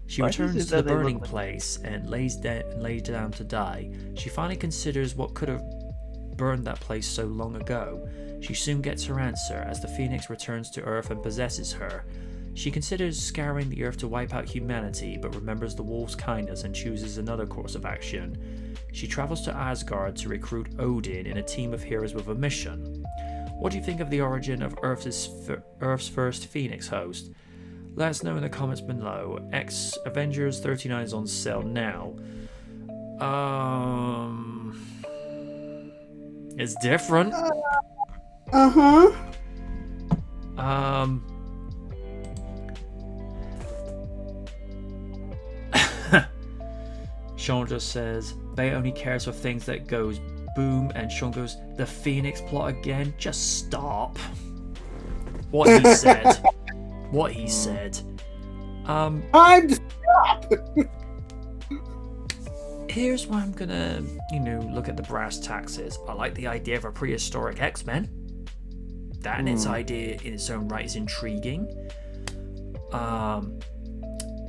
She Why returns is it to the that they look burning like- place and lays down to die. She finally considers what could have burned that place so long ago. She soon gets her answer as the Phoenix returns to Earth and possesses her. She considers scouring the Earth to wipe out humanity, but remembers the wolf's kindness and chooses another course of action. She travels to Asgard to recruit Odin in a team of heroes with a mission. What do you think of the origin of Earth's first Phoenix host? Let us know in the comments below. X Avengers 39 is on sale now. It's different. Uh-huh. Sean just says, Bay only cares for things that goes boom, and Sean goes, the Phoenix plot again? Just stop. What he said. What he said. I'm just stop. Here's why I'm gonna, look at the brass taxes. I like the idea of a prehistoric X-Men. That in its idea in its own right is intriguing.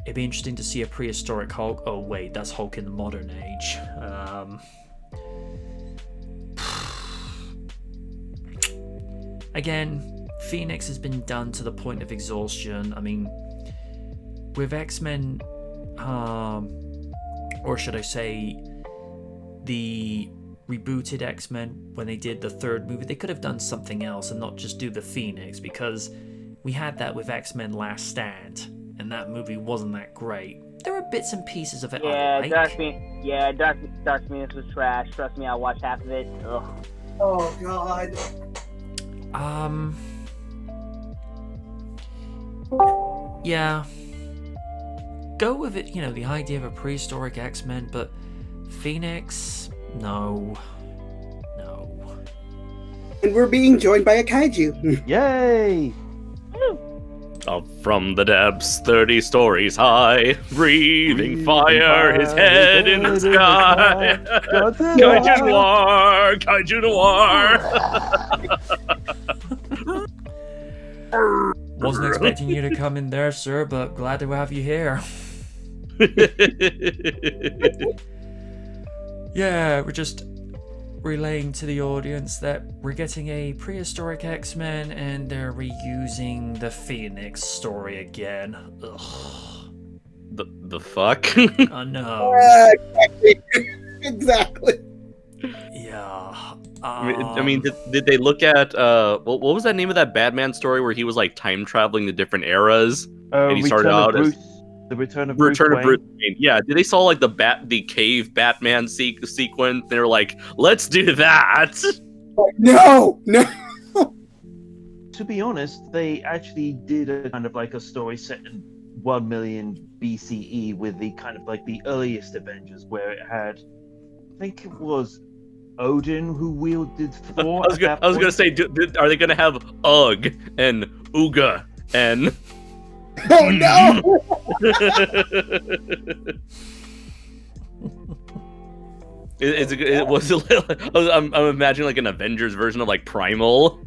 It'd be interesting to see a prehistoric Hulk. Oh wait, that's Hulk in the modern age. Again, Phoenix has been done to the point of exhaustion. I mean, with X-Men, or should I say, the rebooted X-Men, when they did the third movie, they could have done something else and not just do the Phoenix, because we had that with X-Men Last Stand, and that movie wasn't that great. There were bits and pieces of it I like. Dark Phoenix was trash. Trust me, I watched half of it. Ugh. Oh god. Yeah. Go with it, the idea of a prehistoric X-Men, but Phoenix, no. And we're being joined by a kaiju. Yay! Up from the depths, 30 stories high, breathing fire, his head in the sky. Kaiju noir! Wasn't expecting you to come in there, sir, but glad to have you here. Yeah, we're just relaying to the audience that we're getting a prehistoric X-Men and they're reusing the Phoenix story again. Ugh. The fuck? I know. Exactly. Yeah. I mean, did they look at what was that name of that Batman story where he was like time traveling to different eras? And he started out as the Return of Bruce Wayne. Yeah, did they saw like the cave Batman sequence? They were like, let's do that. No. To be honest, they actually did a kind of like a story set in 1 million BCE with the kind of like the earliest Avengers, where it had, I think it was Odin who wielded Thor. I was gonna say, are they gonna have Ugg and Ooga and? Oh no! I'm imagining like an Avengers version of like Primal.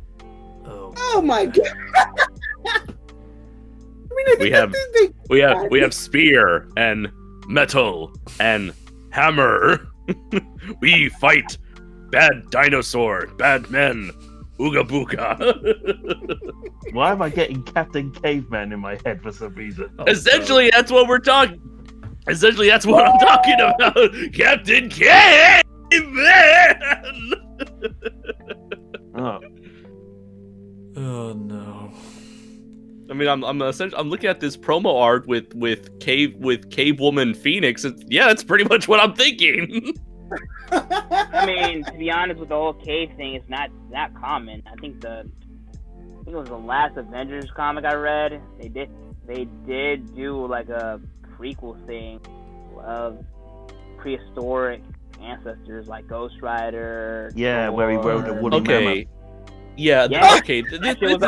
Oh my god! I mean, I think we have Spear and Metal and Hammer. We fight bad dinosaur, bad men. Ooga booga. Why am I getting Captain Caveman in my head for some reason? Essentially, that's what we're talking. Essentially, that's what I'm talking about. Captain Caveman. Oh no. I mean, I'm looking at this promo art with Cave Woman Phoenix. Yeah, that's pretty much what I'm thinking. I mean, to be honest, with the whole cave thing, it's not that common. I think it was the last Avengers comic I read. They did do like a prequel thing of prehistoric ancestors like Ghost Rider. Yeah, where he rode a wooden mammoth. Okay. Yeah, okay. This is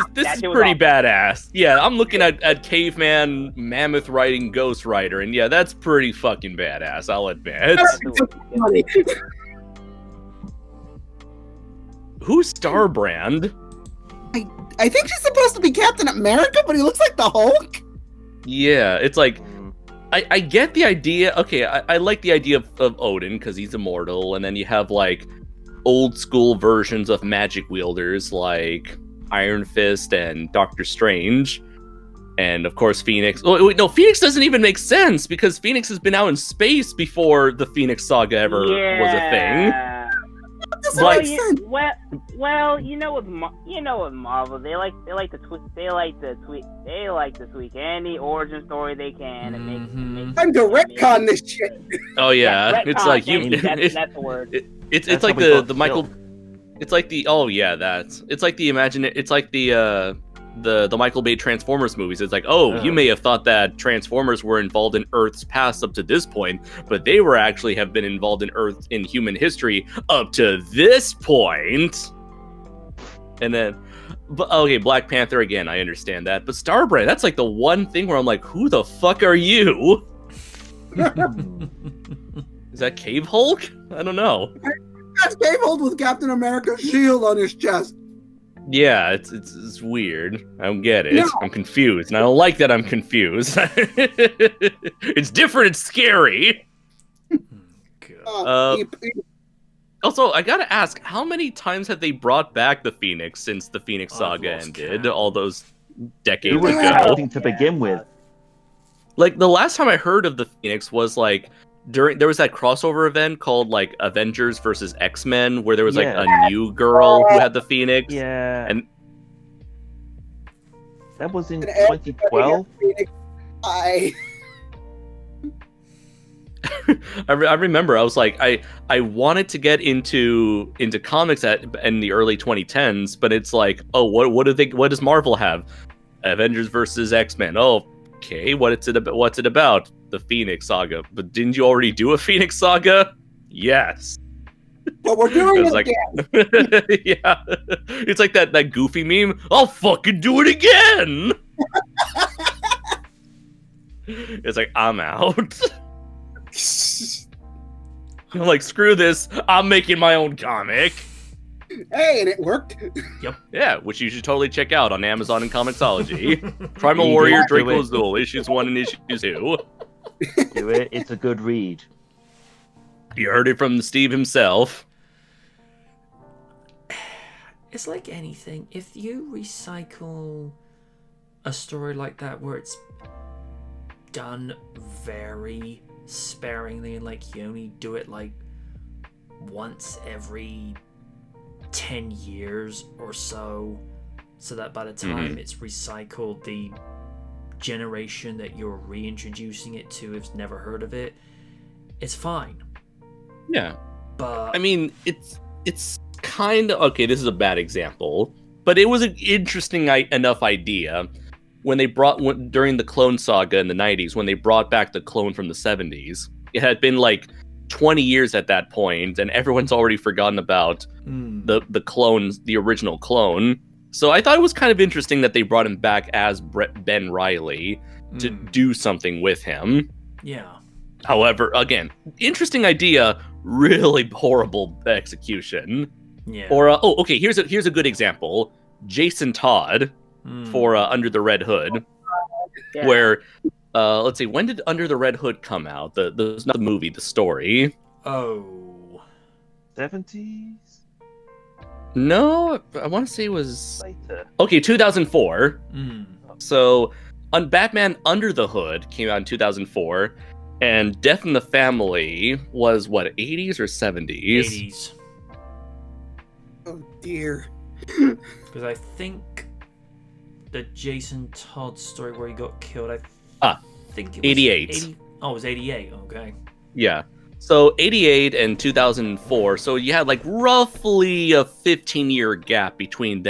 pretty badass. Yeah, I'm looking at Caveman Mammoth riding Ghost Rider, and yeah, that's pretty fucking badass, I'll admit. Who's Starbrand? I think she's supposed to be Captain America, but he looks like the Hulk. Yeah, it's like I get the idea. Okay, I like the idea of Odin because he's immortal, and then you have like old school versions of magic wielders like Iron Fist and Doctor Strange. And of course, Phoenix. Oh, wait, no, Phoenix doesn't even make sense because Phoenix has been out in space before the Phoenix Saga ever was a thing. Well, you know what Marvel, they like to tweak any origin story they can and make I'm to retcon this shit. Oh yeah, it's like that's the word. It's like the Michael. It's like the it's like the Michael Bay Transformers movies. It's like, you may have thought that Transformers were involved in Earth's past up to this point, but they were actually have been involved in human history up to this point. And then, but okay, Black Panther again, I understand that, but Starbrand, that's like the one thing where I'm like, who the fuck are you? Is that Cave Hulk? I don't know. That's Cave Hulk with Captain America's shield on his chest. Yeah, it's weird. I don't get it. No. I'm confused, and I don't like that I'm confused. It's different. It's scary. Also, I gotta ask, how many times have they brought back the Phoenix since the Phoenix Saga ended all those decades It was ago? nothing to begin with. Like the last time I heard of the Phoenix was like there was that crossover event called like Avengers versus X-Men where there was like a new girl who had the Phoenix. Yeah. And that was in 2012. I remember I was like I wanted to get into comics in the early 2010s, but it's like, what does Marvel have? Avengers versus X-Men. Oh, okay, what's it about? The Phoenix Saga. But didn't you already do a Phoenix Saga? Yes. But we're doing it like, again. Yeah. It's like that goofy meme. I'll fucking do it again. It's like, I'm out. I'm like, screw this. I'm making my own comic. Hey, and it worked. Yep. Yeah, which you should totally check out on Amazon and Comixology. Primal Warrior Draco's Duel, issues 1 and issues 2. Do it. It's a good read. You heard it from Steve himself. It's like anything. If you recycle a story like that where it's done very sparingly and like you only do it like once every 10 years or so that by the time it's recycled, the generation that you're reintroducing it to has never heard of it, it's fine. Yeah. But I mean, it's kind of okay, this is a bad example, but it was an interesting enough idea when they during the Clone Saga in the 90s, when they brought back the clone from the 70s. It had been like 20 years at that point, and everyone's already forgotten about the clones, the original clone. So I thought it was kind of interesting that they brought him back as Ben Reilly to do something with him. Yeah. However, again, interesting idea, really horrible execution. Yeah. Or okay, here's a good example. Jason Todd for Under the Red Hood, where let's see, when did Under the Red Hood come out? Not the movie, the story. 70s? No, I want to say it was Later. Okay, 2004. So, Batman Under the Hood came out in 2004, and Death in the Family was what, 80s or 70s? 80s. Oh dear. Because I think the Jason Todd story where he got killed, I think it was 88. Oh, it was 88. Okay. Yeah. So 88 and 2004. So you had like roughly a 15-year gap between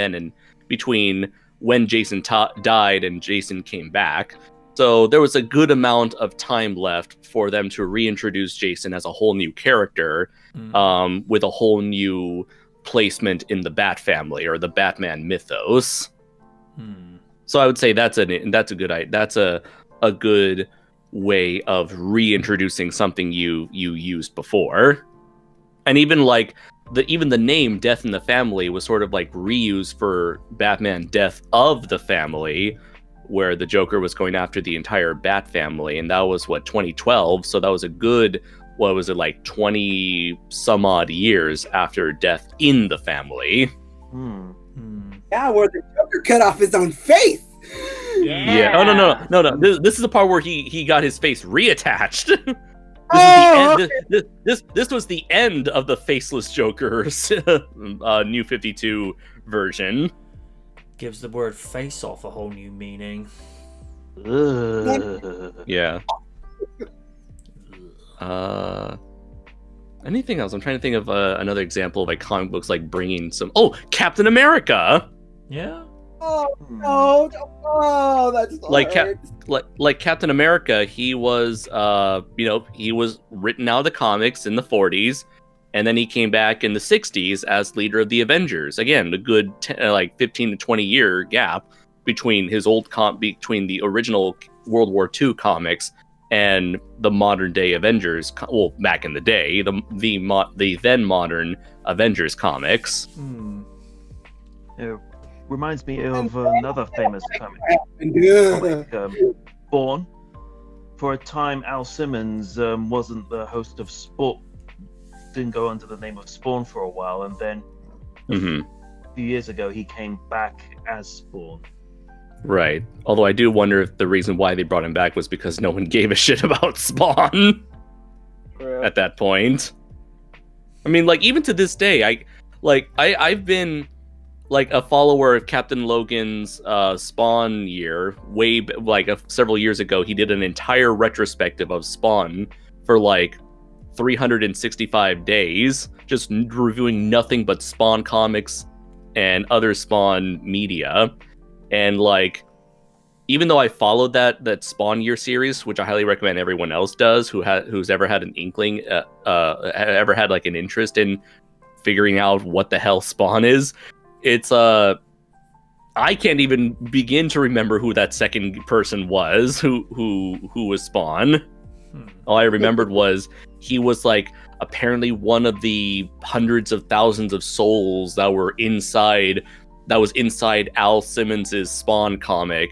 when Jason died and Jason came back. So there was a good amount of time left for them to reintroduce Jason as a whole new character, with a whole new placement in the Bat family or the Batman mythos. So I would say that's a good way of reintroducing something you used before. And even like the name Death in the Family was sort of like reused for Batman Death of the Family, where the Joker was going after the entire Bat family, and that was 2012. So that was a good, what was it, like 20 some odd years after death in the family. Hmm. Yeah, where the Joker cut off his own face. Yeah. Oh no. This is the part where he got his face reattached. This was the end of the faceless Joker's New 52 version. Gives the word face off a whole new meaning. Yeah. Anything else? I'm trying to think of another example of like comic books like bringing some. Oh, Captain America. Yeah. Oh no! Oh, that's like Captain America. He was, he was written out of the comics in the 40s, and then he came back in the 60s as leader of the Avengers. Again, a good 15 to 20 year gap between his between the original World War II comics and the modern day Avengers. Well, back in the day, the then modern Avengers comics. It reminds me of another famous comic, Spawn. For a time, Al Simmons wasn't the host of Sport. Didn't go under the name of Spawn for a while, and then a few years ago he came back as Spawn. Right. Although I do wonder if the reason why they brought him back was because no one gave a shit about Spawn at that point. I mean, like, even to this day, I've been like a follower of Captain Logan's Spawn year. Several years ago, he did an entire retrospective of Spawn for like 365 days, just reviewing nothing but Spawn comics and other Spawn media. And like, even though I followed that Spawn year series, which I highly recommend everyone else does who's ever had an inkling, ever had like an interest in figuring out what the hell Spawn is, it's I can't even begin to remember who that second person was who was Spawn. All I remembered was he was like apparently one of the hundreds of thousands of souls that was inside Al Simmons's Spawn comic.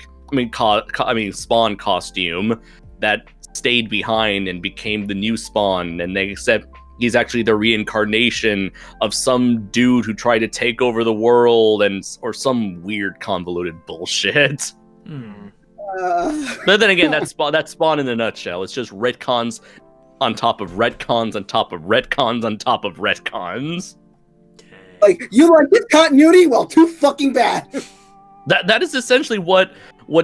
Spawn costume that stayed behind and became the new Spawn. And they said he's actually the reincarnation of some dude who tried to take over the world or some weird convoluted bullshit. But then again, that's Spawn in a nutshell. It's just retcons on top of retcons on top of retcons on top of retcons. Like, you like this continuity? Well, too fucking bad. That is essentially what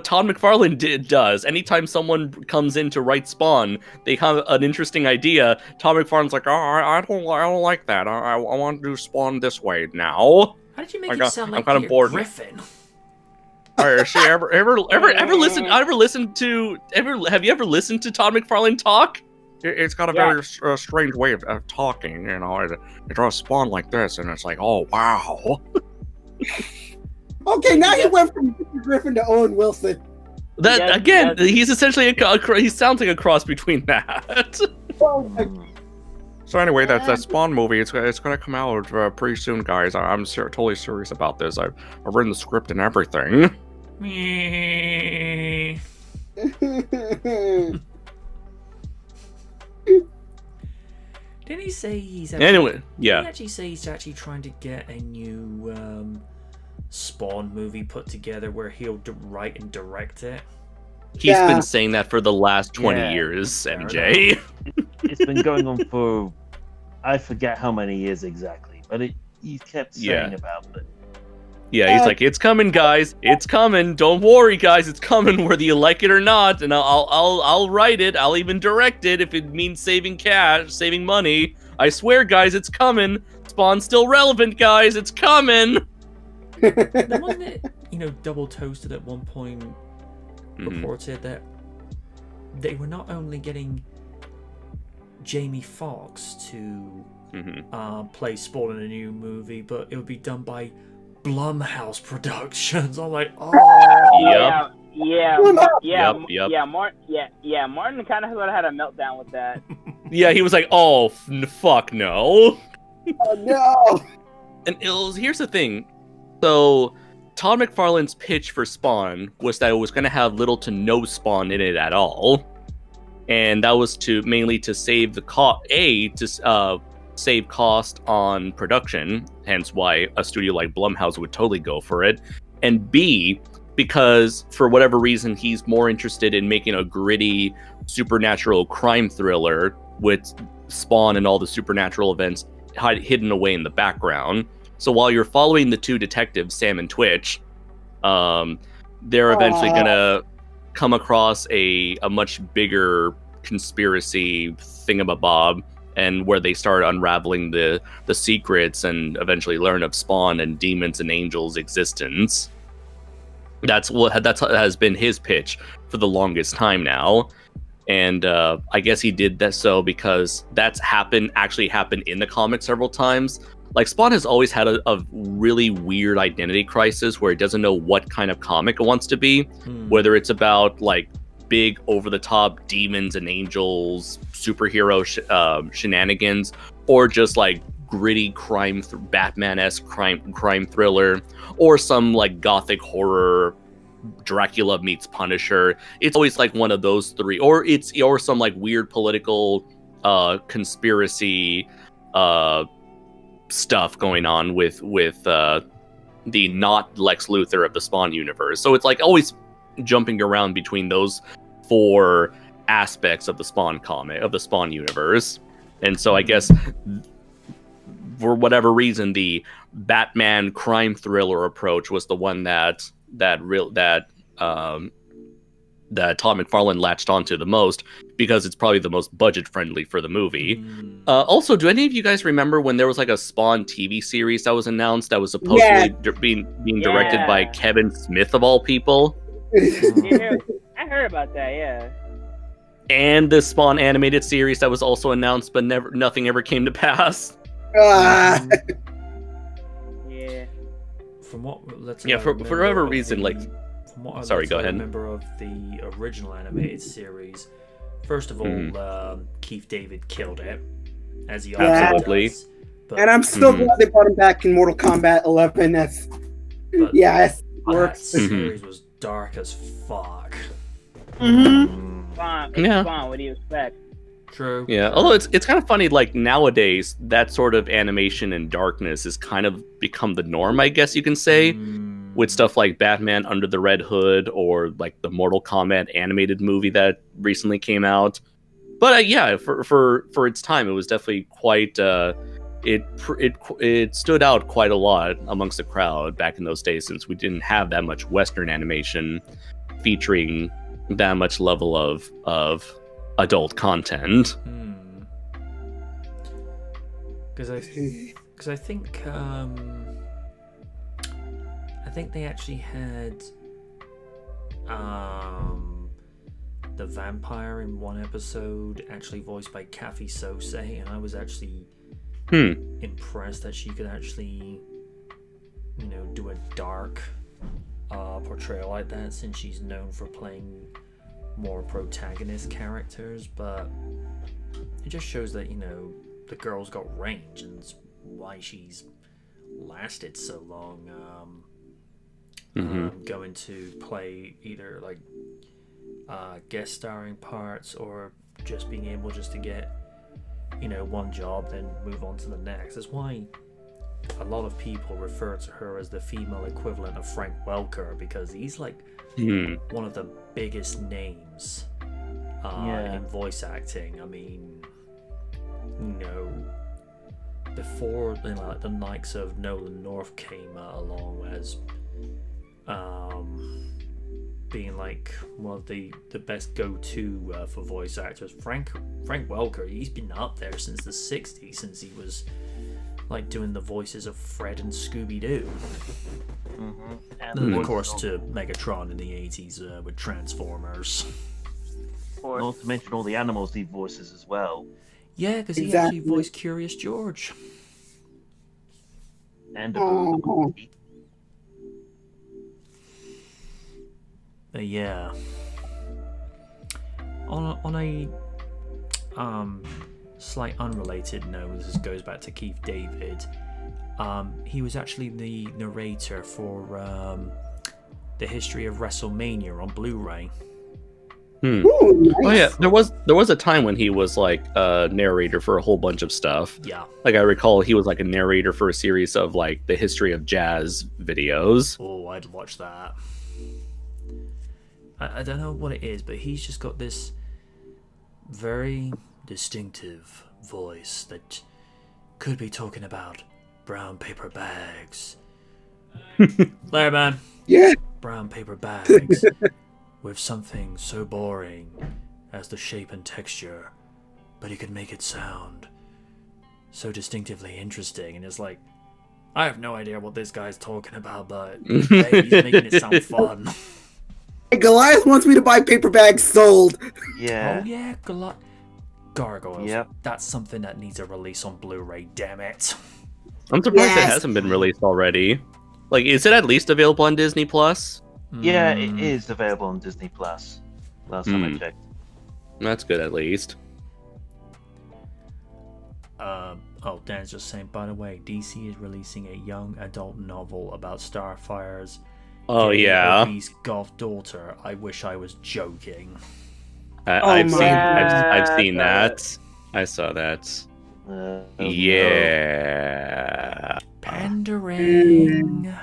Todd McFarlane does. Anytime someone comes in to write Spawn, they have an interesting idea. Todd McFarlane's like, I don't like that. I want to do Spawn this way now. How did you make it sound like I'm kind of bored. Griffin? Have you ever listened to Todd McFarlane talk? It's got a very strange way of talking, you know. It draws Spawn like this, and it's like, oh wow. Okay, now he went from Griffin to Owen Wilson. He's essentially he sounds like a cross between that. So anyway, that Spawn movie, it's gonna come out pretty soon, guys. I'm totally serious about this. I've written the script and everything. Me. Didn't he say he's actually, anyway? Yeah. Didn't he actually say he's actually trying to get a new Spawn movie put together where he'll write and direct it? He's been saying that for the last 20 years, MJ. It's been going on for I forget how many years exactly, but he kept saying about it. Yeah, he's like, it's coming, guys. It's coming. Don't worry, guys. It's coming, whether you like it or not. And I'll write it. I'll even direct it if it means saving cash, saving money. I swear, guys, it's coming. Spawn's still relevant, guys. It's coming. The one that Double Toasted at one point reported that they were not only getting Jamie Foxx to play Spawn in a new movie, but it would be done by Blumhouse Productions. I'm like, oh, Martin kind of had a meltdown with that. Yeah, he was like, oh, fuck no. Oh no. And here's the thing. So Todd McFarlane's pitch for Spawn was that it was going to have little to no Spawn in it at all, and that was mainly to save the save cost on production, hence why a studio like Blumhouse would totally go for it, and B, because for whatever reason he's more interested in making a gritty supernatural crime thriller with Spawn and all the supernatural events hidden away in the background. So while you're following the two detectives, Sam and Twitch, they're eventually gonna come across a much bigger conspiracy thingamabob, and where they start unraveling the secrets and eventually learn of Spawn and demons and angels' existence. That has been his pitch for the longest time now. And I guess he did that so because that's actually happened in the comics several times. Like, Spawn has always had a really weird identity crisis where he doesn't know what kind of comic it wants to be, whether it's about like big over-the-top demons and angels, superhero shenanigans, or just like gritty Batman-esque crime thriller, or some like gothic horror Dracula meets Punisher. It's always like one of those three, or some like weird political conspiracy stuff going on with the not Lex Luthor of the Spawn universe. So it's like always jumping around between those four aspects of the Spawn comic, of the Spawn universe. And so I guess for whatever reason, the Batman crime thriller approach was the one that Todd McFarlane latched onto the most, because it's probably the most budget friendly for the movie. Also, do any of you guys remember when there was like a Spawn TV series that was announced that was supposedly being directed by Kevin Smith of all people? Yeah, I heard about that. Yeah. And the Spawn animated series that was also announced, but nothing ever came to pass. Ah. Yeah. From what for whatever reason, like. From what Sorry, go ahead. remember of the original animated series, first of all, Keith David killed it, as he Absolutely. does. But, And I'm still glad they brought him back in Mortal Kombat 11. That's but yes, that works. series was dark as fuck. Spawn, Yeah. Spawn, what do you expect? True. Yeah, although it's kind of funny, like nowadays, that sort of animation and darkness has kind of become the norm, I guess you can say, with stuff like Batman Under the Red Hood, or like the Mortal Kombat animated movie that recently came out. But yeah, for its time, it was definitely quite. It stood out quite a lot amongst the crowd back in those days, since we didn't have that much Western animation featuring that much level of adult content. Because I think they actually had the vampire in one episode actually voiced by Kathy Sose, and I was actually impressed that she could actually, do a dark portrayal like that, since she's known for playing more protagonist characters. But it just shows that the girl's got range, and it's why she's lasted so long. Going to play either like guest starring parts, or just being able just to get one job then move on to the next. That's why a lot of people refer to her as the female equivalent of Frank Welker, because he's like one of the biggest names in voice acting. I mean, before the likes of Nolan North came along as being like one of the best go-to for voice actors, Frank Welker, he's been up there since the 60s, since he was like doing the voices of Fred and Scooby-Doo. And then of course to Megatron in the 80s with Transformers. Not to mention all the animals he voices as well. Yeah, because he actually voiced Curious George. And Yeah. On a slight unrelated note, this goes back to Keith David. He was actually the narrator for the history of WrestleMania on Blu-ray. Ooh, nice. Oh yeah, there was a time when he was like a narrator for a whole bunch of stuff. Yeah. Like I recall, he was like a narrator for a series of like the history of jazz videos. Oh, I'd watch that. I don't know what it is, but he's just got this very distinctive voice that could be talking about brown paper bags. There, man. Yeah. Brown paper bags with something so boring as the shape and texture, but he could make it sound so distinctively interesting. And it's like, I have no idea what this guy's talking about, but hey, he's making it sound fun. Hey, Goliath wants me to buy paper bags sold. Yeah. Oh yeah, Gargoyles. Yep. That's something that needs a release on Blu-ray, damn it. I'm surprised it Yes. hasn't been released already. Like, is it at least available on Disney Plus? Yeah, it is available on Disney Plus. Last time I checked. That's good, at least. Oh, Dan's just saying, by the way, DC is releasing a young adult novel about Starfire's Oh gay, yeah, obese goth daughter. I wish I was joking. I've my seen God. that. I saw that. Oh, Yeah. Pandering.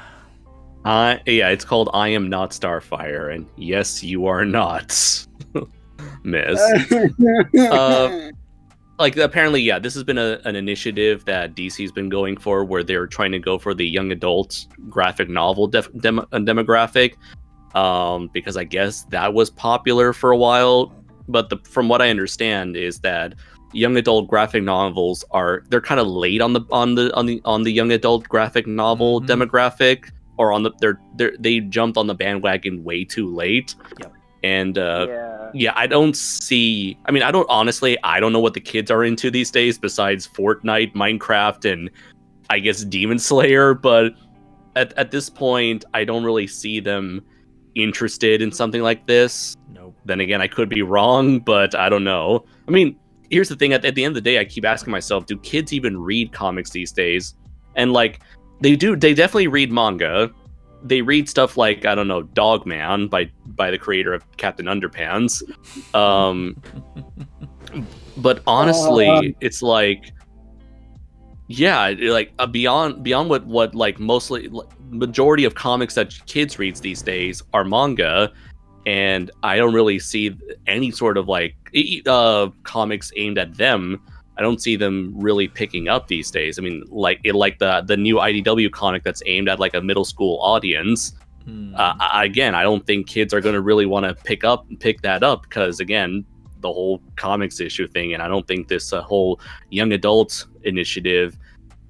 Yeah, it's called I Am Not Starfire, and yes, you are not, Miss. Like, apparently, yeah, this has been an initiative that DC's been going for, where they're trying to go for the young adult graphic novel demographic, because I guess that was popular for a while. But from what I understand is that young adult graphic novels they're kind of late on the young adult graphic novel demographic, or they jumped on the bandwagon way too late. Yep. And I don't see. I mean, I don't know what the kids are into these days besides Fortnite, Minecraft, and I guess Demon Slayer. But at this point, I don't really see them interested in something like this. Nope. Then again, I could be wrong, but I don't know. I mean, here's the thing. At the end of the day, I keep asking myself, do kids even read comics these days? And like, they do. They definitely read manga. They read stuff like, I don't know, Dogman by the creator of Captain Underpants. But honestly, it's like, yeah, like beyond what like mostly majority of comics that kids reads these days are manga, and I don't really see any sort of like comics aimed at them. I don't see them really picking up these days. I mean, like the new IDW comic that's aimed at like a middle school audience. Again, I don't think kids are going to really want to pick that up because, again, the whole comics issue thing, and I don't think this whole young adult initiative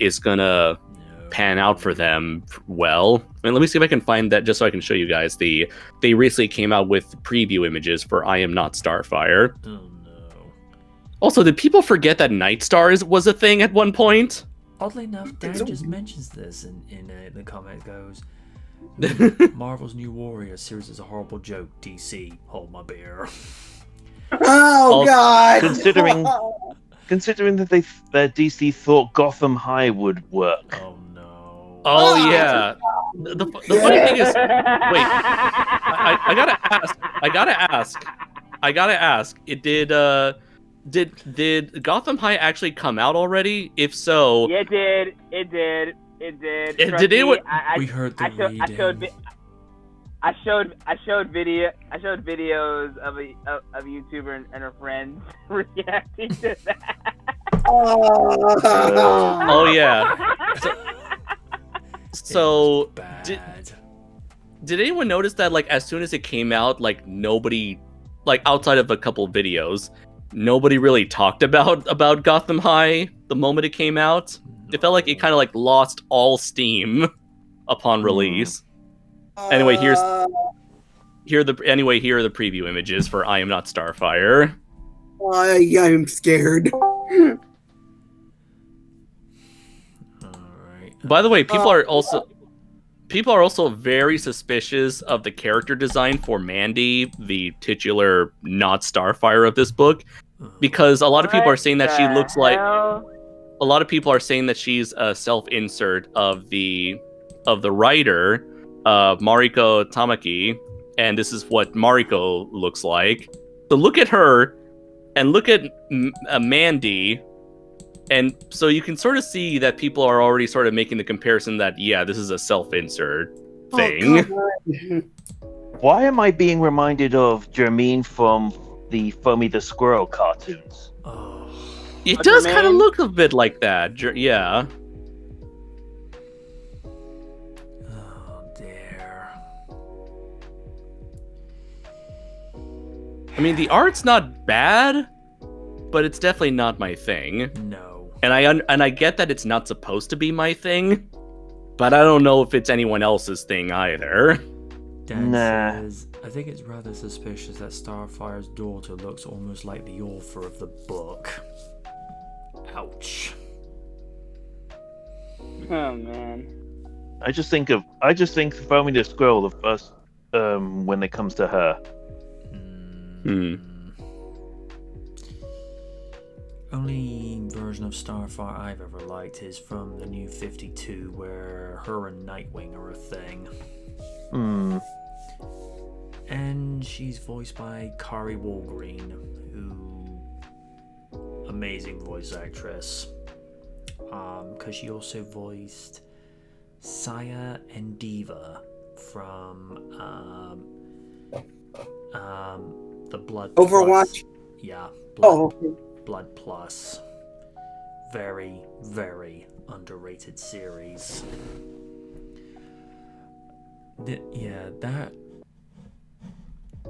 is gonna pan out for them well. And let me see if I can find that just so I can show you guys. They recently came out with preview images for I Am Not Starfire. Oh no. Also, did people forget that Night Stars was a thing at one point? Oddly enough, Dan just mentions this in the comment. Goes, Marvel's New Warrior series is a horrible joke. DC, hold my beer. Oh God! Considering that that DC thought Gotham High would work. Oh no. Oh yeah. The funny thing is, wait, I gotta ask. It did Gotham High actually come out already? If so, Yeah, it did. Trust did it? me, We heard the I showed videos of a YouTuber and her friends reacting to that. oh yeah. So Bad. did anyone notice that like as soon as it came out, like nobody, like outside of a couple videos, nobody really talked about Gotham High the moment it came out? It felt like it kind of like lost all steam upon release. Anyway, here are the preview images for I Am Not Starfire. I'm scared. Alright. By the way, people are also very suspicious of the character design for Mandy, the titular not Starfire of this book, because a lot of people are saying that she looks like a lot of people are saying that she's a self-insert of the writer, Mariko Tamaki, and this is what Mariko looks like. So look at her, and look at Mandy, and so you can sort of see that people are already sort of making the comparison that, yeah, this is a self-insert thing. Oh, Why am I being reminded of Jermaine from the Foamy the Squirrel cartoons? Oh, It What's does her kind of name? look a bit like that. Yeah. oh dear. I mean, the art's not bad, but it's definitely not my thing. No. And I get that it's not supposed to be my thing, but I don't know if it's anyone else's thing either. Dan Nah. says, I think it's rather suspicious that Starfire's daughter looks almost like the author of the book. Ouch. Oh man. I just think Foamy the Squirrel the first when it comes to her. Only version of Starfire I've ever liked is from the New 52, where her and Nightwing are a thing. Hmm. And she's voiced by Kari Walgreen, who amazing voice actress. Because she also voiced Saya and Diva from the Blood Overwatch? Plus. Yeah, Blood, Oh, okay. Blood Plus. Very, very underrated series.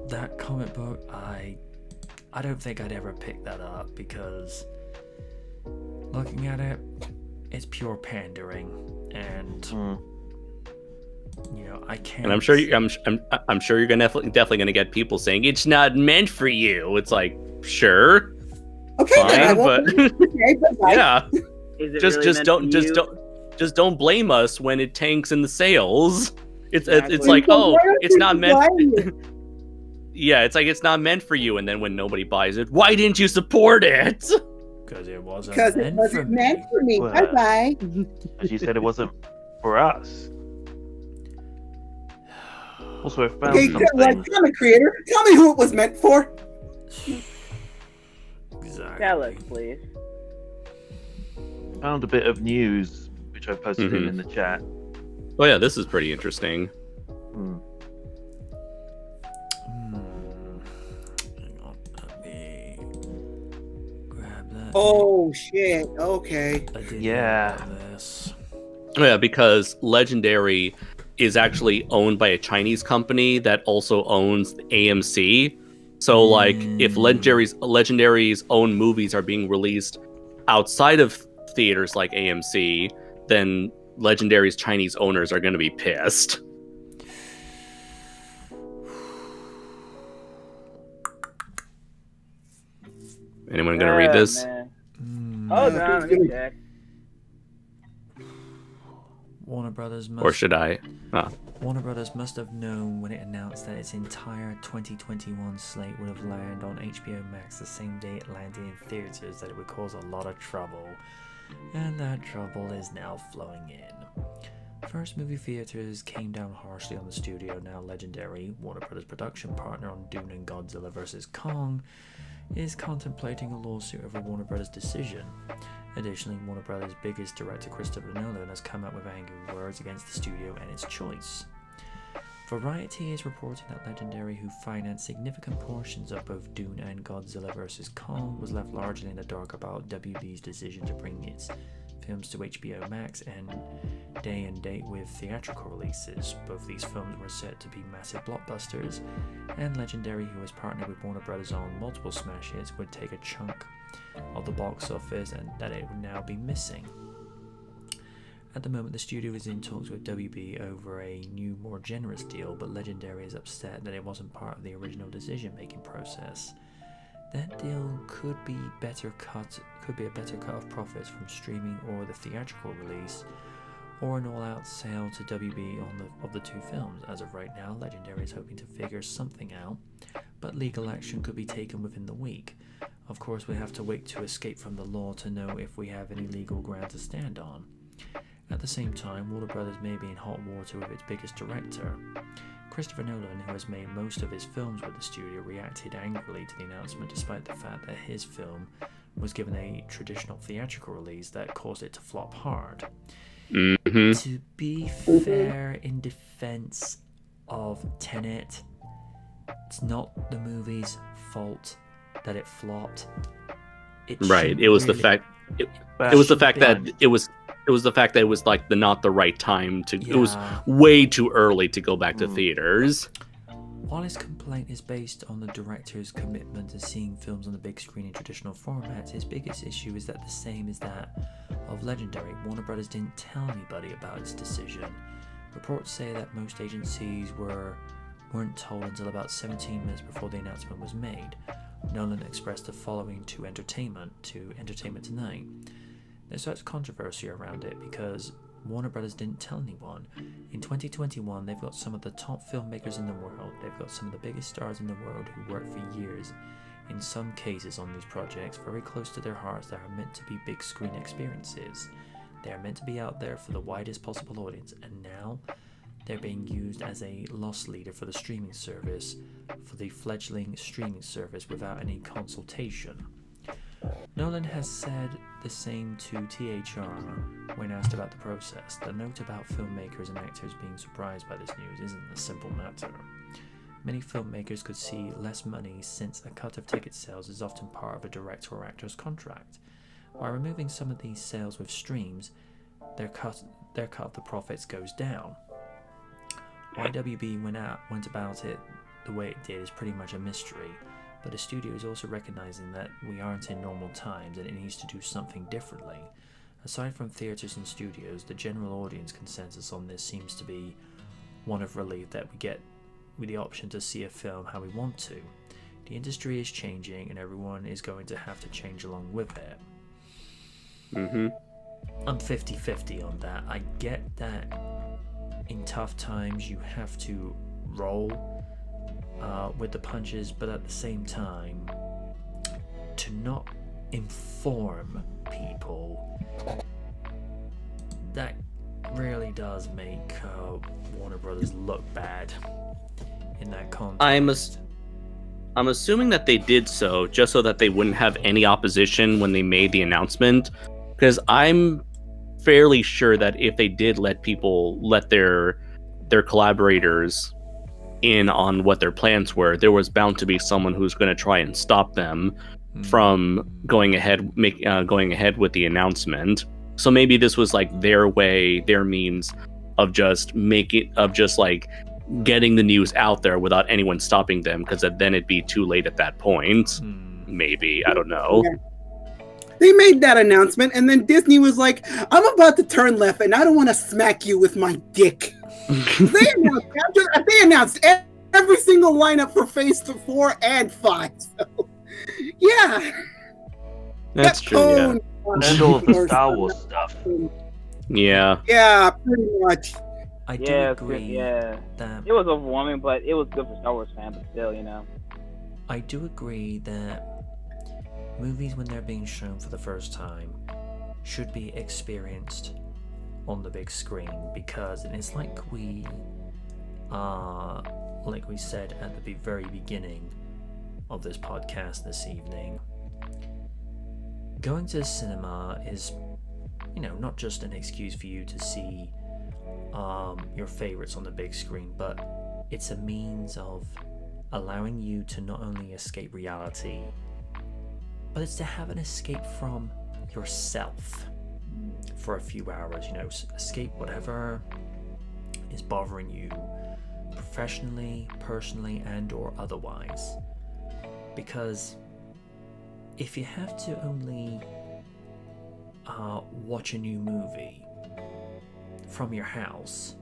That comic book, I don't think I'd ever pick that up, because looking at it, it's pure pandering, and you know, I can't. And I'm sure you're gonna definitely gonna get people saying it's not meant for you. It's like, sure, Okay, then I fine, won't. but Okay, bye-bye. yeah, Is it just really meant for you? just don't blame us when it tanks in the sales. It's Exactly. like, oh, Why don't it's you not meant. buy it? Yeah, it's like it's not meant for you, and then when nobody buys it, why didn't you support it? Because it wasn't Because it meant for wasn't me. meant for me. Well, Bye-bye. As you said, it wasn't for us. Also, I found Okay, something. comic creator, tell me who it was meant for. Exactly. Tell us, please. Found a bit of news which I posted in the chat. Oh yeah, this is pretty interesting. Hmm. Hang on, let me grab that. Oh shit. Okay. I didn't Yeah. know this. Yeah, because Legendary is actually owned by a Chinese company that also owns AMC. So, like, if Legendary's own movies are being released outside of theaters like AMC, then Legendary's Chinese owners are going to be pissed. Anyone going to read this? Man. Hold on, let me check. Warner Brothers must Or should I? Warner Brothers must have known when it announced that its entire 2021 slate would have landed on HBO Max the same day it landed in theaters that it would cause a lot of trouble. And that trouble is now flowing in. First movie theaters came down harshly on the studio. Now Legendary, Warner Brothers production partner on Dune and Godzilla vs. Kong, is contemplating a lawsuit over Warner Brothers' decision. Additionally, Warner Brothers' biggest director, Christopher Nolan, has come out with angry words against the studio and its choice. Variety is reporting that Legendary, who financed significant portions of both Dune and Godzilla vs. Kong, was left largely in the dark about WB's decision to bring its films to HBO Max and day and date with theatrical releases. Both these films were set to be massive blockbusters, and Legendary, who has partnered with Warner Brothers on multiple smash hits, would take a chunk of the box office and that it would now be missing. At the moment, the studio is in talks with WB over a new, more generous deal, but Legendary is upset that it wasn't part of the original decision-making process. That deal could be a better cut of profits from streaming or the theatrical release, or an all-out sale to WB of the two films. As of right now, Legendary is hoping to figure something out, but legal action could be taken within the week. Of course, we have to wait to escape from the law to know if we have any legal ground to stand on. At the same time, Warner Brothers may be in hot water with its biggest director. Christopher Nolan, who has made most of his films with the studio, reacted angrily to the announcement despite the fact that his film was given a traditional theatrical release that caused it to flop hard. Mm-hmm. To be fair, in defense of Tenet, it's not the movie's fault that it flopped. Right. It was the fact. It was the fact that it was the fact that it was like not the right time to. Yeah. It was way too early to go back to theaters. While his complaint is based on the director's commitment to seeing films on the big screen in traditional formats, his biggest issue is that the same as that of Legendary, Warner Brothers didn't tell anybody about its decision. Reports say that most agencies weren't told until about 17 minutes before the announcement was made. Nolan expressed the following to Entertainment Tonight. There's such controversy around it because Warner Brothers didn't tell anyone. In 2021, they've got some of the top filmmakers in the world. They've got some of the biggest stars in the world who work for years, in some cases on these projects, very close to their hearts that are meant to be big screen experiences. They are meant to be out there for the widest possible audience, and now they're being used as a loss leader for the streaming service, for the fledgling streaming service without any consultation. Nolan has said the same to THR when asked about the process. The note about filmmakers and actors being surprised by this news isn't a simple matter. Many filmmakers could see less money since a cut of ticket sales is often part of a director or actor's contract. By removing some of these sales with streams, their cut of the profits goes down. Why WB went about it the way it did is pretty much a mystery. But the studio is also recognizing that we aren't in normal times and it needs to do something differently. Aside from theaters and studios, the general audience consensus on this seems to be one of relief that we get with the option to see a film how we want to. The industry is changing and everyone is going to have to change along with it. Mm-hmm. I'm 50-50 on that. I get that in tough times you have to roll with the punches, but at the same time, to not inform people, that really does make Warner Brothers look bad in that context. I'm assuming that they did so just so that they wouldn't have any opposition when they made the announcement, because I'm fairly sure that if they did let their collaborators in on what their plans were, there was bound to be someone who's going to try and stop them from going ahead with the announcement. So maybe this was like their means of just getting the news out there without anyone stopping them, because then it'd be too late at that point. Maybe, I don't know. Yeah. They made that announcement, and then Disney was like, I'm about to turn left, and I don't want to smack you with my dick. They announced every single lineup for Phase 4 and 5. So, yeah. That's true, yeah. And all of the Star Wars stuff. Yeah. Yeah, pretty much. I do agree that it was overwhelming, but it was good for Star Wars fans, but still, I do agree that movies, when they're being shown for the first time, should be experienced on the big screen, because it's like we said at the very beginning of this podcast this evening, going to the cinema is, not just an excuse for you to see your favorites on the big screen, but it's a means of allowing you to not only escape reality, but it's to have an escape from yourself for a few hours, escape whatever is bothering you professionally, personally, and or otherwise. Because if you have to only watch a new movie from your house,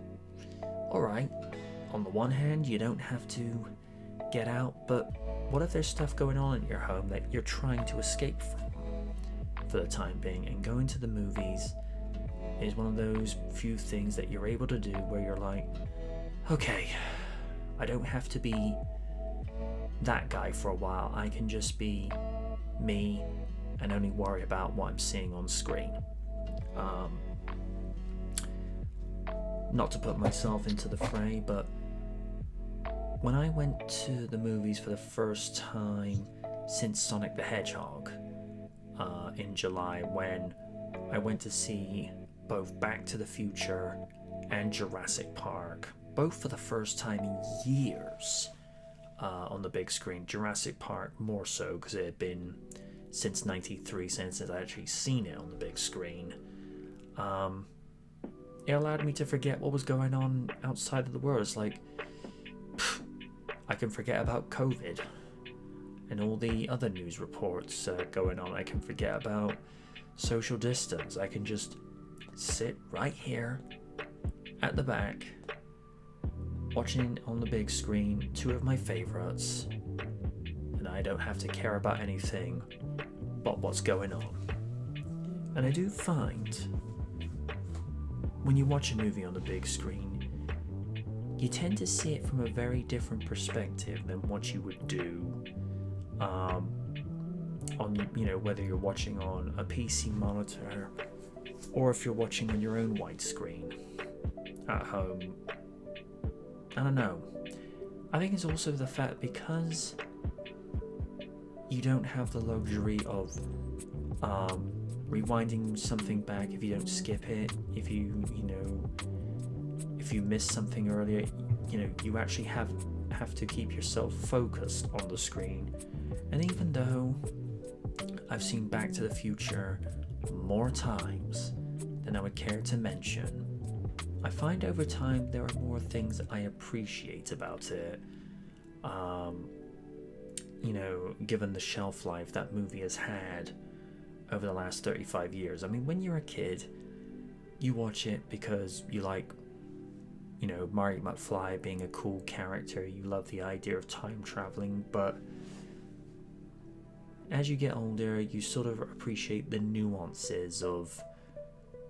alright, on the one hand, you don't have to get out, but what if there's stuff going on in your home that you're trying to escape from for the time being? And going to the movies is one of those few things that you're able to do where you're like, okay, I don't have to be that guy for a while. I can just be me and only worry about what I'm seeing on screen. Not to put myself into the fray, but when I went to the movies for the first time since Sonic the Hedgehog in July, when I went to see both Back to the Future and Jurassic Park, both for the first time in years on the big screen. Jurassic Park more so because it had been since '93 since I'd actually seen it on the big screen. It allowed me to forget what was going on outside of the world. It's like, I can forget about COVID and all the other news reports going on. I can forget about social distance. I can just sit right here at the back, watching on the big screen two of my favorites, and I don't have to care about anything but what's going on. And I do find when you watch a movie on the big screen, you tend to see it from a very different perspective than what you would do on, whether you're watching on a PC monitor or if you're watching on your own widescreen at home. I don't know. I think it's also the fact because you don't have the luxury of rewinding something back if you don't skip it. If you miss something earlier, you actually have to keep yourself focused on the screen. And even though I've seen Back to the Future more times than I would care to mention, I find over time there are more things I appreciate about it. Given the shelf life that movie has had over the last 35 years. I mean, when you're a kid, you watch it because you like, Marty McFly being a cool character. You love the idea of time traveling, but as you get older, you sort of appreciate the nuances of,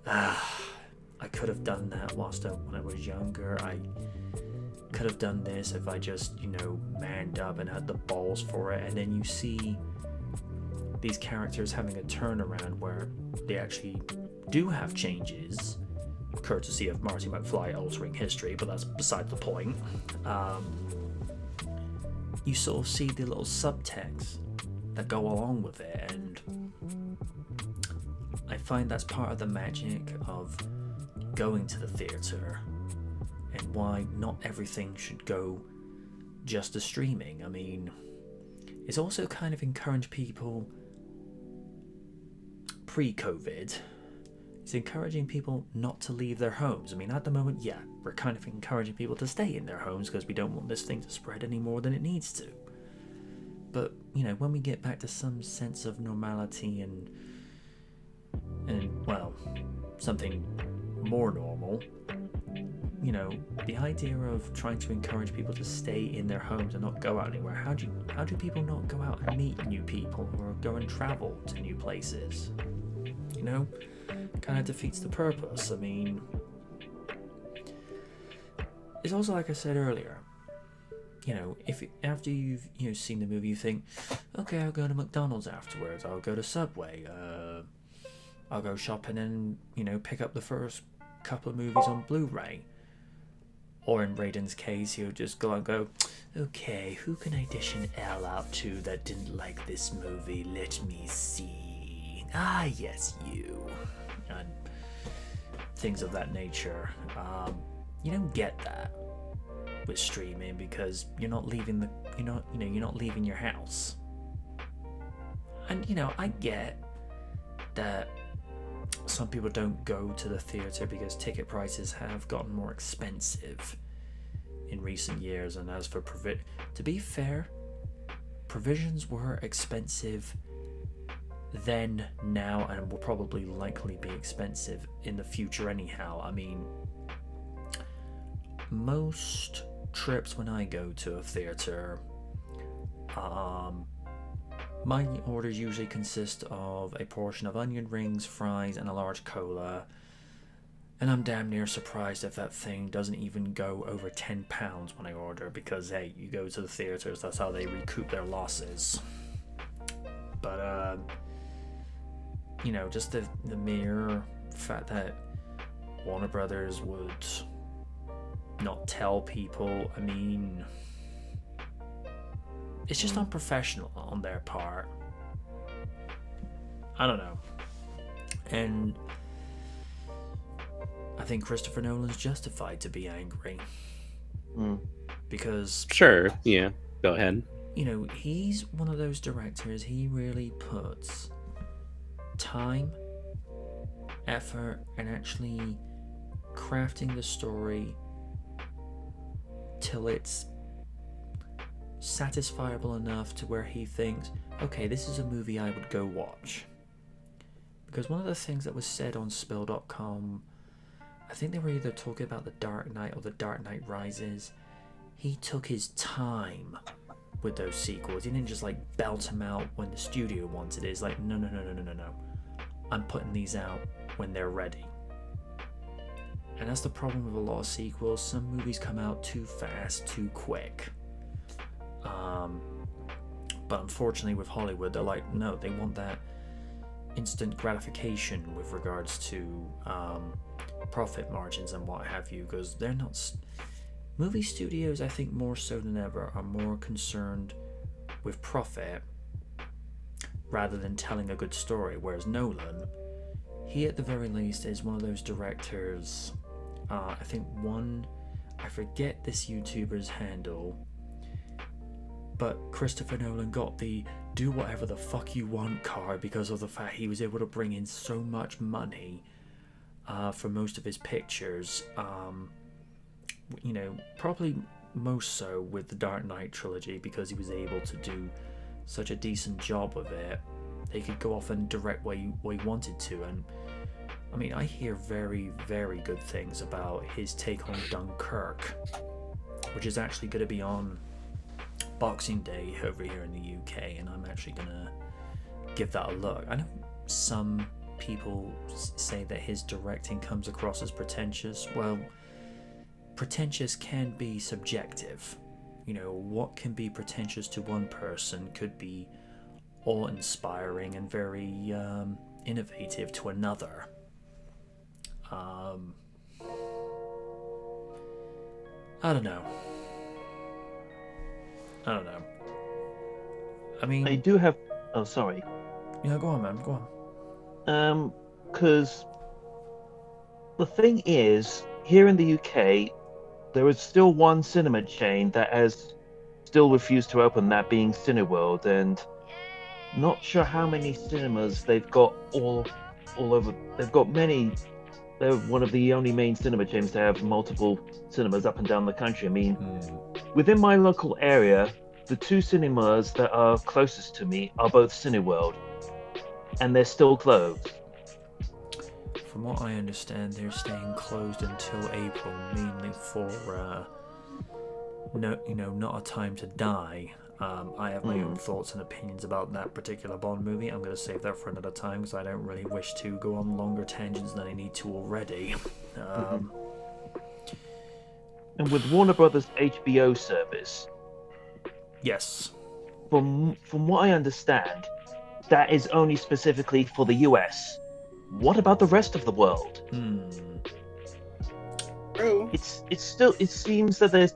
I could have done that when I was younger. I could have done this if I just, manned up and had the balls for it. And then you see these characters having a turnaround where they actually do have changes, courtesy of Marty McFly altering history, but that's beside the point. You sort of see the little subtext that go along with it, and I find that's part of the magic of going to the theatre and why not everything should go just to streaming. I mean, it's also kind of encouraged people pre-COVID. It's encouraging people not to leave their homes. I mean, at the moment, yeah, we're kind of encouraging people to stay in their homes because we don't want this thing to spread any more than it needs to. But, when we get back to some sense of normality and well, something more normal, the idea of trying to encourage people to stay in their homes and not go out anywhere, how do people not go out and meet new people or go and travel to new places? Kind of defeats the purpose. I mean, it's also like I said earlier, if after you've seen the movie you think, okay, I'll go to McDonald's afterwards, I'll go to Subway, I'll go shopping and pick up the first couple of movies on Blu-ray. Or in Raiden's case, he'll just go and go, okay, who can I dish an L out to that didn't like this movie? Let me see. Ah, yes, you. And things of that nature. You don't get that with streaming because you're not leaving you're not leaving your house. And I get that some people don't go to the theater because ticket prices have gotten more expensive in recent years. And as for to be fair, provisions were expensive then, now, and will probably likely be expensive in the future anyhow. I mean, most trips when I go to a theater, my orders usually consist of a portion of onion rings, fries, and a large cola. And I'm damn near surprised if that thing doesn't even go over £10 when I order, because hey, you go to the theaters, that's how they recoup their losses. But you know, just the mere fact that Warner Brothers would not tell people, I mean, it's just unprofessional on their part. I don't know. And I think Christopher Nolan's justified to be angry. Because, Sure, yeah. Go ahead. you know, he's one of those directors, he really puts time, effort, and actually crafting the story till it's satisfiable enough to where he thinks, okay, this is a movie I would go watch. Because one of the things that was said on Spill.com, I think they were either talking about The Dark Knight or The Dark Knight Rises, he took his time with those sequels. He didn't just like belt them out when the studio wanted it. It's like, no. I'm putting these out when they're ready. And that's the problem with a lot of sequels. Some movies come out too fast, too quick. But unfortunately with Hollywood, they're like, no, they want that instant gratification with regards to profit margins and what have you, because they're not... Movie studios, I think more so than ever, are more concerned with profit rather than telling a good story, whereas Nolan, he at the very least is one of those directors, I forget this YouTuber's handle, but Christopher Nolan got the do whatever the fuck you want card because of the fact he was able to bring in so much money for most of his pictures. You know, probably most so with the Dark Knight trilogy, because he was able to do such a decent job of it. They could go off and direct where he wanted to. And I mean, I hear very, very good things about his take on Dunkirk, which is actually going to be on Boxing Day over here in the UK, and I'm actually going to give that a look. I know some people say that his directing comes across as pretentious. Well, pretentious can be subjective. You know, what can be pretentious to one person could be awe-inspiring and very innovative to another. I don't know. I mean, I do have. Oh, sorry. Yeah, go on, man. Go on. Because the thing is, here in the UK, there is still one cinema chain that has still refused to open, that being Cineworld, and not sure how many cinemas they've got all over. They've got many. They're one of the only main cinema chains to have multiple cinemas up and down the country. I mean, within my local area, the two cinemas that are closest to me are both Cineworld, and they're still closed. From what I understand, they're staying closed until April, mainly for not a time to die. I have my own thoughts and opinions about that particular Bond movie. I'm going to save that for another time because I don't really wish to go on longer tangents than I need to already. And with Warner Brothers HBO service, yes, from what I understand, that is only specifically for the US. What about the rest of the world? True. It seems that they're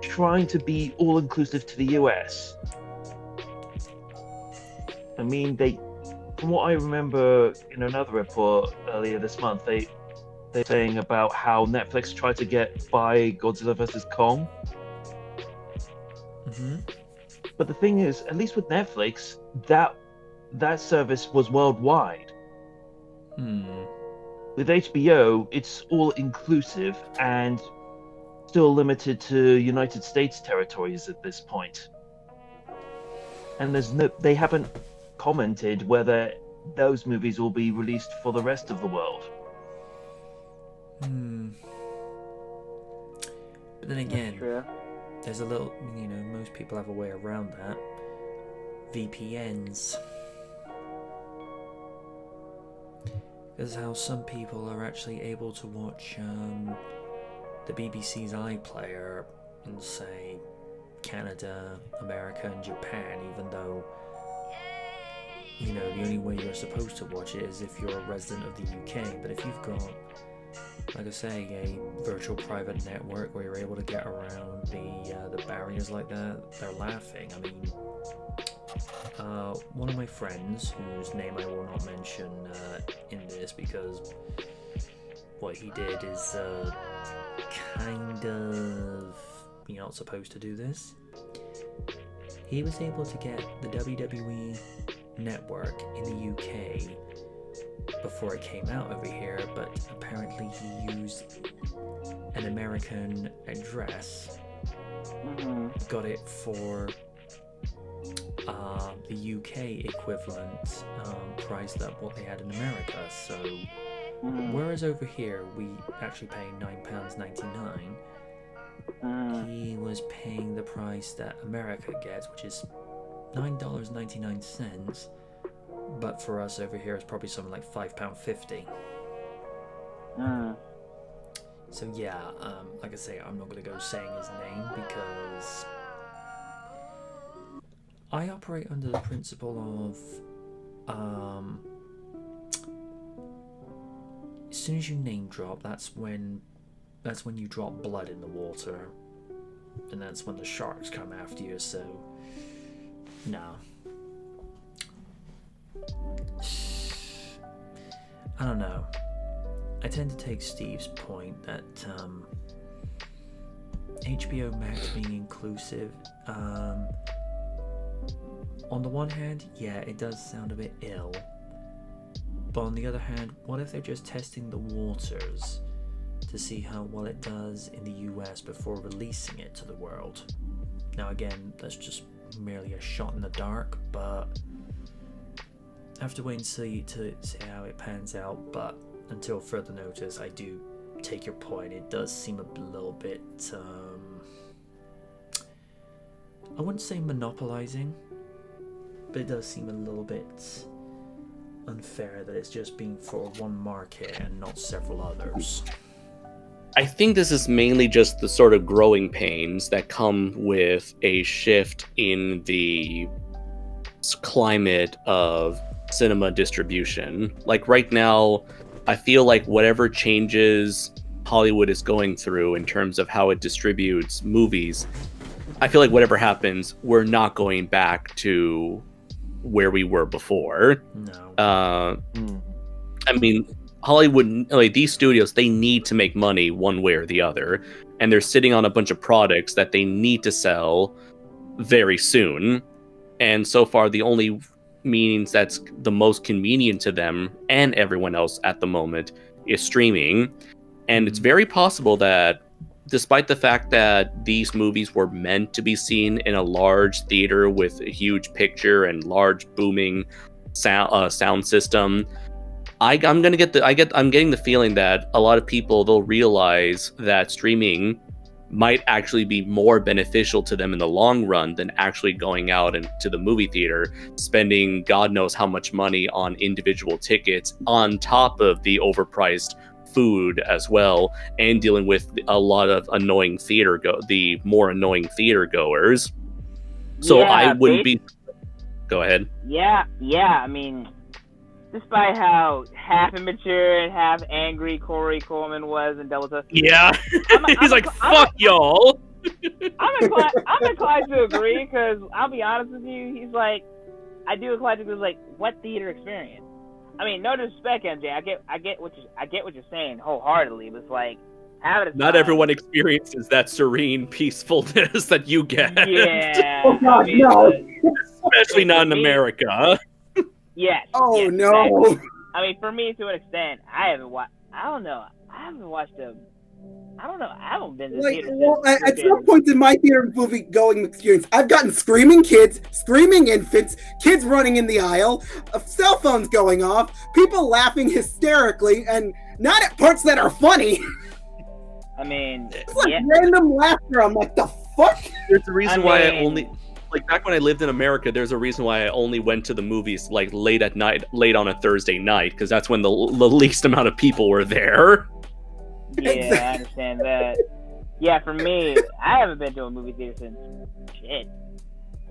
trying to be all inclusive to the US. I mean, from what I remember in another report earlier this month, they're saying about how Netflix tried to buy Godzilla vs. Kong. But the thing is, at least with Netflix, that service was worldwide. With HBO, it's all inclusive and still limited to United States territories at this point. And they haven't commented whether those movies will be released for the rest of the world. But then again, there's a little, most people have a way around that. VPNs. This is how some people are actually able to watch the BBC's iPlayer in, say, Canada, America, and Japan, even though you know, the only way you're supposed to watch it is if you're a resident of the UK. But if you've got, like I say, a virtual private network where you're able to get around the barriers like that, they're laughing. I mean, one of my friends, whose name I will not mention in this because what he did is kind of, you're not supposed to do this. He was able to get the WWE network in the UK before it came out over here, but apparently he used an American address, got it for the UK equivalent price that what they had in America. So whereas over here we actually pay £9.99, he was paying the price that America gets, which is $9.99, but for us over here it's probably something like £5.50. So yeah, like I say, I'm not going to go saying his name because I operate under the principle of as soon as you name drop, that's when you drop blood in the water, and that's when the sharks come after you. So no, I don't know. I tend to take Steve's point that HBO Max being inclusive, on the one hand, yeah, it does sound a bit ill, but on the other hand, what if they're just testing the waters to see how well it does in the US before releasing it to the world? Now again, that's just merely a shot in the dark, but I have to wait and see to see how it pans out. But until further notice, I do take your point. It does seem a little bit, I wouldn't say monopolizing, but it does seem a little bit unfair that it's just being for one market and not several others. I think this is mainly just the sort of growing pains that come with a shift in the climate of cinema distribution. Like right now, I feel like whatever changes Hollywood is going through in terms of how it distributes movies, I feel like whatever happens, we're not going back to where we were before. No. I mean, Hollywood, like these studios, they need to make money one way or the other, and they're sitting on a bunch of products that they need to sell very soon. And so far, the only means that's the most convenient to them and everyone else at the moment is streaming. And it's very possible that, despite the fact that these movies were meant to be seen in a large theater with a huge picture and large booming sound system, I'm getting the feeling that a lot of people, they'll realize that streaming might actually be more beneficial to them in the long run than actually going out into the movie theater, spending God knows how much money on individual tickets on top of the overpriced food as well, and dealing with a lot of the more annoying theater goers. So Yeah, I wouldn't be. Go ahead. Yeah. I mean, despite how half immature and half angry Corey Coleman was in Double Touch. Yeah, he's like, "Fuck y'all." I'm inclined to agree, because I'll be honest with you, he's like, I do inclined to agree, like, what theater experience? I mean, no disrespect, MJ. I get what you're saying wholeheartedly, but it's like, not everyone experiences that serene peacefulness that you get. Yeah. Oh God, no. Especially not in America. Yes. Oh yes, no. exactly. I mean, for me, to an extent, I haven't watched a. I don't know. I haven't been to the theater. At some point in my theater movie going experience, I've gotten screaming kids, screaming infants, kids running in the aisle, cell phones going off, people laughing hysterically, and not at parts that are funny. I mean, It's like random laughter. I'm like, the fuck? There's a reason why I only, like, back when I lived in America, there's a reason why I only went to the movies like late at night, late on a Thursday night, because that's when the least amount of people were there. Yeah, I understand that. Yeah, for me, I haven't been to a movie theater since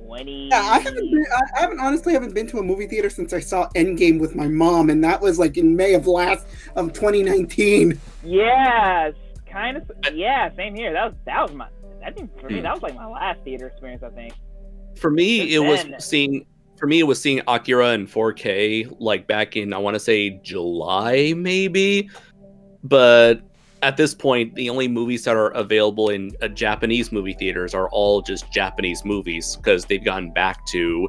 20. Yeah, I haven't been to a movie theater since I saw Endgame with my mom, and that was like in May of 2019. Yeah, kind of. Yeah, same here. That was my. I think for me that was like my last theater experience. I think. For me, Since it was seeing Akira in 4K, like back in, I want to say July, maybe. But at this point, the only movies that are available in Japanese movie theaters are all just Japanese movies because they've gotten back to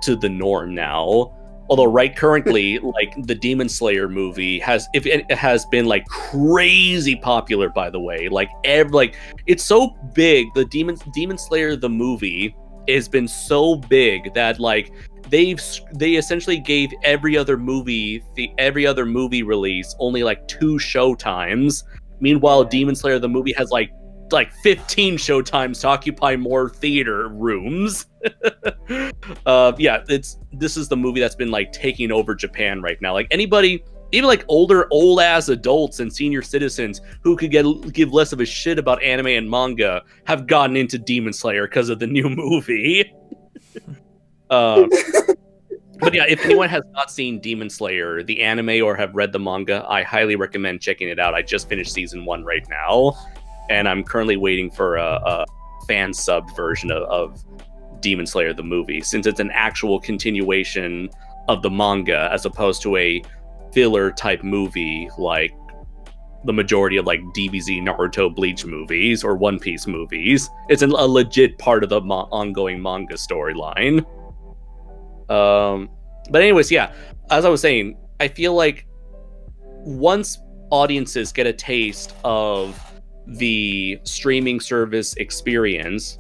the norm now. Although, right currently, like the Demon Slayer movie it has been like crazy popular. By the way, like it's so big. The Demon Slayer the movie has been so big that like they essentially gave every other movie release only like 2 show times. Meanwhile, Demon Slayer the movie has like 15 show times to occupy more theater rooms. This is the movie that's been like taking over Japan right now. Like anybody, even like old ass adults and senior citizens who could give less of a shit about anime and manga have gotten into Demon Slayer because of the new movie. But yeah, if anyone has not seen Demon Slayer, the anime, or have read the manga, I highly recommend checking it out. I just finished season 1 right now, and I'm currently waiting for a fan subbed version of Demon Slayer the movie, since it's an actual continuation of the manga as opposed to a filler type movie like the majority of like DBZ, Naruto, Bleach movies or One Piece movies. It's a legit part of the ongoing manga storyline. But anyways, yeah, as I was saying, I feel like once audiences get a taste of the streaming service experience,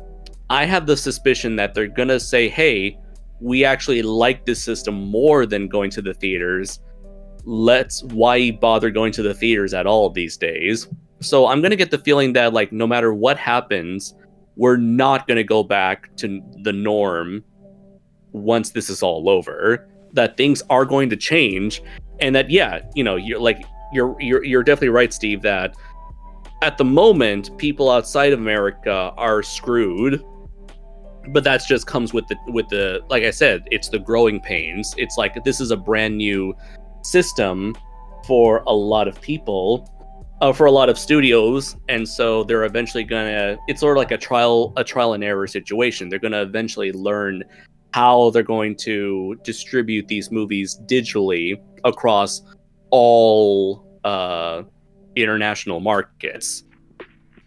I have the suspicion that they're gonna say, hey, we actually like this system more than going to the theaters. Why bother going to the theaters at all these days? So I'm gonna get the feeling that like no matter what happens, we're not gonna go back to the norm once this is all over. That things are going to change, and that you're definitely right, Steve, that at the moment people outside of America are screwed. But that just comes with the like I said, it's the growing pains. It's like this is a brand new system for a lot of people, for a lot of studios, and so they're eventually gonna. It's sort of like a trial and error situation. They're gonna eventually learn how they're going to distribute these movies digitally across all international markets.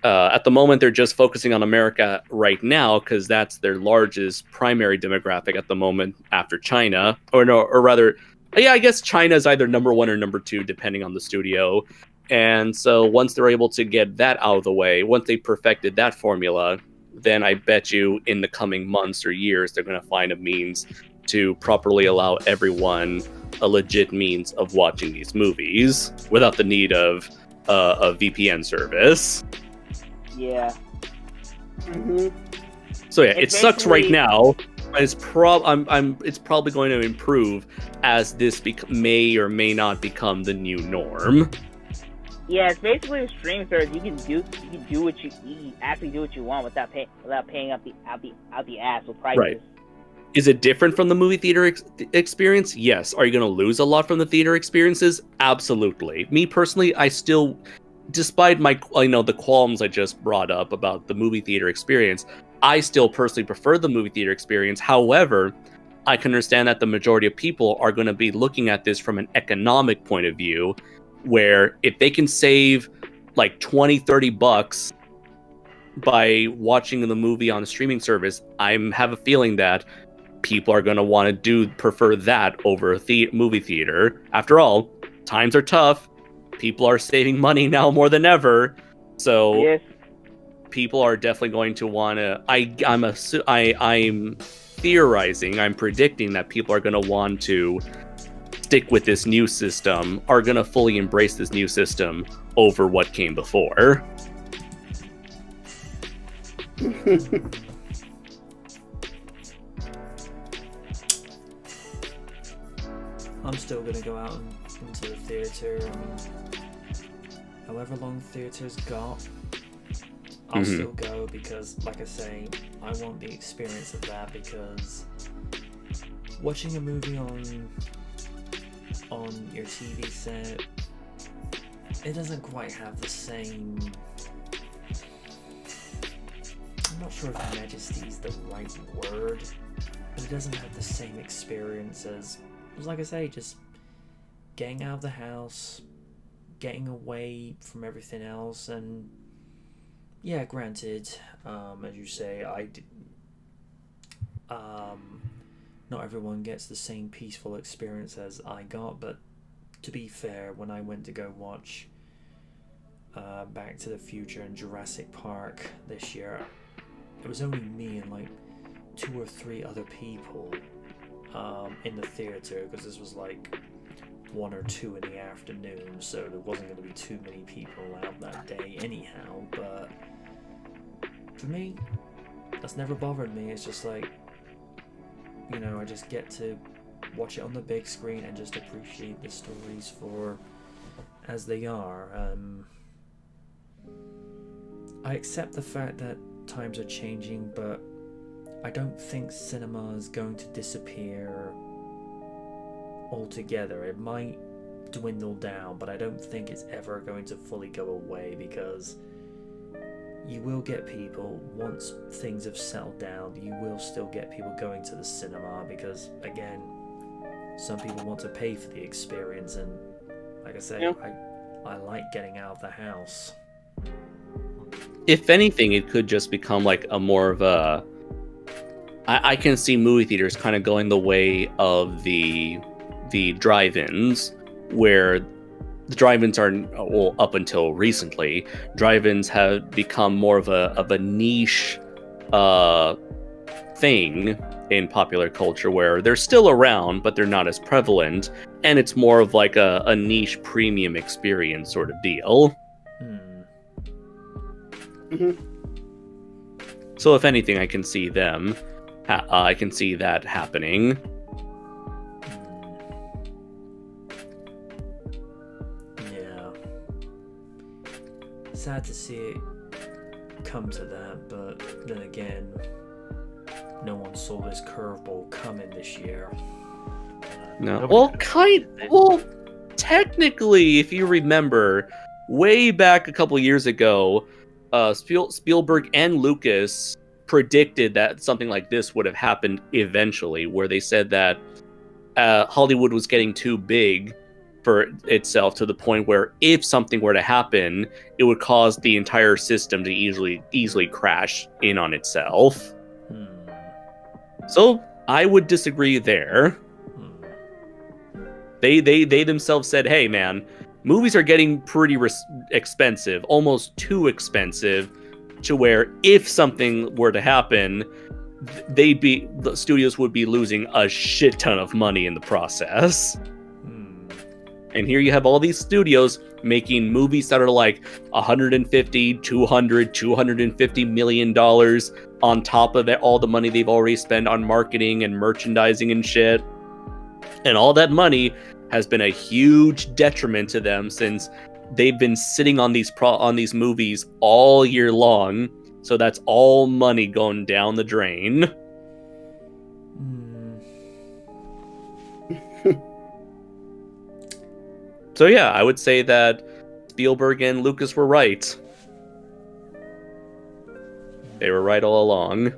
At the moment, they're just focusing on America right now because that's their largest primary demographic at the moment after China. I guess China is either number 1 or number 2, depending on the studio. And so once they're able to get that out of the way, once they perfected that formula, then I bet you in the coming months or years, they're going to find a means to properly allow everyone a legit means of watching these movies without the need of a VPN service. Yeah. Mm-hmm. So yeah, It's it sucks right basically- now. But it's probably going to improve as this may or may not become the new norm. Yeah, it's basically a streaming service. You can do what you actually do what you want without paying out the ass with prices. Right. Is it different from the movie theater experience? Yes. Are you going to lose a lot from the theater experiences? Absolutely. Me personally, I still, despite the qualms I just brought up about the movie theater experience, I still personally prefer the movie theater experience. However, I can understand that the majority of people are going to be looking at this from an economic point of view, where if they can save like $20-$30 by watching the movie on a streaming service, I have a feeling that people are going to want to prefer that over a movie theater. After all, times are tough. People are saving money now more than ever. So Yes. people are definitely going to want to. I'm theorizing. I'm predicting that people are going to want to stick with this new system, are going to fully embrace this new system over what came before. I'm still gonna go out into the theatre. I mean, however long theatres got, I'll still go because, like I say, I want the experience of that, because watching a movie on your TV set, it doesn't quite have the same. I'm not sure if majesty is the right word, but it doesn't have the same experience as, like I say, just getting out of the house, getting away from everything else. And yeah, granted, as you say, not everyone gets the same peaceful experience as I got, but to be fair, when I went to go watch Back to the Future and Jurassic Park this year, it was only me and like 2 or 3 other people in the theater, because this was like 1 or 2 in the afternoon, so there wasn't going to be too many people out that day anyhow. But for me, that's never bothered me. It's just like, you know, I just get to watch it on the big screen and just appreciate the stories for as they are. I accept the fact that times are changing, but I don't think cinema is going to disappear altogether. It might dwindle down, but I don't think it's ever going to fully go away, because you will get people, once things have settled down, you will still get people going to the cinema, because again, some people want to pay for the experience, and like I say, I like getting out of the house. If anything, it could just become like a more of a. I can see movie theaters kind of going the way of the drive-ins, where the drive-ins are, well, up until recently, drive-ins have become more of a niche thing in popular culture, where they're still around, but they're not as prevalent, and it's more of like a niche premium experience sort of deal. So if anything, I can see them. I can see that happening. Yeah. Sad to see it come to that, but then again, no one saw this curveball coming this year. No. Well, technically, if you remember, way back a couple years ago, Spielberg and Lucas predicted that something like this would have happened eventually, where they said that Hollywood was getting too big for itself, to the point where if something were to happen, it would cause the entire system to easily crash in on itself. So I would disagree there. They themselves said, hey man, movies are getting pretty expensive, almost too expensive, to where if something were to happen, the studios would be losing a shit ton of money in the process. And here you have all these studios making movies that are like $150, $200, $250 million on top of all the money they've already spent on marketing and merchandising and shit. And all that money has been a huge detriment to them, since they've been sitting on these movies all year long. So that's all money going down the drain. So yeah, I would say that Spielberg and Lucas were right. They were right all along.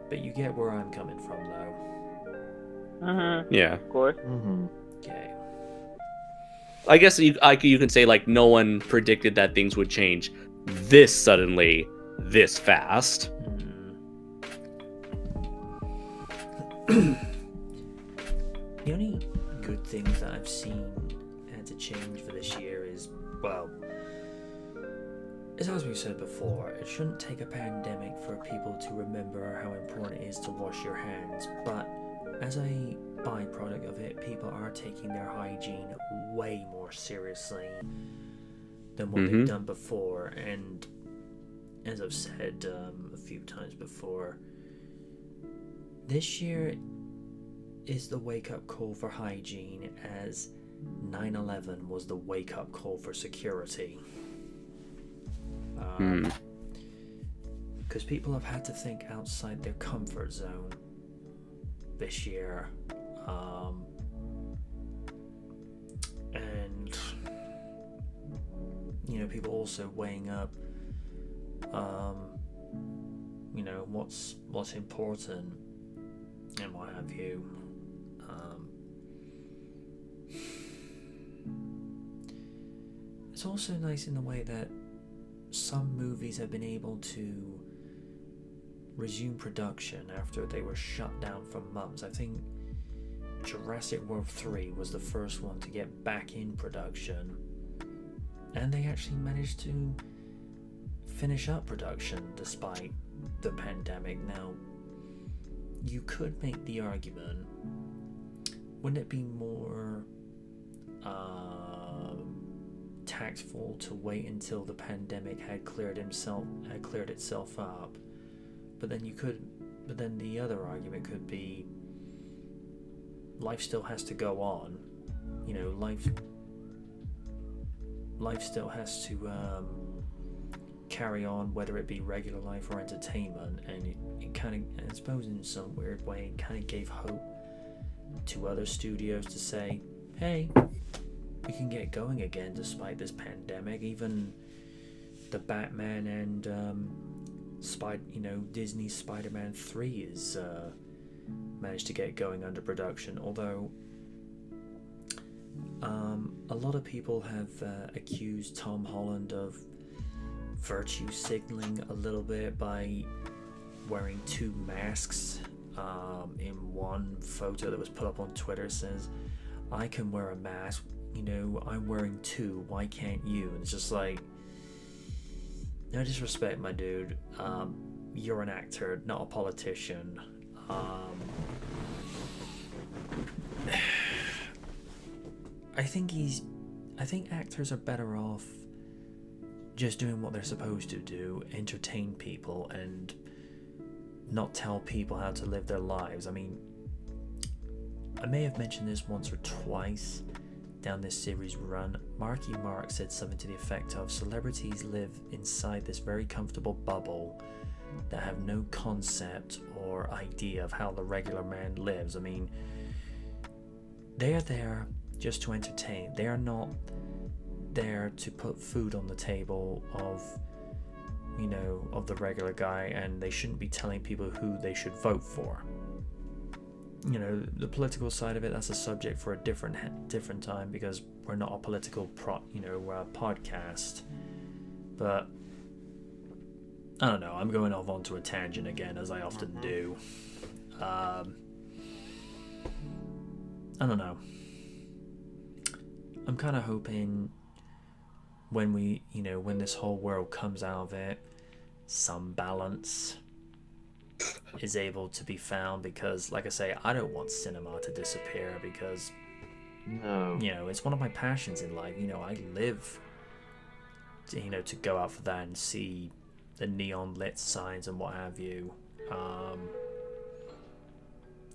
But you get where I'm coming from, though. Yeah. Of course. Okay. I guess you can say, like, no one predicted that things would change this suddenly, this fast. The only good things that I've seen had to change for this year is, well, as we said before, it shouldn't take a pandemic for people to remember how important it is to wash your hands, but as a byproduct of it, people are taking their hygiene way more seriously than what they've done before. And as I've said a few times before, this year is the wake-up call for hygiene, as 9/11 was the wake-up call for security. Because people have had to think outside their comfort zone this year. And people also weighing up what's important and what have you. It's also nice in the way that some movies have been able to resume production after they were shut down for months. I think Jurassic World 3 was the first one to get back in production, and they actually managed to finish up production despite the pandemic. Now, you could make the argument, wouldn't it be more tactful to wait until the pandemic had cleared itself up? But then the other argument could be, life still has to go on. Life still has to carry on, whether it be regular life or entertainment. And it kind of, I suppose in some weird way, it kind of gave hope to other studios to say, hey, we can get going again despite this pandemic. Even the Batman and Disney's Spider-Man 3 is managed to get going under production, although a lot of people have accused Tom Holland of virtue signaling a little bit by wearing 2 masks. In one photo that was put up on Twitter says, I can wear a mask, I'm wearing 2, why can't you? And it's just like, no disrespect, my dude. You're an actor, not a politician. I think actors are better off just doing what they're supposed to do, entertain people, and not tell people how to live their lives. I mean, I may have mentioned this once or twice down this series run. Marky Mark said something to the effect of, celebrities live inside this very comfortable bubble that have no concept or idea of how the regular man lives. I mean, they are there just to entertain. They are not there to put food on the table of the regular guy, and they shouldn't be telling people who they should vote for. The political side of it, that's a subject for a different time, because we're not a political podcast. But I don't know, I'm going off onto a tangent again, as I often do. I don't know. I'm kind of hoping when when this whole world comes out of it, some balance is able to be found, because like I say, I don't want cinema to disappear, because it's one of my passions in life. I live to go out for that and see the neon lit signs and what have you. I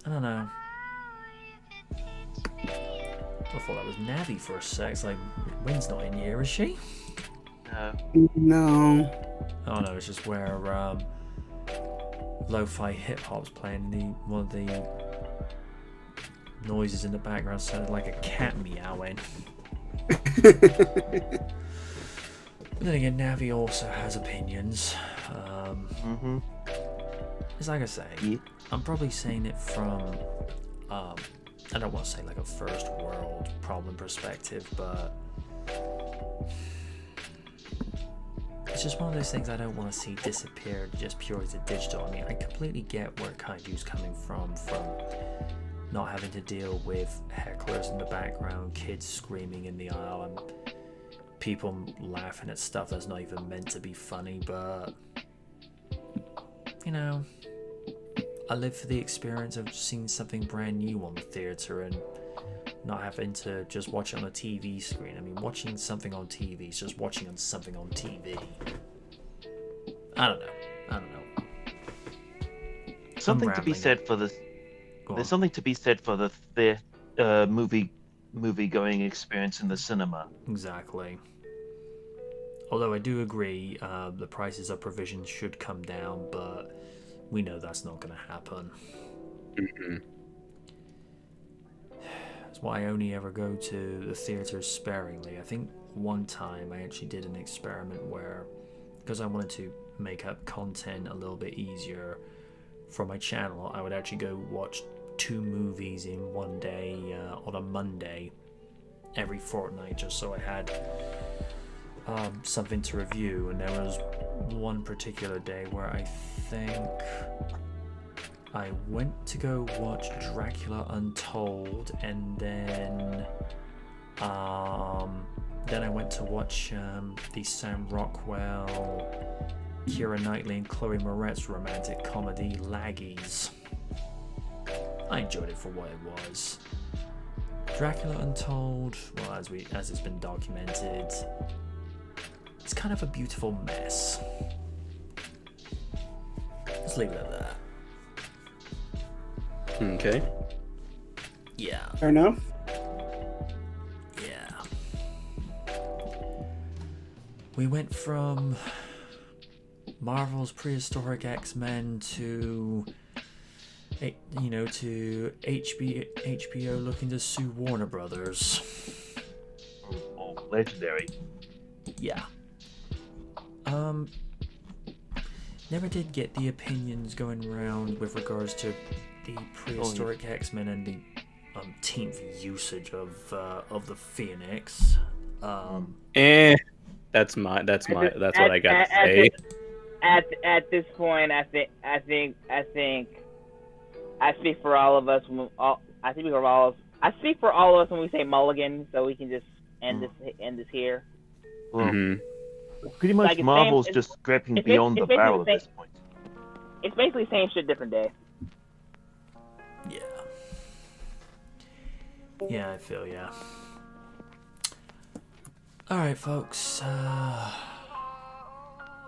don't know. I thought that was Navi for a sec. It's like, Wynn's not in here, is she? No. Oh no, it's just where lo-fi hip-hop's playing. One of the noises in the background sounded like a cat meowing. But then again, Navi also has opinions. It's like I say, I'm probably saying it from I don't want to say like a first world problem perspective, but it's just one of those things I don't want to see disappear just purely to digital. I mean, I completely get where Kaiju's coming from not having to deal with hecklers in the background, kids screaming in the aisle, and people laughing at stuff that's not even meant to be funny, but I live for the experience of seeing something brand new on the theater and not having to just watch it on a TV screen. I mean, watching something on TV is just watching something on TV. I don't know. Something to be said for this. There's something to be said for the movie going experience in the cinema. Exactly. Although I do agree, the prices of provisions should come down, but we know that's not going to happen. Mm-hmm. That's why I only ever go to the theaters sparingly. I think one time I actually did an experiment where, because I wanted to make up content a little bit easier for my channel, I would actually go watch 2 movies in one day on a Monday every fortnight, just so I had something to review. And there was one particular day where I think I went to go watch Dracula Untold, and then I went to watch the Sam Rockwell, Keira Knightley and Chloe Moretz romantic comedy Laggies. I enjoyed it for what it was. Dracula Untold, well, as it's been documented, it's kind of a beautiful mess. Let's leave it at that. Okay. Yeah. Fair enough. Yeah. We went from Marvel's prehistoric X-Men to HBO looking to sue Warner Brothers. Oh, legendary. Yeah. Never did get the opinions going around with regards to the prehistoric X-Men and the umpteenth usage of the Phoenix. That's what I got to say. At this point, I think I speak for all of us. I speak for all of us when we say mulligan, so we can just end this here. Well, Mm-hmm. pretty much Like, it's Marvel's same- just scraping it's beyond the basically barrel at the this same- point. It's basically same shit, different day. Yeah. Yeah, I feel ya. Alright, folks.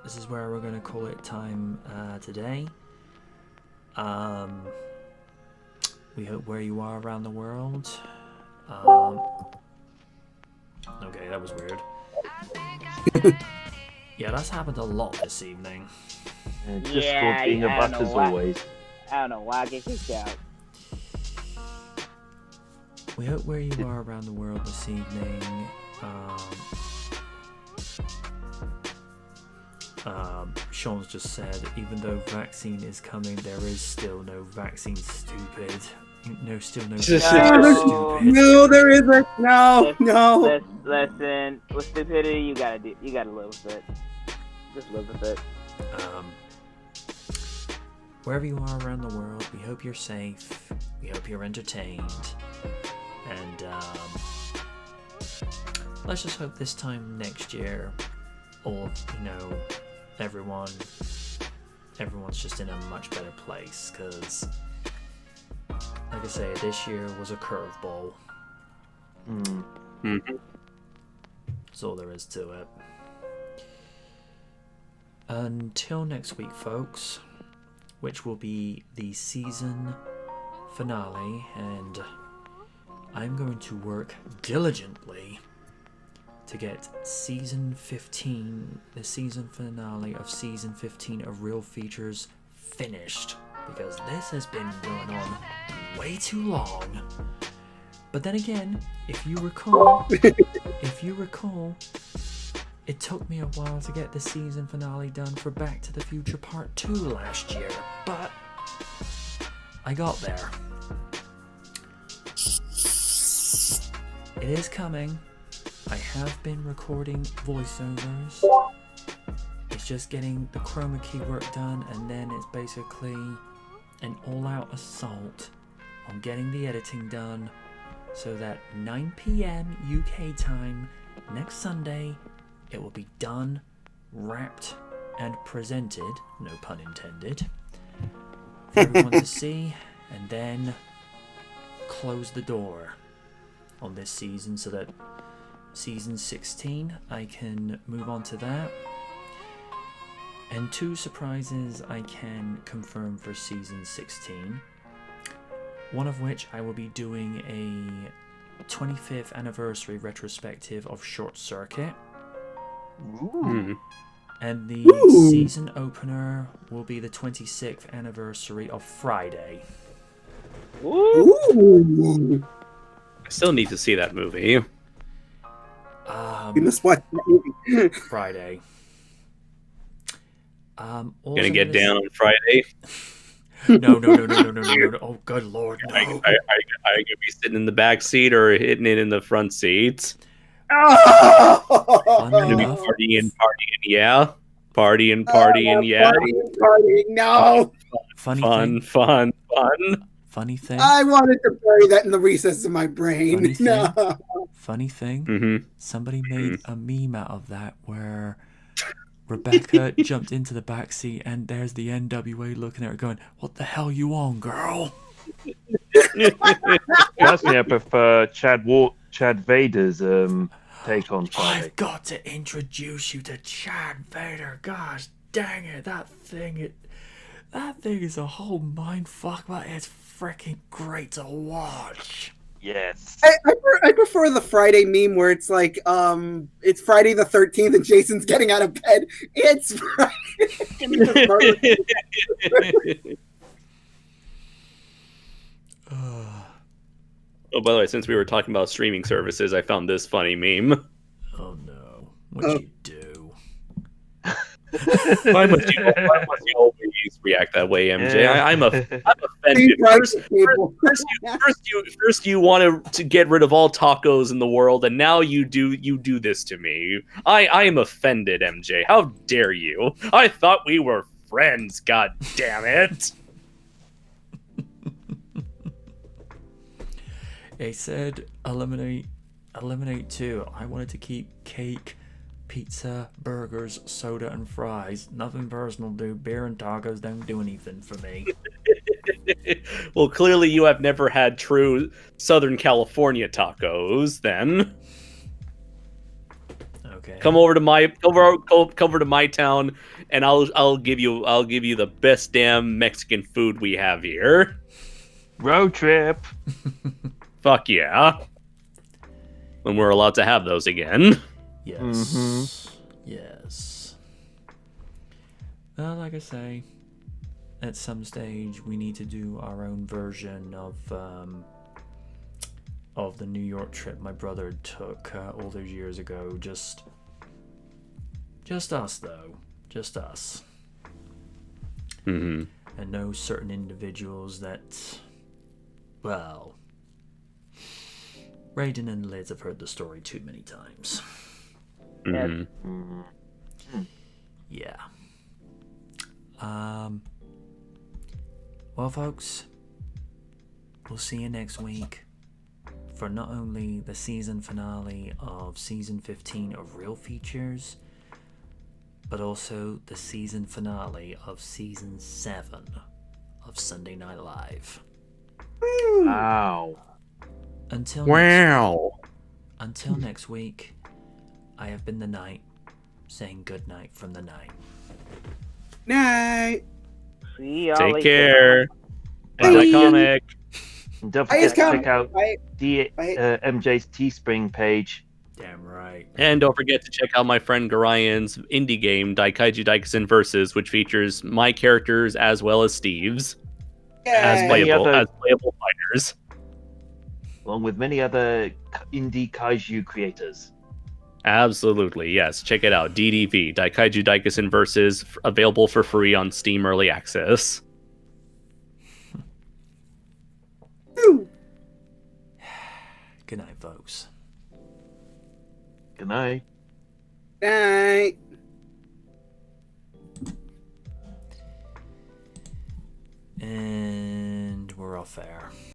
This is where we're going to call it time today. We hope where you are around the world. Okay, that was weird. Yeah, that's happened a lot this evening. And Yeah, Discord being a I butt don't know as why. always. I don't know why I get kicked out. We hope where you are around the world this evening. Sean's just said, even though vaccine is coming, there is still no vaccine. Stupid. No, still no vaccine. No. Stupid. No, there isn't. No. Listen, with stupidity, you gotta live with it. Just live with it. Wherever you are around the world, we hope you're safe. We hope you're entertained. And let's just hope this time next year, everyone's just in a much better place. Because, like I say, this year was a curveball. Mm-hmm. That's all there is to it. Until next week, folks, which will be the season finale, and I'm going to work diligently to get season 15, the season finale of season 15 of Real Features finished, because this has been going on way too long. But then again, if you recall, it took me a while to get the season finale done for Back to the Future Part 2 last year, but I got there. It is coming. I have been recording voiceovers. It's just getting the chroma key work done, and then it's basically an all-out assault on getting the editing done so that 9 p.m. UK time next Sunday it will be done, wrapped, and presented, no pun intended, for everyone to see, and then close the door on this season so that season 16 I can move on to that. And 2 surprises I can confirm for season 16. One of which I will be doing a 25th anniversary retrospective of Short Circuit. Hmm. And the Ooh. season opener will be the 26th anniversary of Friday. Ooh. I still need to see that movie. You must watch that movie. Friday. Gonna also get gonna down on Friday. No. Oh, good lord, no. I gonna be sitting in the back seat or hitting it in the front seat. Funny Gonna be enough, partying, yeah. Partying, yeah. Partying, no. funny Fun. thing, I wanted to bury that in the recesses of my brain. Funny No. funny thing. Mm-hmm. Somebody made a meme out of that where Rebecca jumped into the back seat and there's the NWA looking at her going, "What the hell you on, girl?" Personally, I prefer Chad Vader's take on Friday. I've got to introduce you to Chad Vader. Gosh dang it, that thing is a whole mind fuck, but it's freaking great to watch. Yes. I prefer the Friday meme where it's like, it's Friday the 13th and Jason's getting out of bed. It's Friday. And he just murders- Oh, by the way, since we were talking about streaming services, I found this funny meme. Oh no, what'd you do? Why must you always react that way, MJ? Yeah. I'm offended. Steve Rice people. First you wanted to get rid of all tacos in the world, and now you do this to me. I am offended, MJ. How dare you? I thought we were friends. God damn it! They said eliminate two. I wanted to keep cake, pizza, burgers, soda, and fries. Nothing personal, dude. Beer and tacos don't do anything for me. Well, clearly you have never had true Southern California tacos. Then Okay. come over to my town, and I'll give you the best damn Mexican food we have here. Road trip. Fuck yeah. When we're allowed to have those again. Yes. Mhm. Yes. Well, like I say, at some stage we need to do our own version of the New York trip my brother took all those years ago. Just us though. Just us. Mm-hmm. And no certain individuals that, well, Raiden and Liz have heard the story too many times. Mm-hmm. Yeah. Well, folks, we'll see you next week for not only the season finale of season 15 of Real Features, but also the season finale of season 7 of Sunday Night Live. Wow. Until next week, I have been the Knight, saying good night from the night. Night. See y'all Take later. care. Bye. And my comic. And don't Bye, forget to Scott. check out Bye. MJ's Teespring page. Damn right. And don't forget to check out my friend Garayan's indie game, Daikaiju Daikasin Versus, which features my characters as well as Steve's as Yay. playable other- fighters. Along with many other indie kaiju creators. Absolutely, yes. Check it out. DDV, Daikaiju Daikasin Versus, available for free on Steam Early Access. Woo. Good night, folks. Good night. Night. And we're off air.